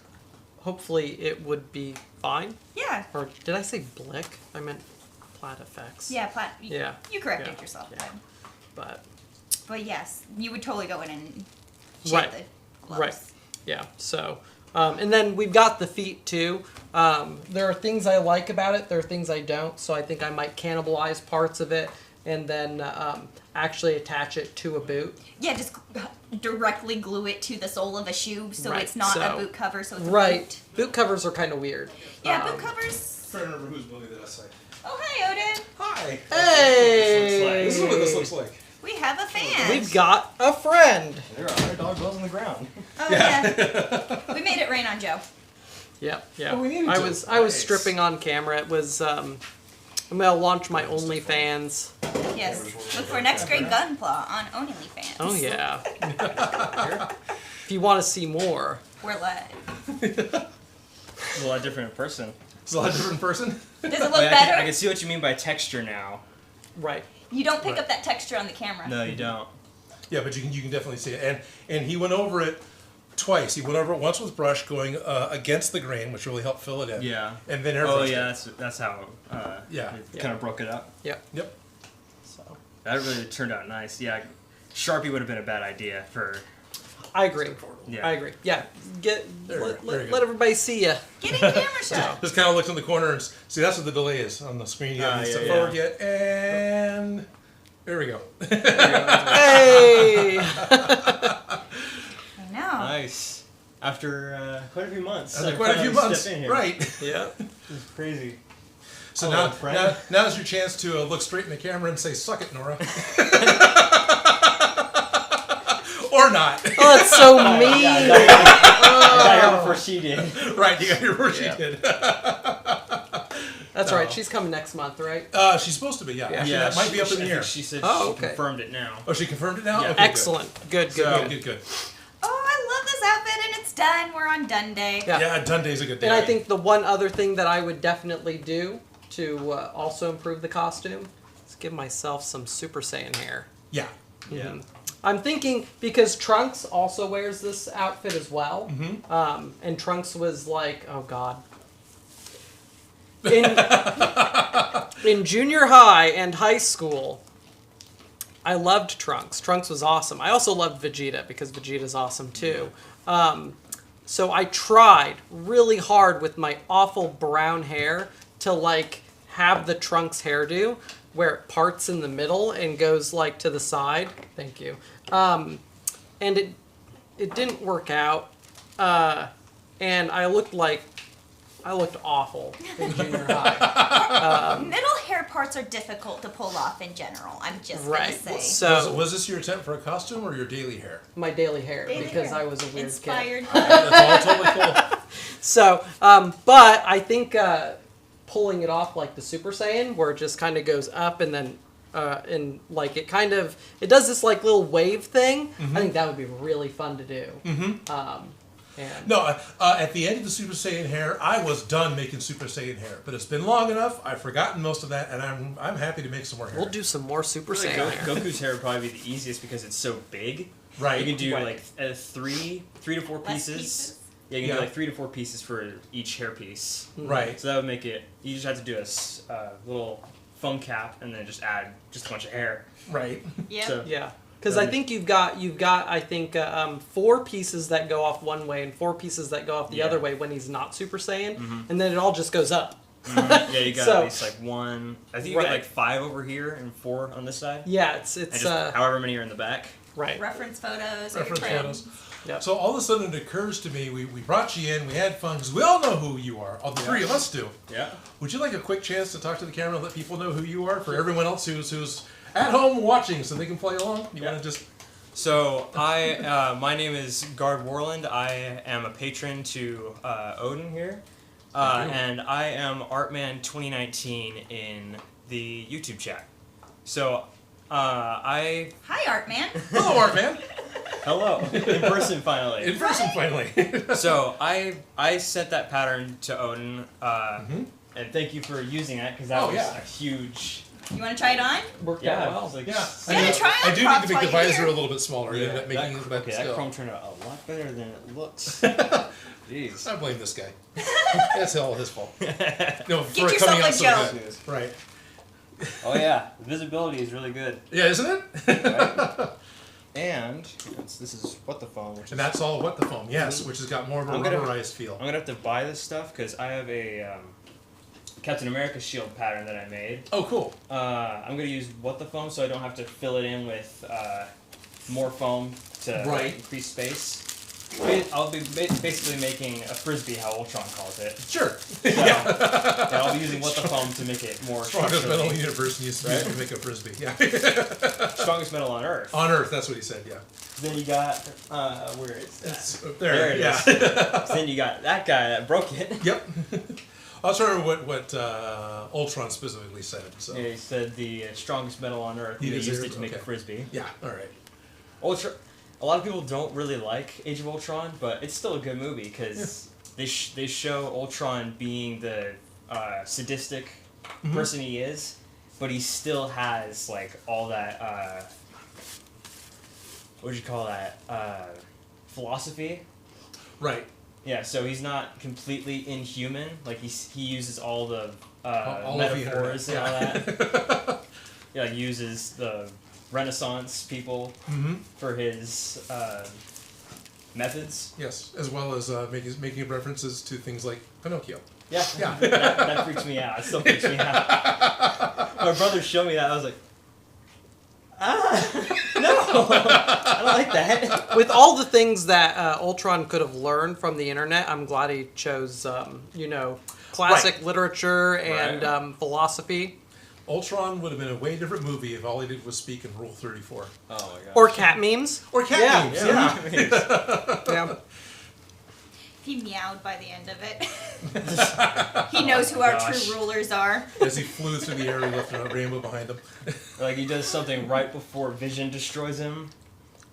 hopefully it would be fine. yeah. Or did I say Blick? I meant Plat effects. Yeah, plat. Yeah. You corrected Yeah. yourself. Yeah. But But yes, you would totally go in and shade Right. the gloves. right, yeah. So, and then we've got the feet too. There are things I like about it. There are things I don't. So I think I might cannibalize parts of it and then actually attach it to a boot. Yeah, just directly glue it to the sole of a shoe, so Right, it's not so- a boot cover. So it's a Right. boot. Boot covers are kind of weird. Yeah, boot covers. trying to remember who's building that site. Oh, hi, Odin. Hi. Hey! This is what this looks like. We have a fan. We've got a friend. There are $100 bills on the ground. Oh yeah. We made it rain on Joe. Yep, yeah. Oh, we needed I to. was Nice. stripping on camera. It was I'm gonna launch my OnlyFans. Yes. Look for next grade Gunpla on OnlyFans. Oh yeah. If you want to see more. We're live. It's a lot different in person. It's a lot different in person. Does it look Like, better? I can see what you mean by texture now. Right. You don't pick Right. up that texture on the camera. No, you don't. Yeah, but you can definitely see it. And he went over it twice. He went over it once with brush going against the grain, which really helped fill it in. Yeah. And then Oh airbrushed yeah, it. that's how. Yeah. It kind of broke it up. Yep. Yep. So That really turned out nice. Yeah. Sharpie would have been a bad idea for. I agree. Yeah. I agree. Yeah. There you go. Let everybody see ya. Getting camera shot. Just kind of looked in the corner and see. That's what the delay is on the screen. You haven't yeah, stepped yeah. forward yet, and there we go. Hey. I know. after quite a few months. After quite a few months, Step in here. right? Yeah. It's crazy. So Hello, now, friend. now's your chance to look straight in the camera and say, "Suck it, Nora," or not. Oh, that's so mean. Yeah, I got her before she did. Right, you got your word. She did. That's No. right. She's coming next month, right? She's supposed to be. Yeah, Yeah. Actually, that might be up in the I air. think she said Oh, she okay. confirmed it now. Oh, she confirmed it now. Yeah. Okay, Excellent. Good. Good. Good. Good. Good. Oh, I love this outfit, and it's done. We're on done day. Yeah. Yeah, done day's a good day. And I think the one other thing that I would definitely do to also improve the costume is give myself some Super Saiyan hair. Yeah. Mhm. I'm thinking because Trunks also wears this outfit as well, and Trunks was like, oh god. In junior high and high school, I loved Trunks. Trunks was awesome. I also loved Vegeta because Vegeta's awesome too. So I tried really hard with my awful brown hair to like have the Trunks hairdo where it parts in the middle and goes like to the side. Thank you. And it didn't work out. And I looked awful in junior high. Middle hair parts are difficult to pull off in general. I'm just Right. gonna say. So was this your attempt for a costume or your daily hair? my daily hair Daily because hair. I was a weird kid. Inspired. That's all totally cool. So, but I think pulling it off like the Super Saiyan, where it just kind of goes up and then, and like it does this like little wave thing. I think that would be really fun to do. And No, at the end of the Super Saiyan hair, I was done making Super Saiyan hair, but it's been long enough. I've forgotten most of that, and I'm happy to make some more hair. we'll do some more Super I feel Saiyan like hair. Goku's hair would probably be the easiest because it's so big. Right. You can do Right. like three to four Less pieces. pieces? Yeah, you can Yeah. do like 3 to 4 pieces for each hair piece. Right. So that would make it. You just have to do a little foam cap and then just add just a bunch of hair. Right. Yep. So Yeah, because I think you've got I think 4 pieces that go off one way and 4 pieces that go off the Yeah. other way when he's not Super Saiyan, and then it all just goes up. yeah, you got So- at least like 1. I think you Right. got like 5 over here and 4 on this side. Yeah, it's And just however many are in the back. right. Reference photos. Reference your photos. friends. Yep. So all of a sudden it occurs to me, we brought you in, we had fun, because we all know who you are. All the 3 of us do. Yeah. Would you like a quick chance to talk to the camera and let people know who you are for everyone else who's at home watching so they can play along? You want to just... So my name is Guard Warland. I am a patron to Odin here, and I am Artman 2019 in the YouTube chat. So Hi, Art Man. Hello, Art Man. hello in person finally. In person, finally. So I sent that pattern to Odin, and thank you for using it because that Oh, was yeah. a huge. You want to try it on? Worked Yeah, out I well. was like, Yeah. Yeah, try I on do need props to make the while you're visor here. a little bit smaller. Yeah, Yeah, making that, but okay, still. that chrome turned out a lot better than it looks. Jeez. I blame this guy. That's all his fault. No, for Get it coming yourself out a so Joe. good. Right. Oh yeah, the visibility is really good. Yeah, isn't it? Right? And this is what the phone, which is And that's all what the foam, yes, which has got more of a I'm gonna- rubberized feel. I'm gonna have to buy this stuff because I have a Captain America shield pattern that I made. Oh, cool. I'm gonna use what the foam so I don't have to fill it in with more foam to Right. increase space. I'll be basically making a frisbee, how Ultron calls it. Sure. Yeah, I'll be using what the foam to make it more Strongest metal structurally- universe used to be able to make a frisbee. Yeah. strongest metal on Earth. On Earth, that's what he said, yeah. Then you got where is that? It's There it yeah. is. Then you got that guy that broke it. Yep. I was trying to remember what Ultron specifically said. So Yeah, he said the strongest metal on Earth. He They deserved- used it to make a okay. frisbee. yeah, all right. Ultra. A lot of people don't really like Age of Ultron, but it's still a good movie because they show Ultron being the sadistic person he is, but he still has like all that. What would you call that? Philosophy. Right. Yeah, so he's not completely inhuman. Like he uses all the All of the metaphors and internet, all that. Yeah, like uses the Renaissance people for his methods. Yes, as well as making references to things like Pinocchio. Yeah, Yeah. that freaks me out. It still freaks me out. My brother showed me that. I was like, no. I don't like that. With all the things that Ultron could have learned from the internet, I'm glad he chose, classic literature and philosophy. Ultron would have been a way different movie if all he did was speak in Rule 34. Oh my god. Or cat memes. Or cat memes, yeah. Yeah. He meowed by the end of it. He knows who our true rulers are. As he flew through the air, he left a rainbow behind him. Like he does something right before Vision destroys him.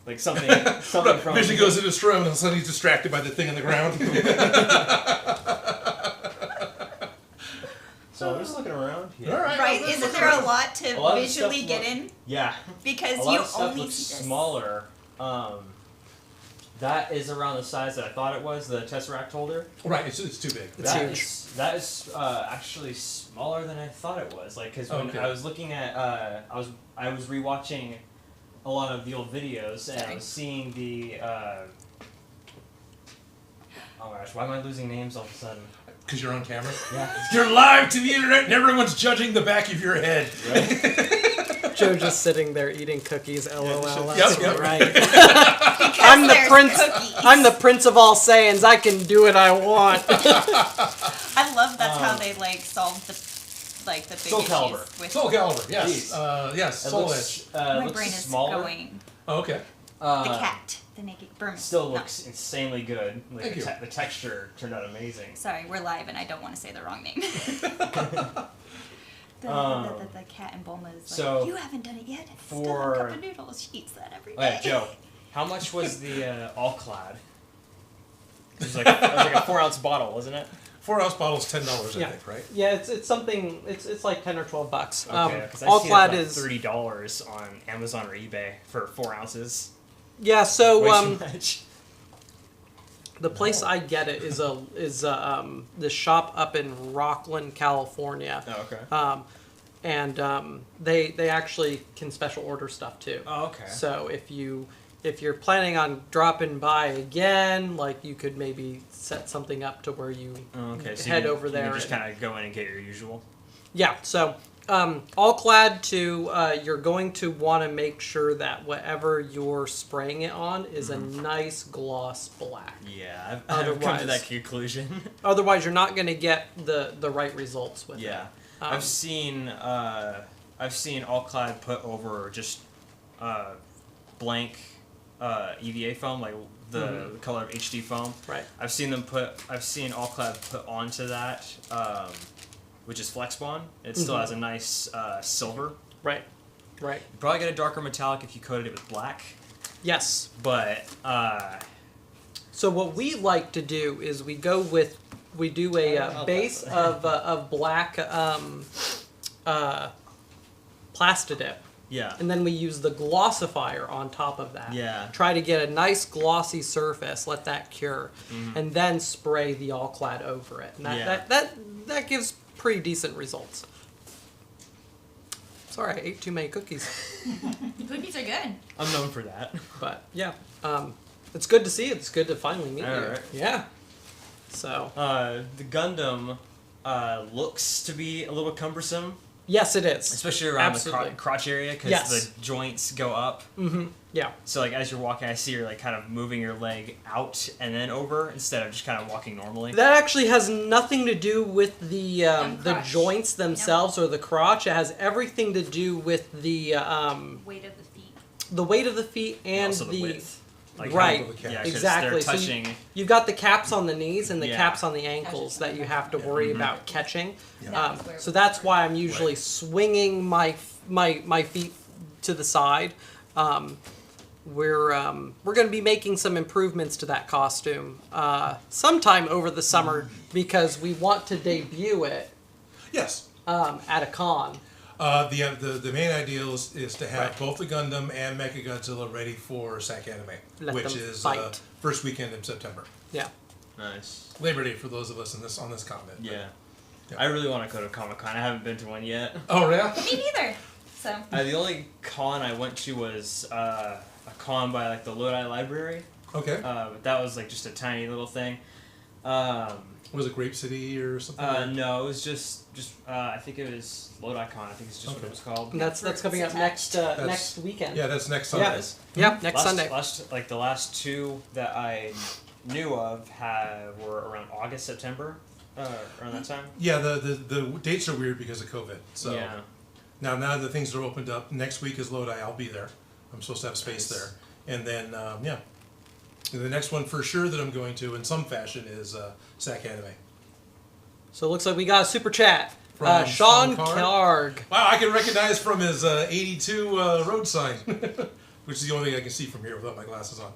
Like something from Vision goes to destroy him, and all of a sudden he's distracted by the thing on the ground. So I'm just looking around. Yeah. All right. Right? Let's Isn't look there a around. lot to lot of visually stuff get in? Yeah. Because A lot you of stuff only looks see this. smaller. That is around the size that I thought it was. The Tesseract holder. Right, it's too big. It's huge. That is actually smaller than I thought it was. Like, because when Okay. I was looking at, I was rewatching a lot of the old videos, and I was seeing the. Oh my gosh, why am I losing names all of a sudden? Because you're on camera? Yeah. You're live to the internet and everyone's judging the back of your head. Right? Joe just sitting there eating cookies. LOL. Yep, That's yep. right. Because I'm the there's prince. cookies. I'm the prince of all Saiyans. I can do what I want. I love that's how they solved the big Soul issues Calibur. with Soul Calibur, yes. Jeez. Yes, It Soul looks, Edge. my looks brain is smaller. going. Oh, okay. The cat, the naked Burma. Still No. looks insanely good. Like Thank you. the texture turned out amazing. Sorry, we're live and I don't want to say the wrong name. The cat in Bulma is like, So, you haven't done it yet. It's still for- a cup of noodles. She eats that every day. Oh yeah, Joe. How much was the all clad? It was like a 4-ounce bottle, wasn't it? 4-ounce bottle's $10, I Yeah. think, right? Yeah, it's something. It's like $10 or $12. Okay, because All I see clad like is $30 on Amazon or eBay for 4 ounces. yeah. So Way too much. the place I get it is the shop up in Rockland, California. Oh, okay. And they actually can special order stuff too. Oh, okay. So if you're planning on dropping by again, like you could maybe set something up to where you Okay, so head you over can there. just kind of go in and get your usual. Yeah, so all clad to you're going to want to make sure that whatever you're spraying it on is a nice gloss black. Yeah, I've come to Otherwise- that conclusion. Otherwise, you're not going to get the right results with Yeah, it. I've seen all clad put over just blank EVA foam, like the color of HD foam. Right. I've seen all clad put onto that, which is Flex Bond. It still has a nice silver. Right. Right. You probably get a darker metallic if you coated it with black, Yes. but So what we like to do is we do a base of black Plastidip, yeah, and then we use the glossifier on top of that. Yeah. Try to get a nice glossy surface, let that cure, and then spray the all clad over it. And that gives pretty decent results. Sorry, I ate too many cookies. Cookies are good. I'm known for that. But yeah, it's good to see. It's good to finally meet you. Alright. Yeah. So The Gundam looks to be a little cumbersome, yes, it is. especially around Absolutely. the crotch area because Yes. the joints go up. Yeah. So like as you're walking, I see you're like kind of moving your leg out and then over instead of just kind of walking normally. That actually has nothing to do with the crotch. joints themselves or the crotch. It has everything to do with the Weight of the feet. weight of the feet and also the width. Like right. How the calf. Yeah, 'cause Exactly. They're So touching. you've got the caps on the knees and the Yeah. caps on the ankles that you have to worry about catching. That was where So that's why I'm usually swinging my feet to the side. We're going to be making some improvements to that costume sometime over the summer because we want to debut it Yes. at a con. The main ideal is to have Right. both the Gundam and Mechagodzilla ready for SAC Anime, Let which them is fight. first weekend in September. Yeah. Nice. Labor Day for those of us on this continent. Yeah. Yeah. I really want to go to Comic-Con. I haven't been to one yet. Oh yeah. Me neither. So The only con I went to was a con by like the Lodi Library. Okay. But that was like just a tiny little thing. Was it Grape City or something? No, it was just I think it was LoadIcon. I think it's just what it was called. And that's coming up next next weekend. Yeah, that's next Sunday. Yeah, next Sunday. The last two that I knew of were around August, September, around that time. Yeah, the dates are weird because of COVID. So yeah. now that things are opened up, next week is Lodi. I'll be there. I'm supposed to have space there. And then, the next one for sure that I'm going to in some fashion is SAC Anime. So it looks like we got a super chat. From Sean Carg. Carg. Wow, I can recognize from his 82 road sign, which is the only thing I can see from here without my glasses on.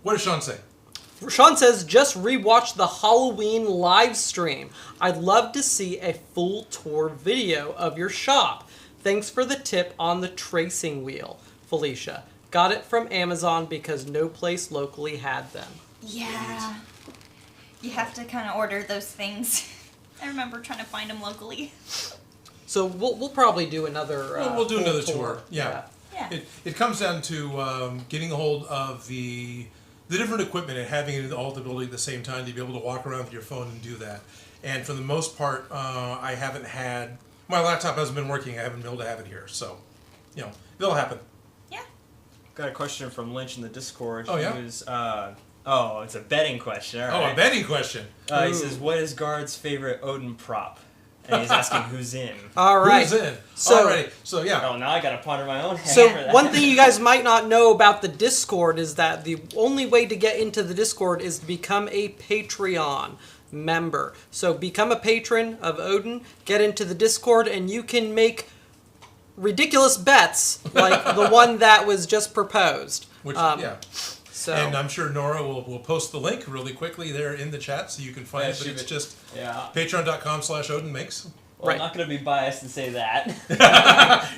What does Sean say? Sean says, just rewatch the Halloween live stream. I'd love to see a full tour video of your shop. Thanks for the tip on the tracing wheel, Felicia. Got it from Amazon because no place locally had them. Yeah. You have to kind of order those things. I remember trying to find them locally. So we'll probably do another. We'll do full another tour. Yeah. Yeah. It comes down to getting a hold of the different equipment and having it all the ability at the same time to be able to walk around with your phone and do that. And for the most part, I haven't had my laptop hasn't been working. I haven't been able to have it here, so it'll happen. Yeah. Got a question from Lynch in the Discord. Oh, yeah? He was, it's a betting question. All right. Oh, a betting question. He says, "What is Guard's favorite Odin prop?" And he's asking who's in. All right. Who's in? So, Alrighty. So yeah. Oh, now I gotta ponder my own. So for that. one thing you guys might not know about the Discord is that the only way to get into the Discord is to become a Patreon member. So become a patron of Odin, get into the Discord, and you can make ridiculous bets like the one that was just proposed. Which So And I'm sure Nora will post the link really quickly there in the chat so you can find it. But it's just patreon.com/Odin Makes. Well, I'm not going to be biased to say that.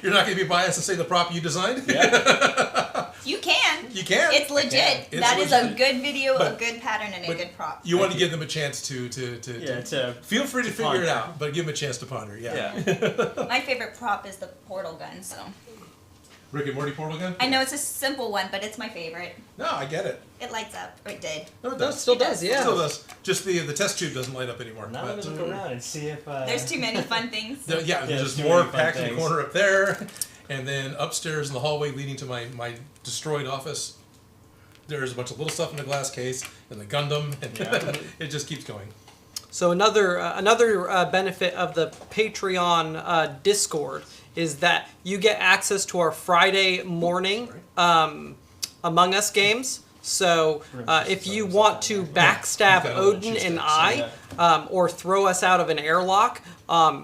You're not going to be biased to say the prop you designed? Yeah. You can. You can. It's legit. It's That legit. is a good video, But- a good pattern, and a good prop. You want to give them a chance to feel free to figure ponder. it out, but give them a chance to ponder. Yeah. My favorite prop is the portal gun, so. Rick and Morty portal gun? I know it's a simple one, but it's my favorite. No, I get it. It lights up. Or it did. No, it that does. still does, yeah. It still does. Just the test tube doesn't light up anymore. Now let me look around and see if... There's too many fun things. There's there's too more many fun packed in the things. corner up there. And then upstairs in the hallway leading to my destroyed office, there's a bunch of little stuff in the glass case and the Gundam, and it just keeps going. So another benefit of the Patreon Discord is that you get access to our Friday morning Among Us games. So if you want to backstab Odin and I, or throw us out of an airlock,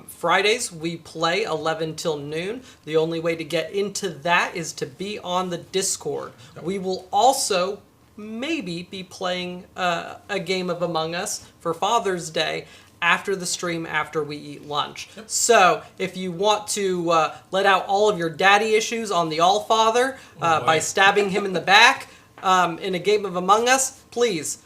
Fridays we play 11 till noon. The only way to get into that is to be on the Discord. We will also maybe be playing a game of Among Us for Father's Day after the stream, after we eat lunch. So if you want to let out all of your daddy issues on the Allfather by stabbing him in the back in a game of Among Us, please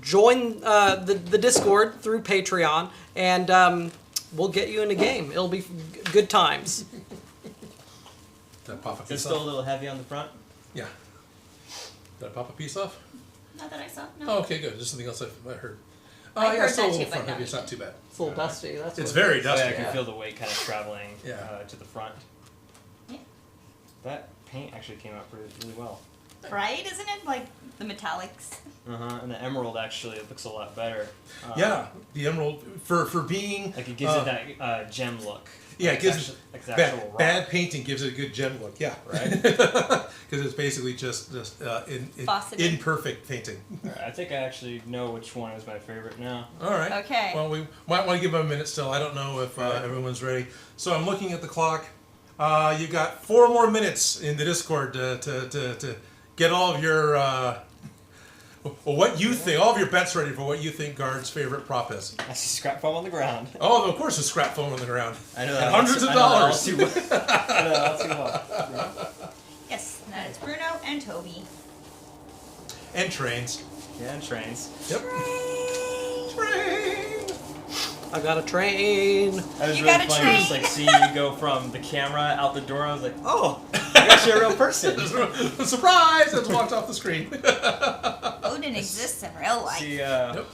join the Discord through Patreon, and we'll get you in a game. It'll be good times. Did I pop a Is it piece still a off? little heavy on the front? Yeah. Did I pop a piece off? Not that I saw. No. Oh, okay, good. Just something else I heard. I Yeah, heard still a that little too, front but heavy. It's not not too bad. It's a little dusty. That's It's what very Oh, dusty. yeah, I can feel the weight kind of traveling Yeah. to the front. Yeah. That paint actually came out really well. Right? Isn't it like the metallics? And the emerald actually it looks a lot better. Yeah, the emerald for being Like it gives it that gem look. yeah, Like it gives it's it actually- like the actual rock. bad painting gives it a good gem look. Yeah, Right. Because it's basically just Faceted. imperfect painting. Alright, I think I actually know which one is my favorite now. All right. Okay. Well, we might want to give them a minute still. I don't know if everyone's ready. So I'm looking at the clock. You've got 4 more minutes in the Discord to get all of your what you think, all of your bets ready for what you think Guard's favorite prop is. I see scrap foam on the ground. Oh, of course, there's scrap foam on the ground. I know And that. hundreds of I know that all dollars. too well. I know that all too well. Yes, that is Bruno and Toby. And trains. Yeah, and trains. Yep. Train. I got a train. That was You really got a funny. Just train. like seeing you go from the camera out the door. I was like, oh, you're actually a real person. Surprise! It's walked off the screen. Odin Odin exists in real life. See,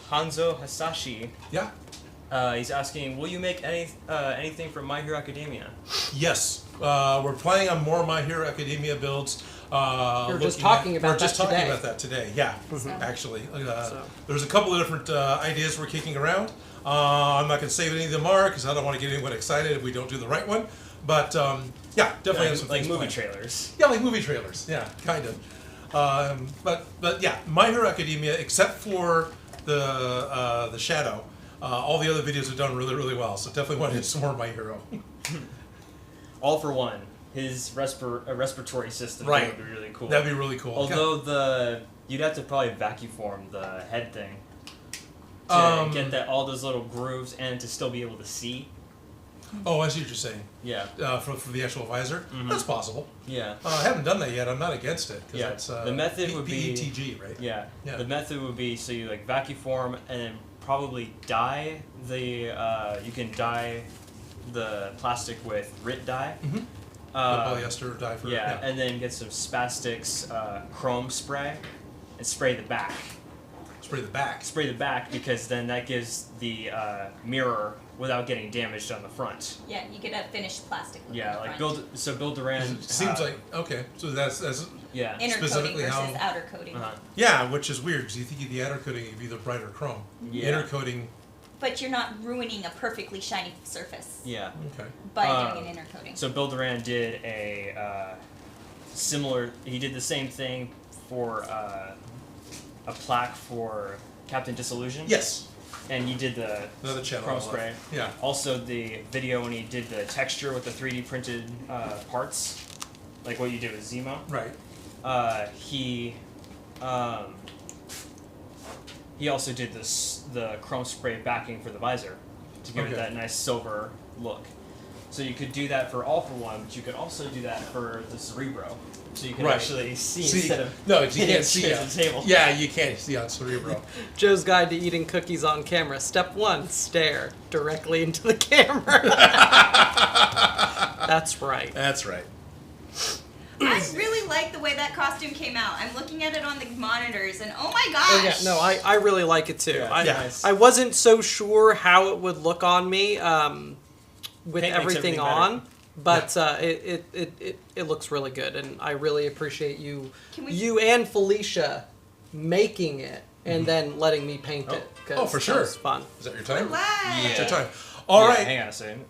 Hanzo Hasashi, Yeah. he's asking, will you make anything from My Hero Academia? Yes. We're planning on more My Hero Academia builds. We're just talking about that today. Yeah, actually. There's a couple of different ideas we're kicking around. I'm not going to say what any of them are because I don't want to get anyone excited if we don't do the right one. But yeah, definitely have some like things movie planned. trailers. Yeah, like movie trailers. Yeah, kind of. But yeah, My Hero Academia, except for the Shadow, all the other videos have done really, really well. So definitely want to hit some more My Hero. All for One. His respiratory system would be really cool. That'd be really cool. Although you'd have to probably vacuum form the head thing to get all those little grooves and to still be able to see. Oh, I see what you're saying. Yeah. For the actual visor, that's possible. Yeah. I haven't done that yet. I'm not against it. Yeah. That's, the method would be PETG, right? Yeah. Yeah. The method would be so you like vacuum form and then probably dye the you can dye the plastic with RIT dye. Mm-hmm. The polyester dye for yeah, and then get some Spastics chrome spray and spray the back. Spray the back. Spray the back because then that gives the mirror without getting damaged on the front. Yeah, you get a finished plastic. Yeah, like Bill Duran. Seems like okay. So that's yeah. Inner specifically coating versus how, outer coating. Yeah, which is weird because you think the outer coating is either bright or chrome. Yeah. Inner coating. But you're not ruining a perfectly shiny surface. Yeah. Okay. By doing an inner coating. So Bill Duran did a similar. He did the same thing for a plaque for Captain Disillusion. Yes. And he did another channel chrome spray. Yeah. Also the video when he did the texture with the 3D printed parts, like what you did with Zemo. Right. He also did the chrome spray backing for the visor to give it that nice silver look. So you could do that for All for One, but you could also do that for the Cerebro. So you can actually see instead of you can't see at the table. Yeah, you can't see on Cerebro. Joe's Guide to Eating Cookies on Camera. Step 1, stare directly into the camera. That's right. That's right. I really like the way that costume came out. I'm looking at it on the monitors, and oh my gosh! Oh, yeah, no, I really like it too. Yeah, I wasn't so sure how it would look on me with Paint makes everything everything on, but it looks really good, and I really appreciate you and Felicia making it and then letting me paint it. Oh, for sure. It's fun. Is that your time? Relax. That's your time. All right. Hang on a second.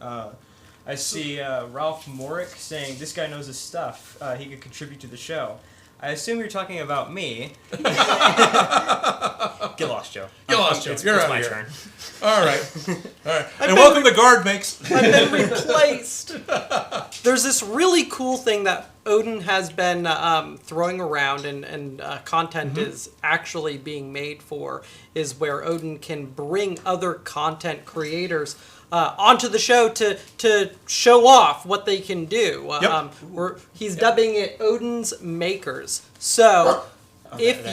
I see Ralph Morick saying this guy knows his stuff. He could contribute to the show. I assume you're talking about me. Get lost, Joe. Get lost, Joe. You're it's out my here. turn. All right. And welcome to Guard Makes. I've been replaced. There's this really cool thing that Odin has been throwing around and content is actually being made for, is where Odin can bring other content creators onto the show to show off what they can do. He's dubbing it Odin's Makers. So if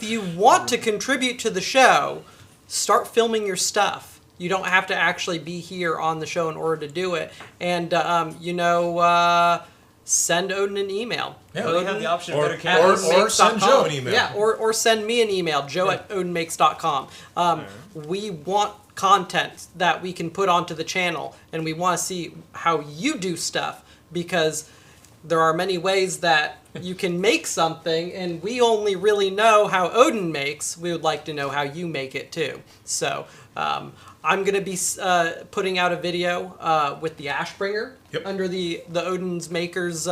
you want to contribute to the show, start filming your stuff. You don't have to actually be here on the show in order to do it. And, send Odin an email. Yeah, we have the option of better or cameras. send Joe an email. Yeah, or send me an email, joe@odinmakes.com. We want content that we can put onto the channel, and we want to see how you do stuff, because there are many ways that you can make something, and we only really know how Odin makes. We would like to know how you make it too. So I'm going to be putting out a video with the Ashbringer under the Odin's Makers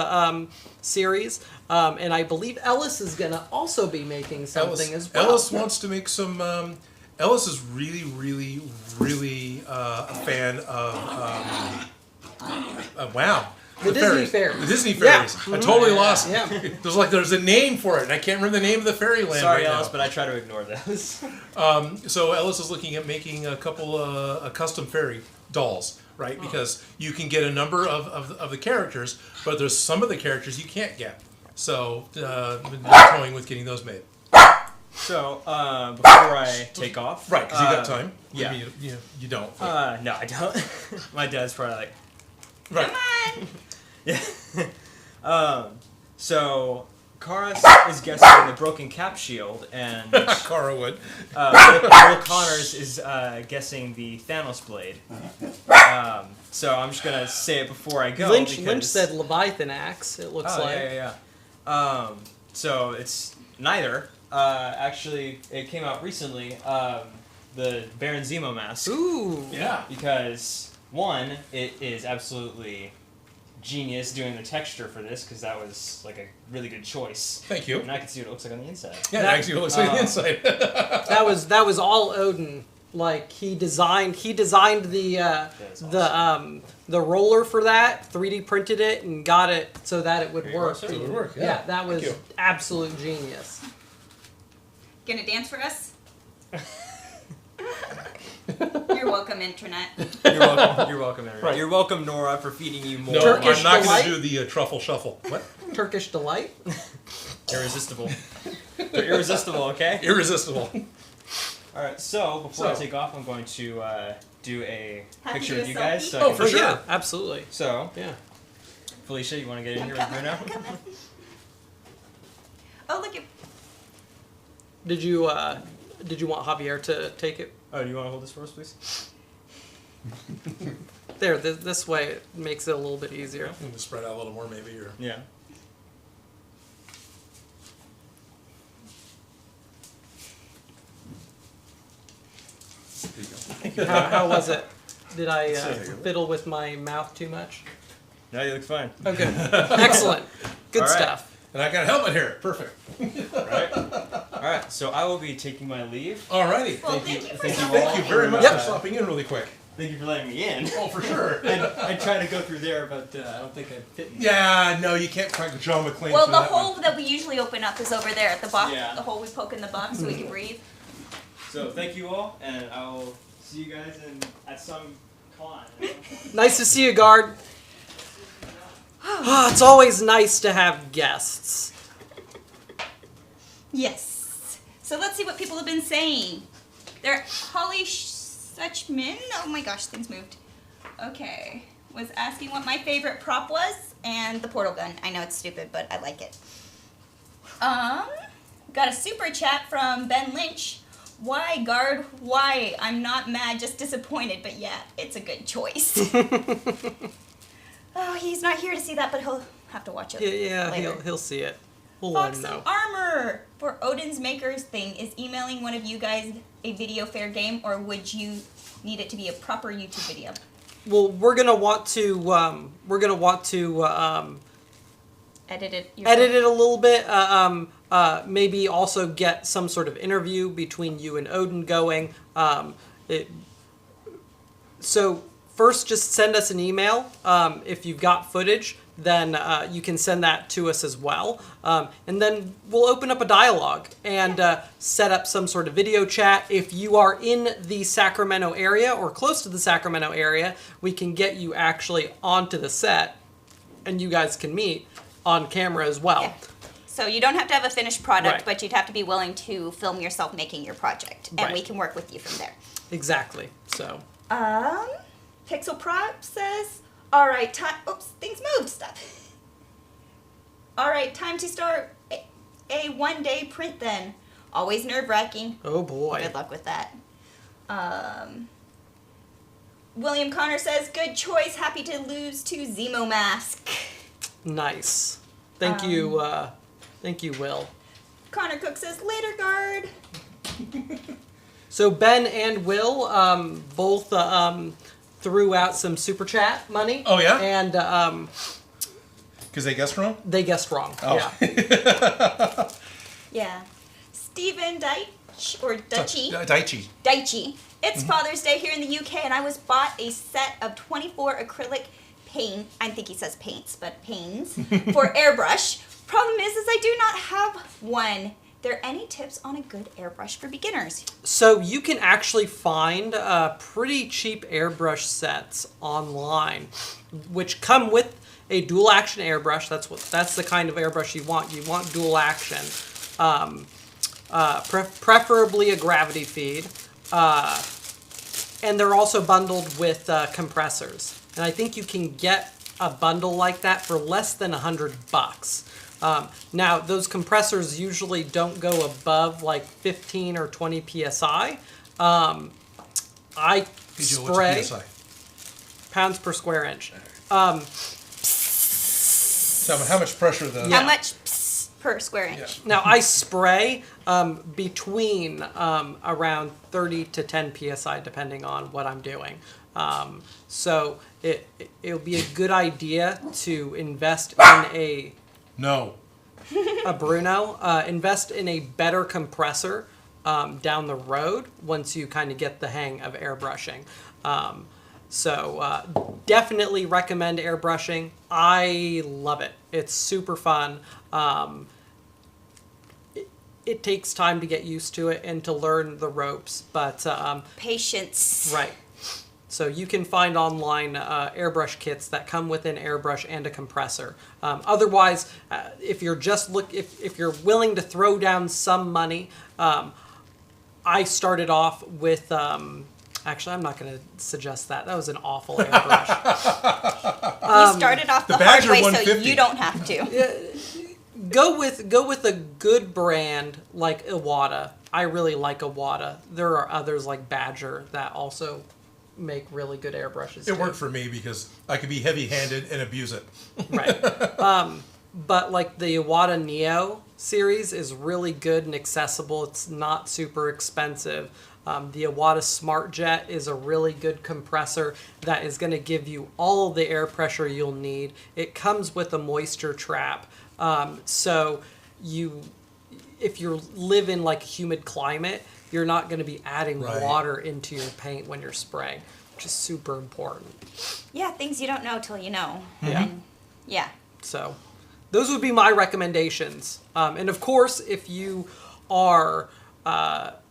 series. And I believe Ellis is going to also be making something as well. Ellis wants to make some... Ellis is really, really, really a fan of... wow. The Disney fairies. The Disney fairies. Yeah. I totally lost. Yeah. There's a name for it, and I can't remember the name of the fairyland. Sorry, right Ellis, now. but I try to ignore those. So Ellis is looking at making a couple custom fairy dolls, right? Because you can get a number of the characters, but there's some of the characters you can't get. So I've been toying with getting those made. So before I take off, right? Because you got time. Yeah. You don't. No, I don't. My dad's probably like, right. Come on! yeah. So Karis is guessing the broken cap shield, and Cara would. Will Connors is guessing the Thanos blade. So I'm just gonna say it before I go. Lynch said Leviathan axe. It looks like. Yeah. So it's neither. Actually, it came out recently. The Baron Zemo mask. Ooh. Yeah. Because one, it is absolutely genius doing the texture for this, because that was like a really good choice. Thank you. And I can see what it looks like on the inside. Yeah, it actually looks like the inside. That was all Odin. Like he designed the the roller for that, 3D printed it, and got it so that it would work. So it would work. Yeah, that was Thank you. absolute genius. Gonna dance for us? You're welcome, internet. You're welcome. You're welcome, everyone. Right. You're welcome, Nora, for feeding you more. No, Turkish I'm not delight? going to do the truffle shuffle. What? Turkish delight. Irresistible. They're irresistible, okay? Irresistible. All right. So before I So. take off, I'm going to do a Have to picture do with a you guys. selfie? So Oh, I for can- sure. Yeah, absolutely. So, Yeah. Felicia, you want to get in here with Bruno? Oh, look at. Did you want Javier to take it? Oh, do you want to hold this for us, please? There, this way it makes it a little bit easier. I'm going to spread out a little more, maybe. Or Yeah. there you go. How was it? Did I So- fiddle with my mouth too much? No, you look fine. Oh, good. Excellent. Good All right. stuff. And I got a helmet here. Perfect. Right. All right. So I will be taking my leave. Alrighty. Well, Thank you. for Thank you stopping all. Thank you very much Yep. for stopping in really quick. Thank you for letting me in. Oh, for sure. I tried to go through there, but I don't think I'd fit in. Yeah, no, you can't crack John McClane Well, through the that one. hole that we usually open up is over there at the box. Yeah. The hole we poke in the box so we can breathe. So thank you all, and I will see you guys at some con. Nice to see you, guard. It's always nice to have guests. Yes. So let's see what people have been saying. They're Holly Suchman. Oh my gosh, things moved. Okay. Was asking what my favorite prop was, and the portal gun. I know it's stupid, but I like it. Got a super chat from Ben Lynch. Why, guard? Why? I'm not mad, just disappointed, but yeah, it's a good choice. Oh, he's not here to see that, but he'll have to watch it Yeah, later. he'll see it. We'll let Fox him know. Armor for Odin's Makers thing. Is emailing one of you guys a video fair game, or would you need it to be a proper YouTube video? Well, we're gonna want to Edit it. edit it a little bit. Maybe also get some sort of interview between you and Odin going. So first, just send us an email. If you've got footage, then you can send that to us as well. And then we'll open up a dialogue and set up some sort of video chat. If you are in the Sacramento area or close to the Sacramento area, we can get you actually onto the set and you guys can meet on camera as well. Yeah. So you don't have to have a finished product, Right. but you'd have to be willing to film yourself making your project, and Right. we can work with you from there. Exactly. So Pixel Prop says, all right, time. Oops, things moved. Stop. All right, time to start a one-day print then. Always nerve-wracking. oh boy. Good luck with that. William Connor says, good choice. Happy to lose to Zemo Mask. Nice. Thank you, Will. Connor Cook says, later, guard. So Ben and Will both threw out some super chat money. Oh, yeah? And Because they guessed wrong? they guessed wrong. Oh. Yeah. Yeah. Stephen Deitch, or Dutchy. Daichi. Daichi. It's Father's Day here in the UK, and I was bought a set of 24 acrylic paint. I think he says paints, but paints for airbrush. Problem is I do not have one. There any tips on a good airbrush for beginners? So you can actually find pretty cheap airbrush sets online, which come with a dual action airbrush. That's the kind of airbrush you want. You want dual action, preferably a gravity feed, and they're also bundled with compressors. And I think you can get a bundle like that for less than $100. Now, those compressors usually don't go above like 15 or 20 psi. I Hey, Joe, what's spray a PSI? pounds per square inch. How much pressure the... How much per square inch? Yeah. Now, I spray between around 30 to 10 psi, depending on what I'm doing. So it'll be a good idea to invest in a Bruno, invest in a better compressor down the road once you kind of get the hang of airbrushing. So definitely recommend airbrushing. I love it. It's super fun. It takes time to get used to it and to learn the ropes, but Patience. right. So you can find online airbrush kits that come with an airbrush and a compressor. Otherwise, if you're just if you're willing to throw down some money, I started off with. Actually, I'm not going to suggest that. That was an awful airbrush. You started off the hard Badger way, so 150. you don't have to. Go with a good brand like Iwata. I really like Iwata. There are others like Badger that also make really good airbrushes. It worked for me because I could be heavy-handed and abuse it. Right. But like the Iwata Neo series is really good and accessible. It's not super expensive. The Iwata Smart Jet is a really good compressor that is going to give you all the air pressure you'll need. It comes with a moisture trap. So if you live in like a humid climate, you're not going to be adding Right. water into your paint when you're spraying, which is super important. Yeah, things you don't know till you know. Yeah. And yeah. So those would be my recommendations. And of course, if you are,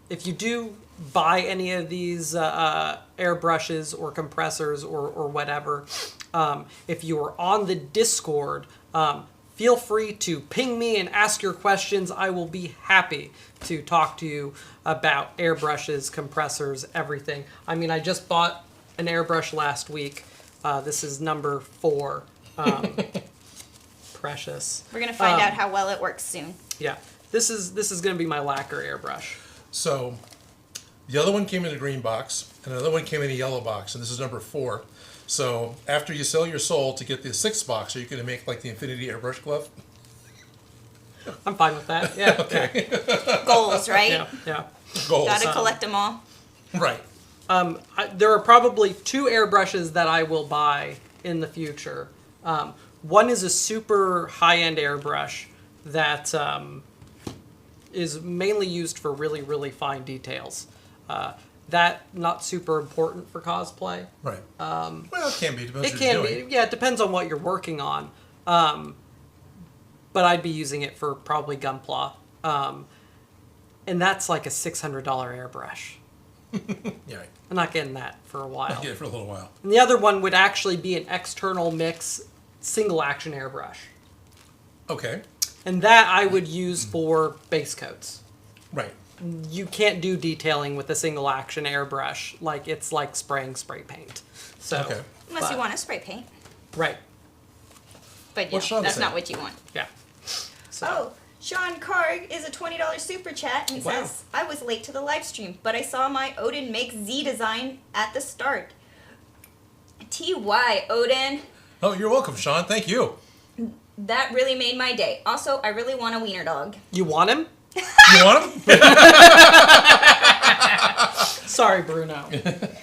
if you do buy any of these airbrushes or compressors or whatever, if you are on the Discord, feel free to ping me and ask your questions. I will be happy to talk to you about airbrushes, compressors, everything. I mean, I just bought an airbrush last week. This is number 4. Precious. We're going to find out how well it works soon. Yeah. This is going to be my lacquer airbrush. So the other one came in a green box, and another one came in a yellow box, and this is number 4. So after you sell your soul to get the 6th box, are you going to make like the Infinity Airbrush Glove? I'm fine with that. Yeah. Okay. Goals, right? Yeah. Goals. Gotta collect them all. Right. There are probably 2 airbrushes that I will buy in the future. One is a super high-end airbrush that is mainly used for really, really fine details. That not super important for cosplay. Right. Well, it can be. Depends It what can you're be. doing. Yeah, it depends on what you're working on. But I'd be using it for probably Gunpla. And that's like a $600 airbrush. Yeah. Right. I'm not getting that for a while. I'll get it for a little while. And the other one would actually be an external mix single action airbrush. Okay. And that I would use for base coats. Right. You can't do detailing with a single action airbrush. Like it's like spraying spray paint. So Okay. Unless you want to spray paint. Right. But What's yeah, Sean that's saying? not what you want. Yeah. So Oh, Sean Carg is a $20 super chat and he Wow. says, I was late to the live stream, but I saw my Odin Makes Z design at the start. TY, Odin. Oh, you're welcome, Sean. Thank you. That really made my day. Also, I really want a wiener dog. you want him? You want him? Sorry, Bruno.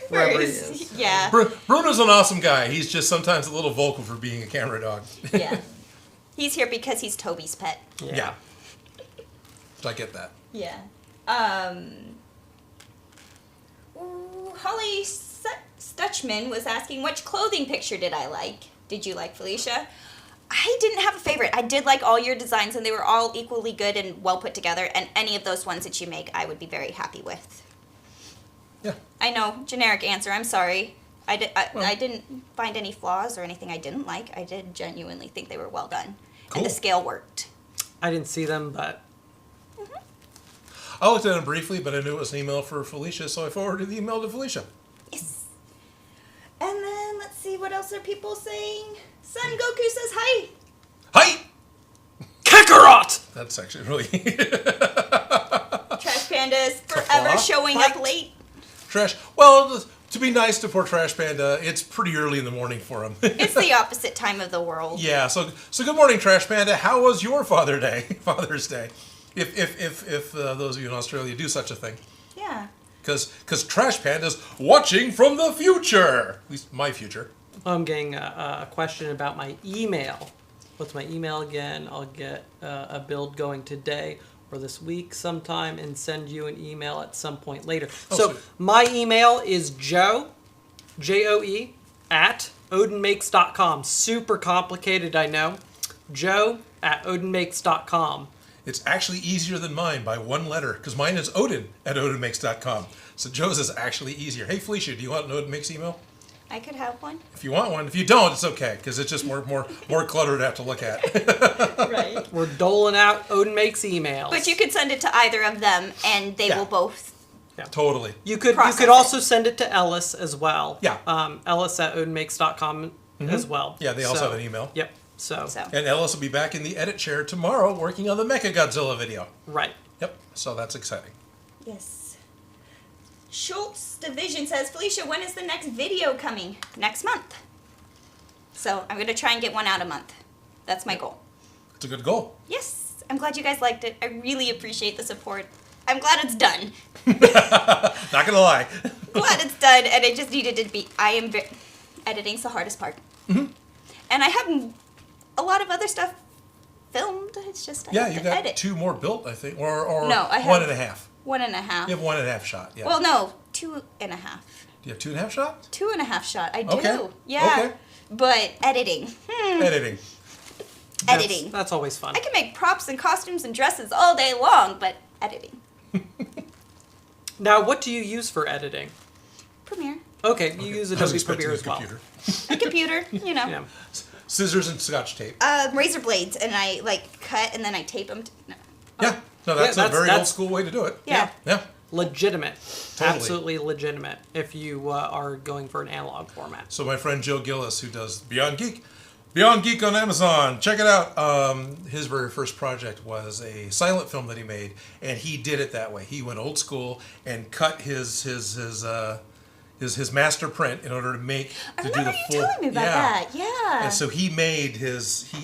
Wherever he is. Yeah. Bruno's an awesome guy. He's just sometimes a little vocal for being a camera dog. Yeah. He's here because he's Toby's pet. Yeah. I get that. Yeah. Holly Stutchman was asking, which clothing picture did I like? Did you like, Felicia? I didn't have a favorite. I did like all your designs, and they were all equally good and well put together, and any of those ones that you make, I would be very happy with. Yeah. I know, generic answer. I'm sorry. I didn't find any flaws or anything I didn't like. I did genuinely think they were well done. Cool. And the scale worked. I didn't see them, but I looked at him briefly, but I knew it was an email for Felicia, so I forwarded the email to Felicia. Yes. And then, let's see, what else are people saying? Son Goku says hi. Hi! That's actually really Trash Panda is forever showing up late. trash. Well, to be nice to poor Trash Panda, it's pretty early in the morning for him. It's the opposite time of the world. Yeah. So good morning, Trash Panda. How was your Father's Day? If those of you in Australia do such a thing. Yeah. Because Trash Panda's watching from the future. At least my future. I'm getting a question about my email. What's my email again? I'll get a build going today or this week sometime and send you an email at some point later. So sweet. my email is Joe, Joe, at odinmakes.com. Super complicated, I know. Joe at odinmakes.com. It's actually easier than mine by one letter, because mine is Odin at odinmakes.com. So Joe's is actually easier. Hey, Felicia, do you want an Odin Makes email? I could have one. If you want one. If you don't, it's okay, because it's just more clutter to have to look at. Right. We're doling out Odin Makes emails. But you could send it to either of them, and they will both. Totally. You could process also it. send it to Ellis as well. Yeah. Ellis at odinmakes.com as well. Yeah, they also have an email. Yep. So. And Ellis will be back in the edit chair tomorrow working on the Mechagodzilla video. Right. Yep. So that's exciting. Yes. Schultz Division says, Felicia, when is the next video coming? Next month. So I'm going to try and get one out a month. That's my goal. It's a good goal. Yes. I'm glad you guys liked it. I really appreciate the support. I'm glad it's done. Not gonna lie. Glad it's done, and it just needed to be. Editing's the hardest part. Mm-hmm. And I have a lot of other stuff filmed. It's just I have You to got edit. 2 more built, I think, or No, I have 1.5. 1.5. You have 1.5 shot. Yeah. Well, no, 2.5. Do you have 2.5 shot? 2.5 shot. I do. Okay. Yeah. Okay. But editing. Editing. Editing. That's always fun. I can make props and costumes and dresses all day long, but editing. Now, what do you use for editing? Premiere. Okay, you use I was Adobe expecting Premiere a as well. computer. A computer, you know. Yeah. Scissors and Scotch tape. Razor blades, and I cut and then I tape them. No. Yeah. No, that's a very old that's- school way to do it. Yeah. Yeah. Legitimate. Totally. Absolutely legitimate if you are going for an analog format. So my friend Joe Gillis, who does Beyond Geek on Amazon, check it out. His very first project was a silent film that he made, and he did it that way. He went old school and cut his master print in order to make I to do remember the you full. telling me about that. Yeah. And so he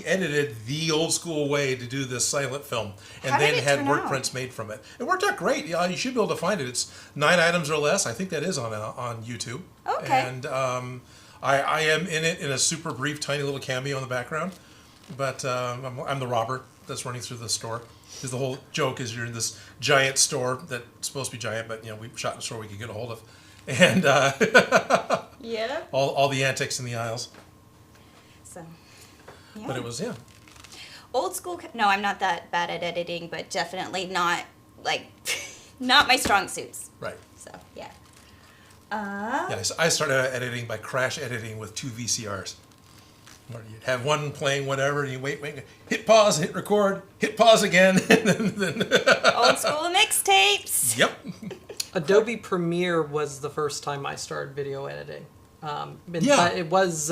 edited the old school way to do this silent film, and How did then it had turn work out? prints made from it. It worked out great. Yeah, you should be able to find it. It's 9 items or less. I think that is on YouTube. Okay. And I am in it in a super brief, tiny little cameo in the background, but I'm the robber that's running through the store. Because the whole joke is you're in this giant store that's supposed to be giant, but we shot in a store we could get a hold of, and Yeah. all the antics in the aisles. So. Yeah. But it was Old school. No, I'm not that bad at editing, but definitely not not my strong suits. right. So yeah. Yeah, I started out editing by crash editing with 2 VCRs. Where you'd have one playing whatever, and you wait, hit pause, hit record, hit pause again, and then Old school mixtapes. yep. Adobe Premiere was the first time I started video editing. Yeah. But it was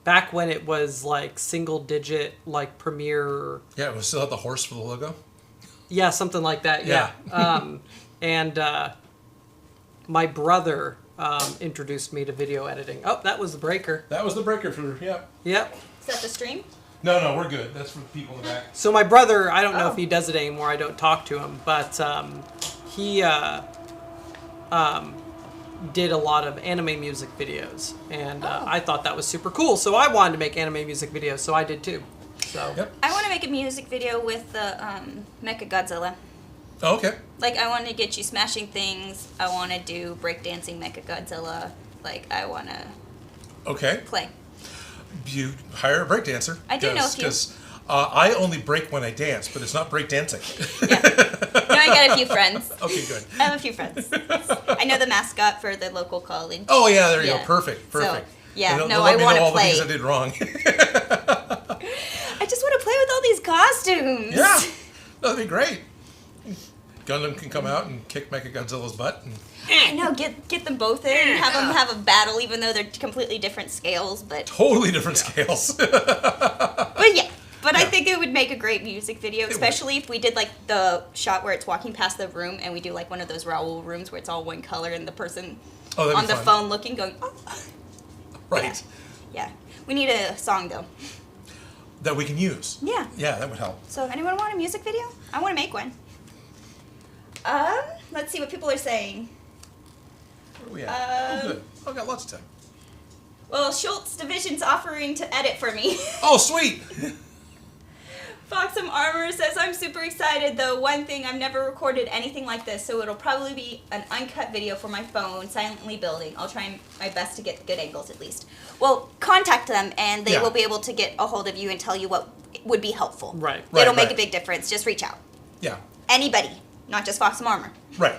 back when it was like single digit, like Premiere. Yeah, we still had the horse for the logo. Yeah, something like that. Yeah. And my brother introduced me to video editing. Oh, that was the breaker. That was the breaker for Yep. Is that the stream? No, we're good. That's for the people in the back. So my brother, I don't know Oh. if he does it anymore. I don't talk to him, but he did a lot of anime music videos, and I thought that was super cool. So I wanted to make anime music videos, so I did too. So Yep. I want to make a music video with the Mechagodzilla. Oh, okay. I want to get you smashing things. I want to do breakdancing Mechagodzilla. I want to Okay. play. You hire a breakdancer. I do know a few. Because I only break when I dance, but it's not breakdancing. Yeah. No, I got a few friends. Okay, good. I have a few friends. I know the mascot for the local college. Oh yeah, there you Yeah. go. Perfect. So, yeah, They'll no, let I me want know to all the things play. I did wrong. I just want to play with all these costumes. Yeah, that'd be great. Gundam can come out and kick Mechagodzilla's butt. And I know, get them both in and have them have a battle, even though they're completely different scales. But totally different scales. yeah, But I think it would make a great music video, especially if we did like the shot where it's walking past the room and we do like one of those Raoul rooms where it's all one color and the person on the phone looking going, oh. Right. Yeah. We need a song though. That we can use. Yeah. Yeah, that would help. So anyone want a music video? I want to make one. Let's see what people are saying. Where are we at? Good. I got lots of time. Well, Schultz Division's offering to edit for me. Oh, sweet! Foxham Armor says, I'm super excited, though. One thing, I've never recorded anything like this, so it'll probably be an uncut video for my phone, silently building. I'll try my best to get good angles, at least. Well, contact them, and they will be able to get a hold of you and tell you what would be helpful. Right. It'll make a big difference. Just reach out. Yeah. Anybody, not just Foxham Armor. Right.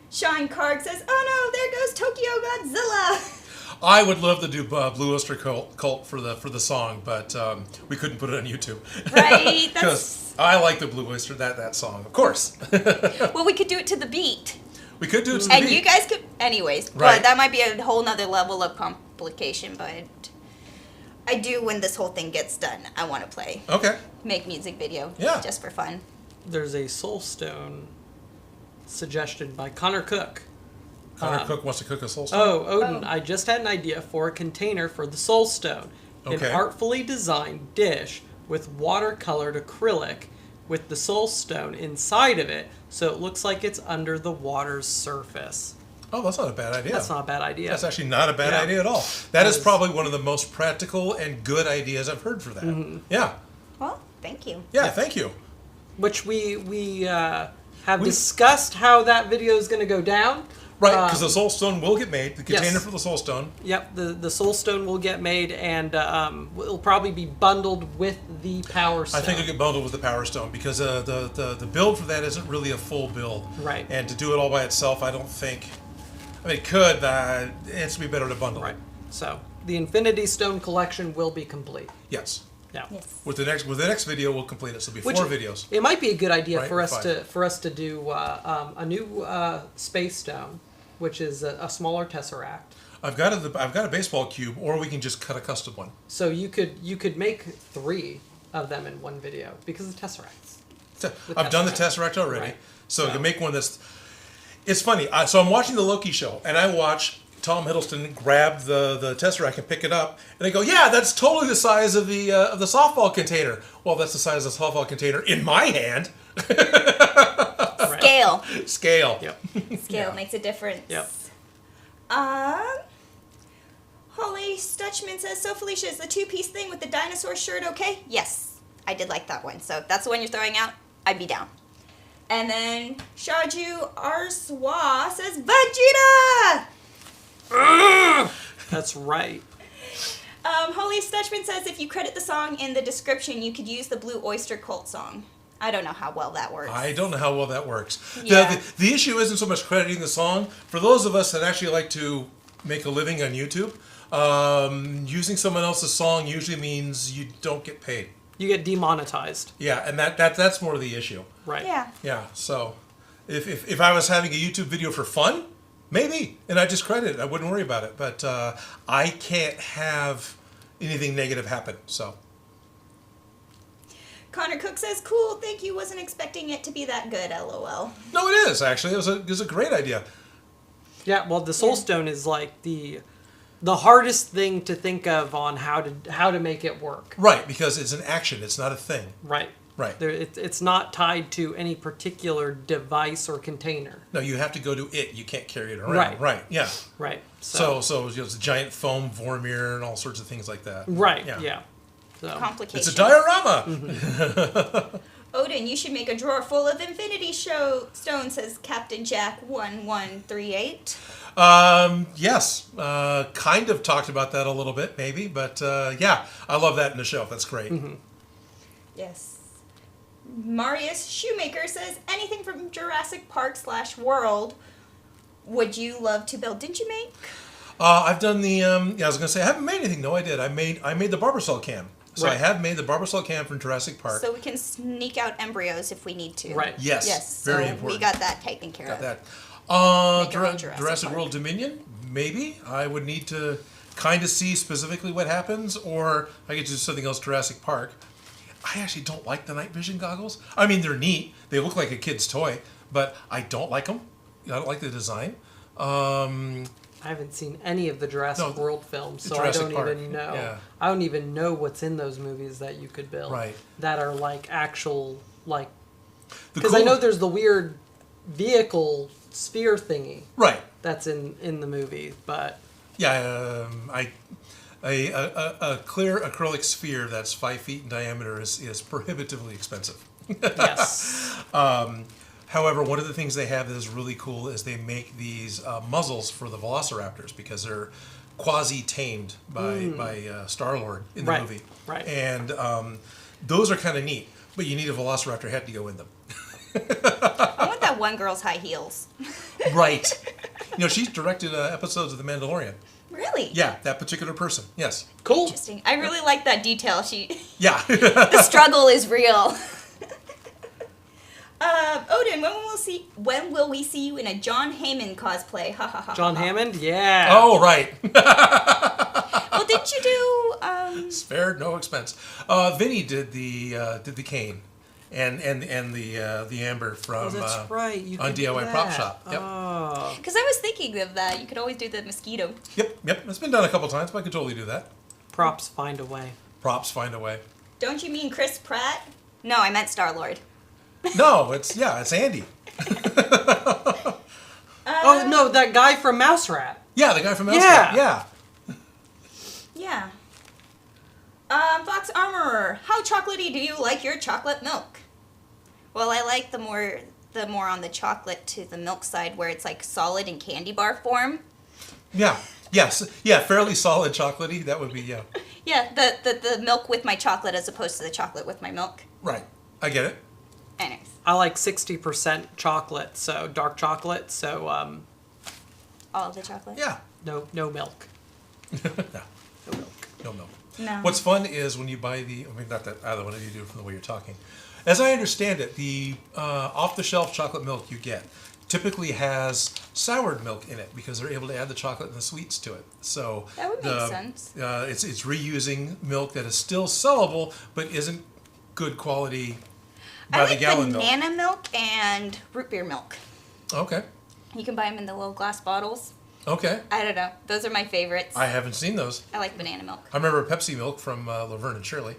Sean Karg says, oh no, there goes Tokyo Godzilla. I would love to do Blue Oyster Cult for the song, but we couldn't put it on YouTube. Right, Because I like the Blue Oyster, that song, of course. Well, we could do it to the beat. We could do it to the beat. And you guys could, anyways. Right. But that might be a whole nother level of complication, but I do, when this whole thing gets done, I want to play. Okay. Make music video. Yeah. Just for fun. There's a Soul Stone suggestion by Connor Cook. Connor Cook wants to cook a soul stone. Oh, Odin, I just had an idea for a container for the Soul Stone. Okay. An artfully designed dish with watercolored acrylic with the Soul Stone inside of it, so it looks like it's under the water's surface. Oh, that's not a bad idea. That's not a bad idea. That's actually not a bad idea at all. That is probably one of the most practical and good ideas I've heard for that. Mm-hmm. Yeah. Well, thank you. Yeah, thank you. Which we have discussed how that video is going to go down. Right, because the Soul Stone will get made, the container Yes. for the Soul Stone. Yep, the Soul Stone will get made, and it'll probably be bundled with the Power Stone. I think it'll get bundled with the Power Stone because the build for that isn't really a full build. Right. And to do it all by itself, I don't think. I mean, it could, but it's be better to bundle. Right. So the Infinity Stone collection will be complete. Yes. Yeah. Yes. With the next video, we'll complete it. So it'll be 4 videos. It might be a good idea Right, for us 5. for us to do a new Space Stone, which is a smaller tesseract. I've got a baseball cube, or we can just cut a custom one. So you could make 3 of them in one video because of tesseracts. I've done the Tesseract already, Right. so I can make one that's. It's funny. So I'm watching the Loki show, and I watch Tom Hiddleston grab the Tesseract and pick it up, and I go, "Yeah, that's totally the size of the softball container." Well, that's the size of the softball container in my hand. Scale. Scale. Yep. Scale makes a difference. Yep. Holly Stutchman says, so Felicia, is the 2-piece thing with the dinosaur shirt okay? Yes. I did like that one. So if that's the one you're throwing out, I'd be down. And then Shaju Arswa says, Vegeta! That's right. Holly Stutchman says, if you credit the song in the description, you could use the Blue Oyster Cult song. I don't know how well that works. I don't know how well that works. Yeah. The issue isn't so much crediting the song. For those of us that actually like to make a living on YouTube, using someone else's song usually means you don't get paid. You get demonetized. Yeah, and that's more the issue. Right. Yeah. Yeah, so if I was having a YouTube video for fun, maybe, and I just credit it, I wouldn't worry about it. But I can't have anything negative happen, so. Connor Cook says, cool, thank you, wasn't expecting it to be that good, LOL. No, it is, actually. It was a great idea. Yeah, well, the Soul Stone is like the hardest thing to think of on how to make it work. Right, because it's an action, it's not a thing. Right. Right. It's not tied to any particular device or container. No, you have to go to it. You can't carry it around. Right. Right, yeah. Right. So it's a giant foam Vormir and all sorts of things like that. Right. Yeah. So. Complications. It's a diorama. Odin, you should make a drawer full of Infinity Stones, says Captain Jack 1138. Yes. Kind of talked about that a little bit, maybe, but yeah, I love that in the show. That's great. Mm-hmm. Yes. Marius Shoemaker says, anything from Jurassic Park / World would you love to build? Didn't you make? I've done the. I was gonna say I haven't made anything. No, I did. I made the Barbasol cam. So Right. I have made the Barbasol cam from Jurassic Park. So we can sneak out embryos if we need to. Right. Yes. Yes. Very so important. we got that taken care Got of. that. Make our own Jurassic Jurassic Park. World Dominion. Maybe I would need to kind of see specifically what happens, or I could do something else, Jurassic Park. I actually don't like the night vision goggles. I mean, they're neat. They look like a kid's toy, but I don't like them. I don't like the design. I haven't seen any of the Jurassic World films, so Jurassic I don't Park. even know. Yeah. I don't even know what's in those movies that you could build. Right. That are like actual, like... The Because I know there's the weird vehicle sphere thingy Right. that's in the movie, but... Yeah, a clear acrylic sphere that's 5 feet in diameter is prohibitively expensive. Yes. However, one of the things they have that is really cool is they make these muzzles for the velociraptors because they're quasi-tamed by Star-Lord in the movie. Right. And those are kind of neat, but you need a velociraptor head to go in them. I want that one girl's high heels. Right. You know, she's directed episodes of The Mandalorian. Really? Yeah, that particular person. Yes. Cool. Interesting. I really like that detail. Yeah. The struggle is real. Odin, when will we see you in a John Heyman cosplay? Ha ha ha. John Hammond? Yeah. Oh, right. Well, didn't you do? Spared no expense. Vinny did the cane, and the amber from Oh, that's right. You on could do DIY Prop that. Shop. Yep. Oh. Because I was thinking of that. You could always do the mosquito. Yep. It's been done a couple times, but I could totally do that. Props find a way. Props find a way. Don't you mean Chris Pratt? No, I meant Star-Lord. No, it's Andy. Oh, no, that guy from Mouse Rat. Yeah, the guy from Yeah. Elsewhere. Yeah. Yeah. Fox Armorer, how chocolatey do you like your chocolate milk? Well, I like the more on the chocolate to the milk side where it's like solid in candy bar form. Yeah. Yes. Yeah. Fairly solid chocolatey. That would be Yeah, the milk with my chocolate as opposed to the chocolate with my milk. Right. I get it. Anyways. I like 60% chocolate, so dark chocolate, so All of the chocolate? Yeah. no milk. No. No milk. No milk. No. What's fun is when you buy not that either one of you do from the way you're talking. As I understand it, the off-the-shelf chocolate milk you get typically has soured milk in it because they're able to add the chocolate and the sweets to it. So That would make sense. It's reusing milk that is still sellable but isn't good quality by I the like gallon milk. banana milk and root beer milk. Okay. You can buy them in the little glass bottles. Okay. I don't know. Those are my favorites. I haven't seen those. I like banana milk. I remember Pepsi milk from Laverne and Shirley.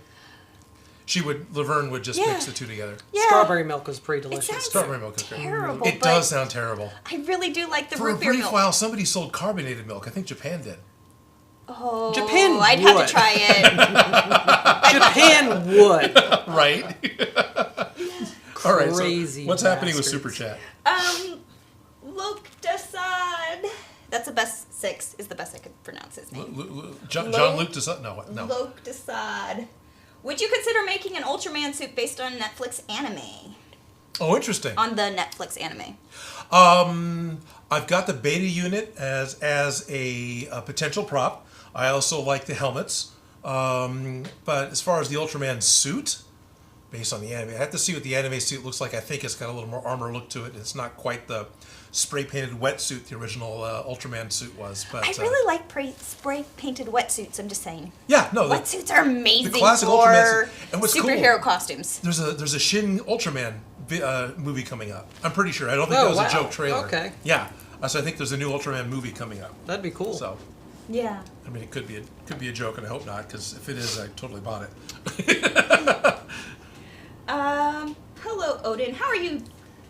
Laverne would just Yeah. mix the two together. Yeah. Strawberry milk was pretty It delicious. sounds Strawberry milk is great. terrible, It but does sound terrible. I really do like the For a root beer brief milk. while, somebody sold carbonated milk. I think Japan did. Oh, Japan I'd have would. to try it. Japan would. Right? All right, Crazy so what's happening with bastards. Super Chat? Lokdasad. That's the best. 6 is the best I could pronounce his name. John Luke does not know. No. Lokdasad. Would you consider making an Ultraman suit based on Netflix anime? Oh, interesting. On the Netflix anime. I've got the beta unit as a potential prop. I also like the helmets. But as far as the Ultraman suit, based on the anime, I have to see what the anime suit looks like. I think it's got a little more armor look to it. It's not quite the spray-painted wetsuit the original Ultraman suit was. But I really like spray-painted wetsuits, I'm just saying. yeah, no, Wetsuits are amazing the classic for Ultraman suit. And what's superhero cool, costumes. there's a Shin Ultraman movie coming up. I'm pretty sure. I don't think Oh, that was wow. a joke trailer. Okay. Yeah. So I think there's a new Ultraman movie coming up. That'd be cool. So, Yeah. I mean, it could be a joke, and I hope not, because if it is, I totally bought it. Hello, Odin. How are you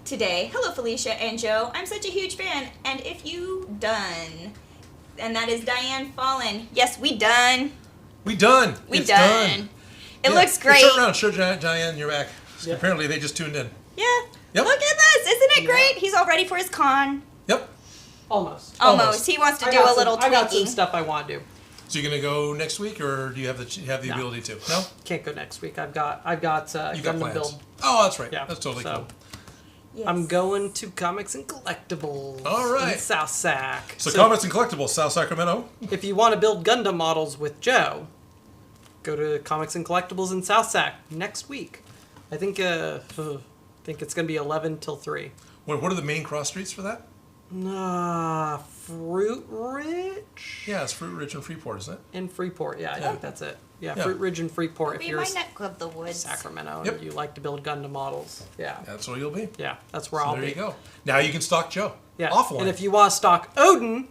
today? Hello, Felicia and Joe. I'm such a huge fan. And if you done, and that is Diane Fallen. Yes, we done. We done. We It's done. It Yeah. looks Hey, great. turn around, show Diane you're back. Yeah. Apparently, they just tuned in. Yeah. Yep. Look at this. Isn't it great? He's all ready for his con. Yep. Almost. Almost. He wants to I do got a little some, I got some tweaking. stuff I want to do. So you're gonna go next week, or do you have the No. ability to? No. Can't go next week. I've got You got Gundam plans. build. Oh, that's right. Yeah, That's totally so- cool. Yes. I'm going to Comics and Collectibles. All right. In South Sac. So, Comics and Collectibles, South Sacramento. If you want to build Gundam models with Joe, go to Comics and Collectibles in South Sac next week. I think it's going to be 11 till 3. What are the main cross streets for that? Fruit Ridge? Yeah, it's Fruit Ridge and Freeport, isn't it? In Freeport, yeah, I think that's it. Yeah, Yeah. Fruit Ridge and Freeport. If Be you're my in neck of the woods. Sacramento Yep. and you like to build Gundam models, yeah, That's where you'll be. yeah, that's where So I'll there be. you go. Now you can stalk Joe. Yeah, Offline. and if you want to stock Odin,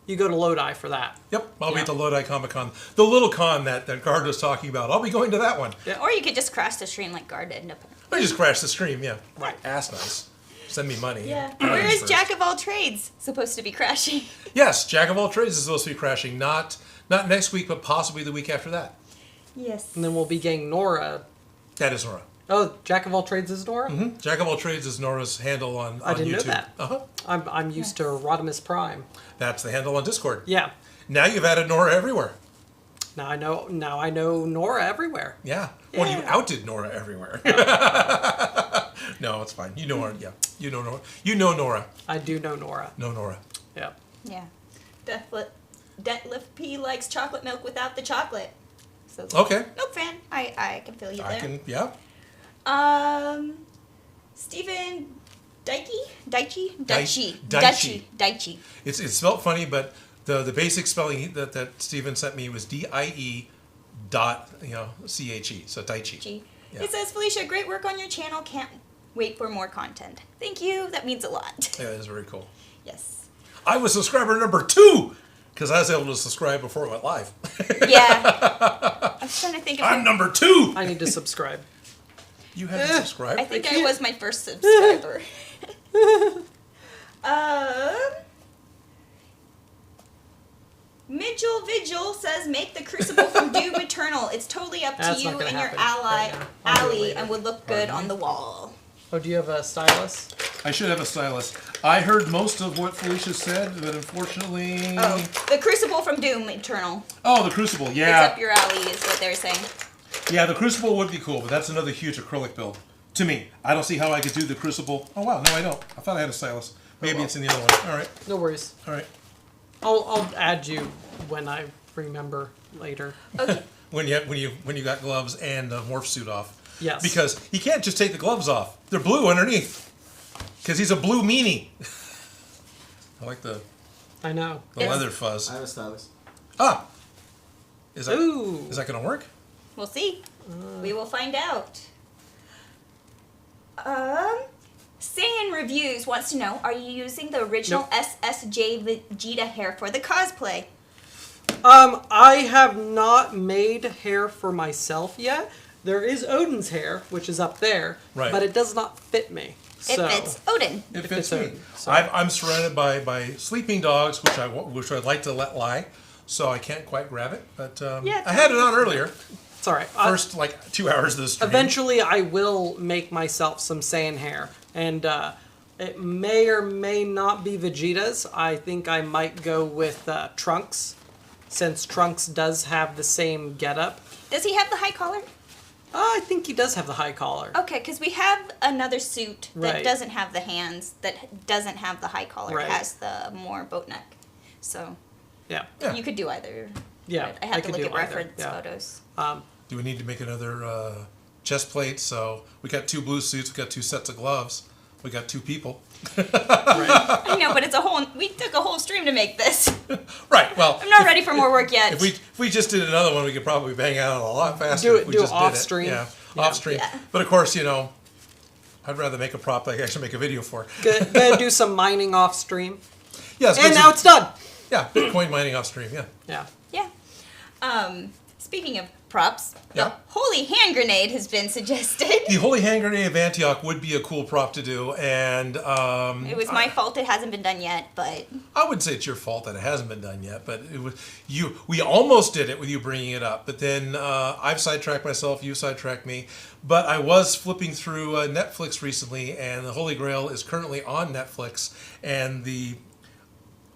you go to Lodi for that. Yep, I'll be Yeah. at the Lodi Comic Con. The little con that Gard was talking about. I'll be going to that one. Yeah. Or you could just crash the stream like Guard ended up. I just crashed the stream, yeah. Right. Ass nice. Send me money. Yeah. Coins Where is first. Jack of all trades supposed to be crashing? Yes, Jack of all trades is supposed to be crashing. Not next week, but possibly the week after that. Yes. And then we'll be getting Nora. That is Nora. Oh, Jack of all trades is Nora. Jack of all trades is Nora's handle on I didn't know YouTube. that. Uh-huh. I'm used to Rodimus Prime. That's the handle on Discord. Yeah. Now you've added Nora everywhere. Now I know Nora everywhere. Yeah. Well, you Yeah. outed Nora everywhere. No, it's fine. You know her. Yeah. You know Nora. You know Nora. I do know Nora. No Nora. Yeah. Yeah. Detlef P likes chocolate milk without the chocolate. So Okay. milk fan. I can feel you there. I can. Yeah. Stephen Daichi? Daichi. Daichi. It's spelled funny, but the basic spelling that Steven sent me was DIE dot CHE. So Daichi. G. Yeah. It says, Felicia, great work on your channel. Can't wait for more content. Thank you. That means a lot. Yeah, it's very cool. Yes. I was subscriber number 2 because I was able to subscribe before it went live. Yeah. I was trying to think of I'm number 2. I need to subscribe. You haven't subscribed. I think I can't- was my first subscriber. Mitchell Vigil says, make the Crucible from Doom Eternal. It's totally up to That's you not gonna and your happen right now. I'll do it alley later. and would look good on the wall. Oh, do you have a stylus? I should have a stylus. I heard most of what Felicia said, but unfortunately. Oh, the Crucible from Doom Eternal. Oh, the Crucible. It's Yeah. up your alley is what they're saying. Yeah, the Crucible would be cool, but that's another huge acrylic build. To me, I don't see how I could do the Crucible. Oh wow, no, I don't. I thought I had a stylus. Maybe it's in the other one. All right, No worries. all right. I'll add you when I remember later. Okay. When you got gloves and a morph suit off. Yes. Because he can't just take the gloves off. They're blue underneath. Because he's a blue meanie. I like the I know. leather fuzz. I have a stylus. Ah. Is that Ooh. gonna work? We'll see. We will find out. Saiyan Reviews wants to know, are you using the original Nope. SSJ Vegeta hair for the cosplay? I have not made hair for myself yet. There is Odin's hair, which is up there, Right. but it does not fit me. It So fits Odin. It If fits it's me. Odin, so- I'm surrounded by sleeping dogs, which I'd like to let lie, so I can't quite grab it. But Yeah, I had it on earlier. it's all right. First, 2 hours of the stream. Eventually, I will make myself some Saiyan hair, and it may or may not be Vegeta's. I think I might go with Trunks, since Trunks does have the same getup. Does he have the high collar? I think he does have the high collar. Okay, because we have another suit that Right. doesn't have the hands, that doesn't have the high collar. Right. It has the more boat neck. So Yeah. Yeah. you could do either. Yeah, I have I to could look do at either, reference yeah. photos. Do we need to make another chest plate? So we got 2 blue suits. We got 2 sets of gloves. We got 2 people. Right. I know, but we took a whole stream to make this. Right. Well, I'm not ready for more work yet. if we just did another one, we could probably bang out a lot faster. Do if it- we do it just off did stream. Yeah, Yeah. off stream. Yeah. But of course, I'd rather make a prop that I can actually make a video for. Gonna do some mining off stream. Yes. And now it's done! yeah, Bitcoin mining off stream. Yeah. Yeah. Yeah. Speaking of props, Yeah. the holy hand grenade has been suggested. The Holy Hand Grenade of Antioch would be a cool prop to do, and It was my fault it hasn't been done yet, but I wouldn't say it's your fault that it hasn't been done yet, but it was you. We almost did it with you bringing it up, but then I've sidetracked myself. You sidetracked me. But I was flipping through Netflix recently, and the Holy Grail is currently on Netflix, and the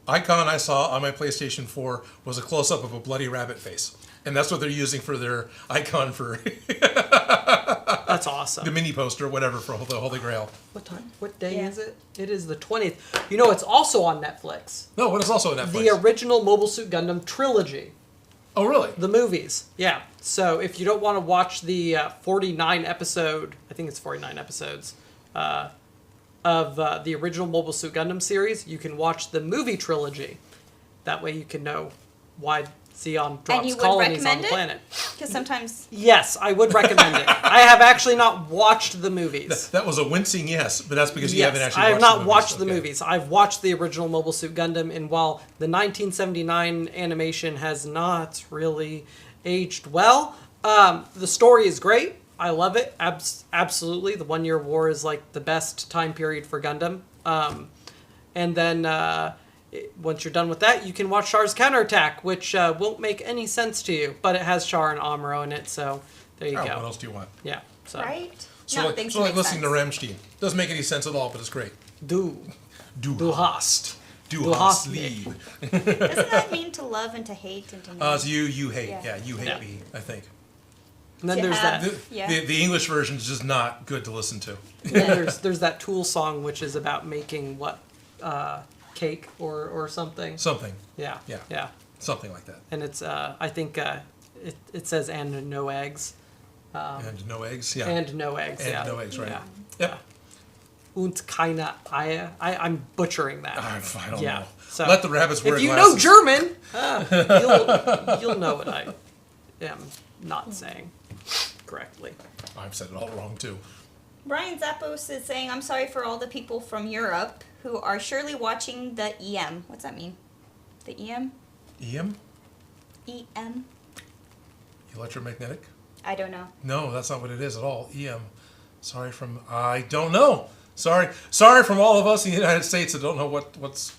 icon I saw on my PlayStation 4 was a close-up of a bloody rabbit face, and that's what they're using for their icon for That's awesome. the mini poster, whatever, for the Holy Grail. What time? What day Yeah. is it? It is the 20th. You know, it's also on Netflix. No, what is also on Netflix? The original Mobile Suit Gundam trilogy. Oh, really? The movies. Yeah. So if you don't want to watch the 49 episode, I think it's 49 episodes, of the original Mobile Suit Gundam series, you can watch the movie trilogy. That way you can know why Zeon And drops you would colonies on recommend the it? planet. Because sometimes Yes, I would recommend it. I have actually not watched the movies. That was a wincing yes, but that's because you haven't actually I watched have not the watched the Okay. movies. I've watched the original Mobile Suit Gundam, and while the 1979 animation has not really aged well, the story is great. I love it. Absolutely. The 1 Year War is like the best time period for Gundam. And then once you're done with that, you can watch Char's Counterattack, which won't make any sense to you, but it has Char and Amuro in it, so there you Oh, go. what else do you want? Yeah. So right? So no, like, things so like make listening sense. to Rammstein. Doesn't make any sense at all, but it's great. Du hast. Du hast lieb. Doesn't that mean to love and to hate and to know? So you hate. Yeah. Yeah, you hate Yeah. me, I think. And then To there's have- that. The, Yeah. the English version is just not good to listen to. Then there's that Tool song, which is about making what cake or something. Something. Yeah. Yeah. Yeah. Something like that. And it's I think it says and no eggs. And no eggs. Yeah. And no eggs. And yeah. no eggs, right. Yeah. Yep. Und keine Eier. I'm butchering that. I don't Yeah. know. So Let the rabbits wear if you glasses. know German, you'll know what I am not saying correctly. I've said it all wrong too. Brian Zappos is saying, I'm sorry for all the people from Europe who are surely watching the EM. What's that mean? The EM? EM? EM? Electromagnetic? I don't know. No, that's not what it is at all. EM. Sorry from I don't know. Sorry from all of us in the United States that don't know what's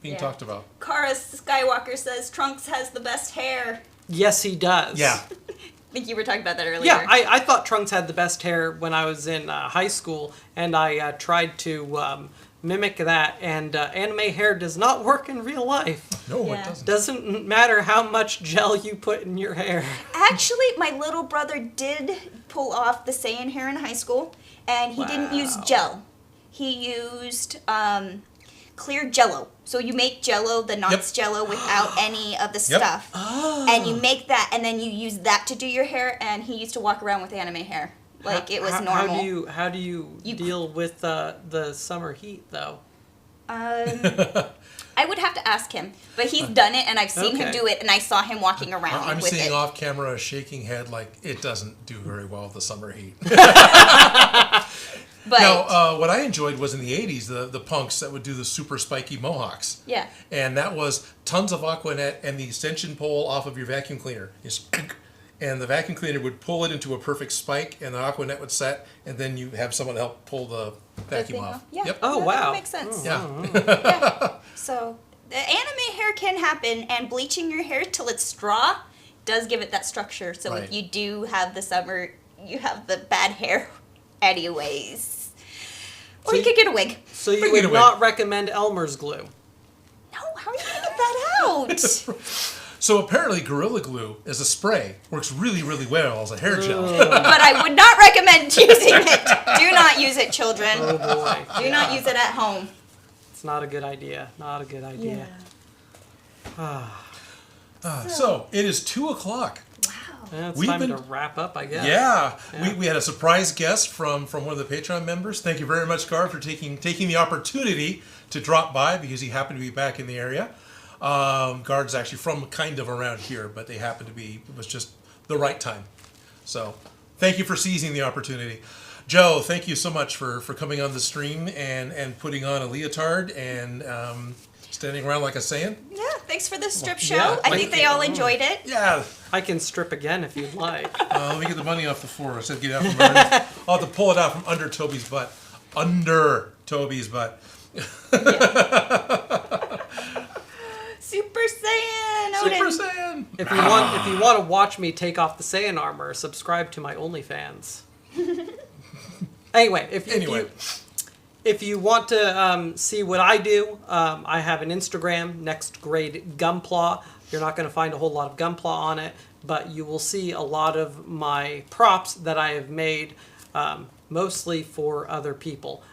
being Yeah. talked about. Kara Skywalker says Trunks has the best hair. Yes, he does. Yeah. I think you were talking about that earlier. Yeah, I thought Trunks had the best hair when I was in high school, and I tried to mimic that, and anime hair does not work in real life. No, Yeah. it doesn't. Doesn't matter how much gel you put in your hair. Actually, my little brother did pull off the Saiyan hair in high school, and he didn't use Wow. gel. He used clear Jello. So you make Jello, the Knots Jello, without any of the Yep. stuff, and you make that, and then you use that to do your hair. And he used to walk around with anime hair, like it was normal. How do you deal with the summer heat though? I would have to ask him, but he's done it, and I've seen him Okay. do it, and I saw him walking around I'm with seeing it. off camera a shaking head like it doesn't do very well with the summer heat. But Now, what I enjoyed was in the 80s, the punks that would do the super spiky mohawks. yeah, And that was tons of Aquanet and the extension pole off of your vacuum cleaner. And the vacuum cleaner would pull it into a perfect spike, and the Aquanet would set, and then you have someone help pull the vacuum thing off. Yeah. Yep. Oh, that wow. makes sense. Yeah. So the anime hair can happen, and bleaching your hair till it's straw does give it that structure. So Right. if you do have the summer, you have the bad hair anyways. Or So you could get a wig. So you Bring it would away. not recommend Elmer's glue? No, how are you gonna get that out? So apparently Gorilla Glue is a spray. Works really, really well as a hair gel. But I would not recommend using it. Do not use it, children. Oh boy. Do not use it at home. It's not a good idea. Not a good idea. So it is 2 o'clock. Wow. It's We've time been- to wrap up, I guess. Yeah. We had a surprise guest from one of the Patreon members. Thank you very much, Gar, for taking the opportunity to drop by because he happened to be back in the area. Guard's actually from kind of around here, but they happened to be, it was just the right time. So thank you for seizing the opportunity. Joe, thank you so much for coming on the stream and putting on a leotard and standing around like a Saiyan. Yeah, thanks for the strip show. yeah, I thank think they all enjoyed it. Yeah. I can strip again if you'd like. Let me get the money off the floor. I said get it out from under. I'll have to pull it out from under Toby's butt. Under Toby's butt. Super Saiyan, Odin. Super Saiyan. If you want to watch me take off the Saiyan armor, subscribe to my OnlyFans. Anyway, if you want to see what I do, I have an Instagram, Next Grade Gunpla. You're not going to find a whole lot of Gunpla on it, but you will see a lot of my props that I have made, mostly for other people.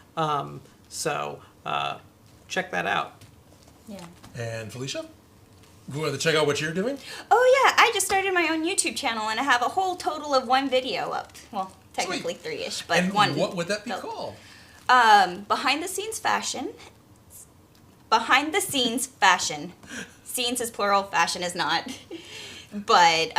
So check that out. Yeah. And Felicia, you want to check out what you're doing? Oh yeah, I just started my own YouTube channel and I have a whole total of 1 video up. Well, technically Sweet. 3-ish, but And one. what would that be no. called? Behind the scenes fashion. Behind the scenes fashion. Scenes is plural, fashion is not. But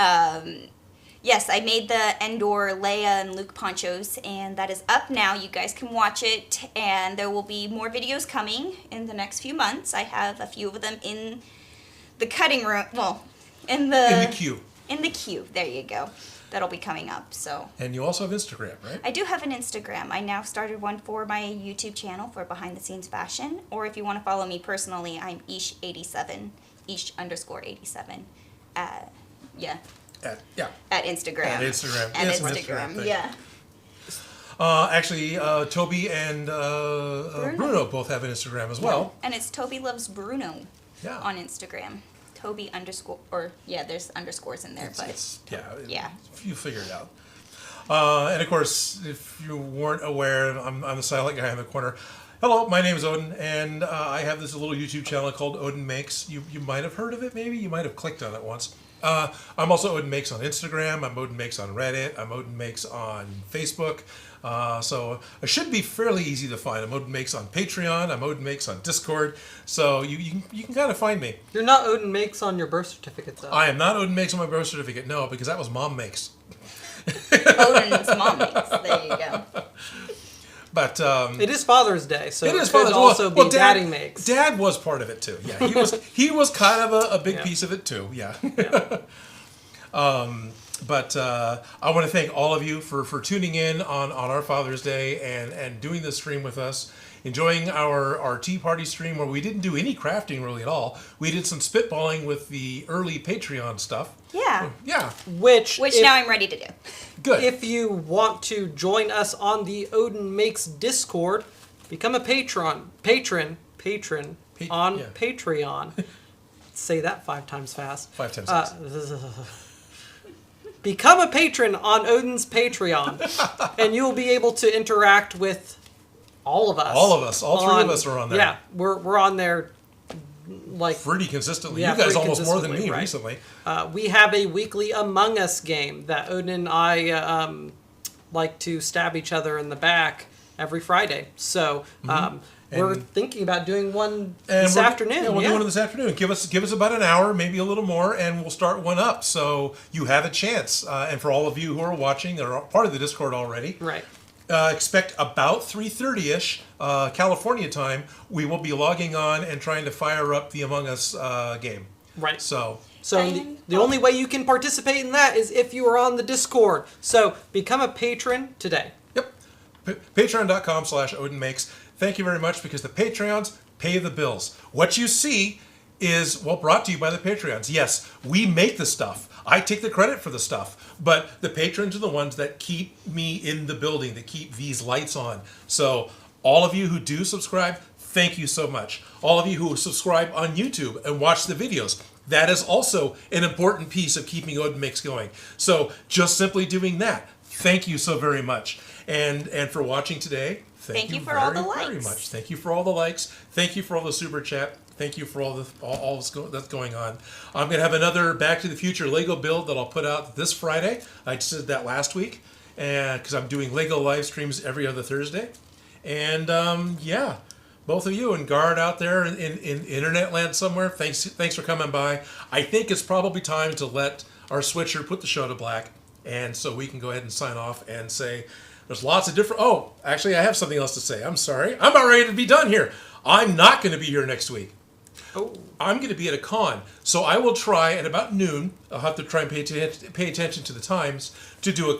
yes, I made the Endor, Leia, and Luke ponchos, and that is up now. You guys can watch it, and there will be more videos coming in the next few months. I have a few of them in the cutting room. Well, in the queue. In the queue. There you go. That'll be coming up. So. And you also have Instagram, right? I do have an Instagram. I now started one for my YouTube channel for Behind the Scenes Fashion. Or if you want to follow me personally, I'm Ish87, Ish_87. Yeah. At Instagram. At Instagram. At It's an Instagram. thing. Yeah. Actually, Toby and Bruno both have an Instagram as well. And it's Toby Loves Bruno Yeah. on Instagram. Toby _ or yeah, there's underscores in there, yeah. You figure it out. And of course, if you weren't aware, I'm the silent guy in the corner. Hello, my name is Odin, and I have this little YouTube channel called Odin Makes. You might have heard of it, maybe. You might have clicked on it once. I'm also Odin Makes on Instagram. I'm Odin Makes on Reddit. I'm Odin Makes on Facebook. So it should be fairly easy to find. I'm Odin Makes on Patreon. I'm Odin Makes on Discord. So you can kind of find me. You're not Odin Makes on your birth certificate, though. I am not Odin Makes on my birth certificate, no, because that was Mom Makes. Odin's Mom Makes. There you go. But it is Father's Day, so it is could also be Daddy Makes. Dad was part of it too. Yeah, he was kind of a big piece of it too. Yeah. But I want to thank all of you for tuning in on our Father's Day and doing this stream with us. Enjoying our tea party stream where we didn't do any crafting really at all. We did some spitballing with the early Patreon stuff. Yeah. Yeah. Which now I'm ready to do. Good. If you want to join us on the Odin Makes Discord, become a patron on Patreon. Say that 5 times fast. 5 times fast. Become a patron on Odin's Patreon, and you'll be able to interact with all of us. All of us. All 3 of us are on there. Yeah, we're on there like pretty consistently. Yeah, you guys pretty almost more than me consistently, right. recently. We have a weekly Among Us game that Odin and I like to stab each other in the back every Friday. So we're thinking about doing one this afternoon. Yeah, we'll do one this afternoon. Give us about an hour, maybe a little more, and we'll start one up. So you have a chance. And for all of you who are watching, that are part of the Discord already, right? Expect about 3:30ish California time. We will be logging on and trying to fire up the Among Us game. Right. So the only way you can participate in that is if you are on the Discord. So become a patron today. Yep. Patreon.com/Odin Makes. Thank you very much, because the Patreons pay the bills. What you see is, brought to you by the Patreons. Yes, we make the stuff. I take the credit for the stuff, but the patrons are the ones that keep me in the building, that keep these lights on. So all of you who do subscribe, thank you so much. All of you who subscribe on YouTube and watch the videos, that is also an important piece of keeping Odin Makes going. So just simply doing that, thank you so very much. And for watching today, thank you for all the very likes. much. Thank you for all the likes. Thank you for all the super chat. Thank you for all that's going on. I'm going to have another Back to the Future Lego build that I'll put out this Friday. I just did that last week, and because I'm doing Lego live streams every other Thursday. And both of you and Guard out there in internet land somewhere, thanks for coming by. I think it's probably time to let our switcher put the show to black, and so we can go ahead and sign off and say there's lots of different... Oh, actually, I have something else to say. I'm sorry. I'm about ready to be done here. I'm not going to be here next week. Oh. I'm going to be at a con, so I will try at about noon. I'll have to try and pay attention to the times to do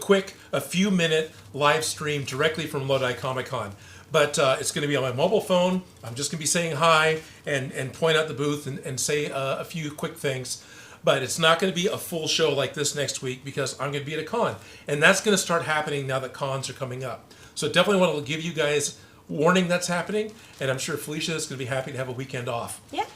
a few minute live stream directly from Lodi Comic Con. But it's going to be on my mobile phone. I'm just going to be saying hi and point out the booth and say a few quick things. But it's not going to be a full show like this next week, because I'm going to be at a con, and that's going to start happening now that cons are coming up. So definitely want to give you guys warning that's happening, and I'm sure Felicia is going to be happy to have a weekend off. Yeah.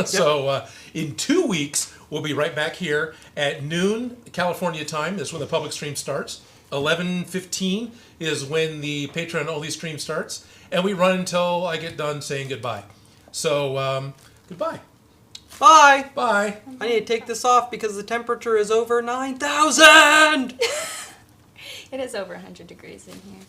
So in 2 weeks, we'll be right back here at noon California time. That's when the public stream starts. 11:15 is when the Patreon only stream starts, and we run until I get done saying goodbye. So goodbye. Bye. Bye. I need to take this off because the temperature is over 9,000. It is over 100 degrees in here.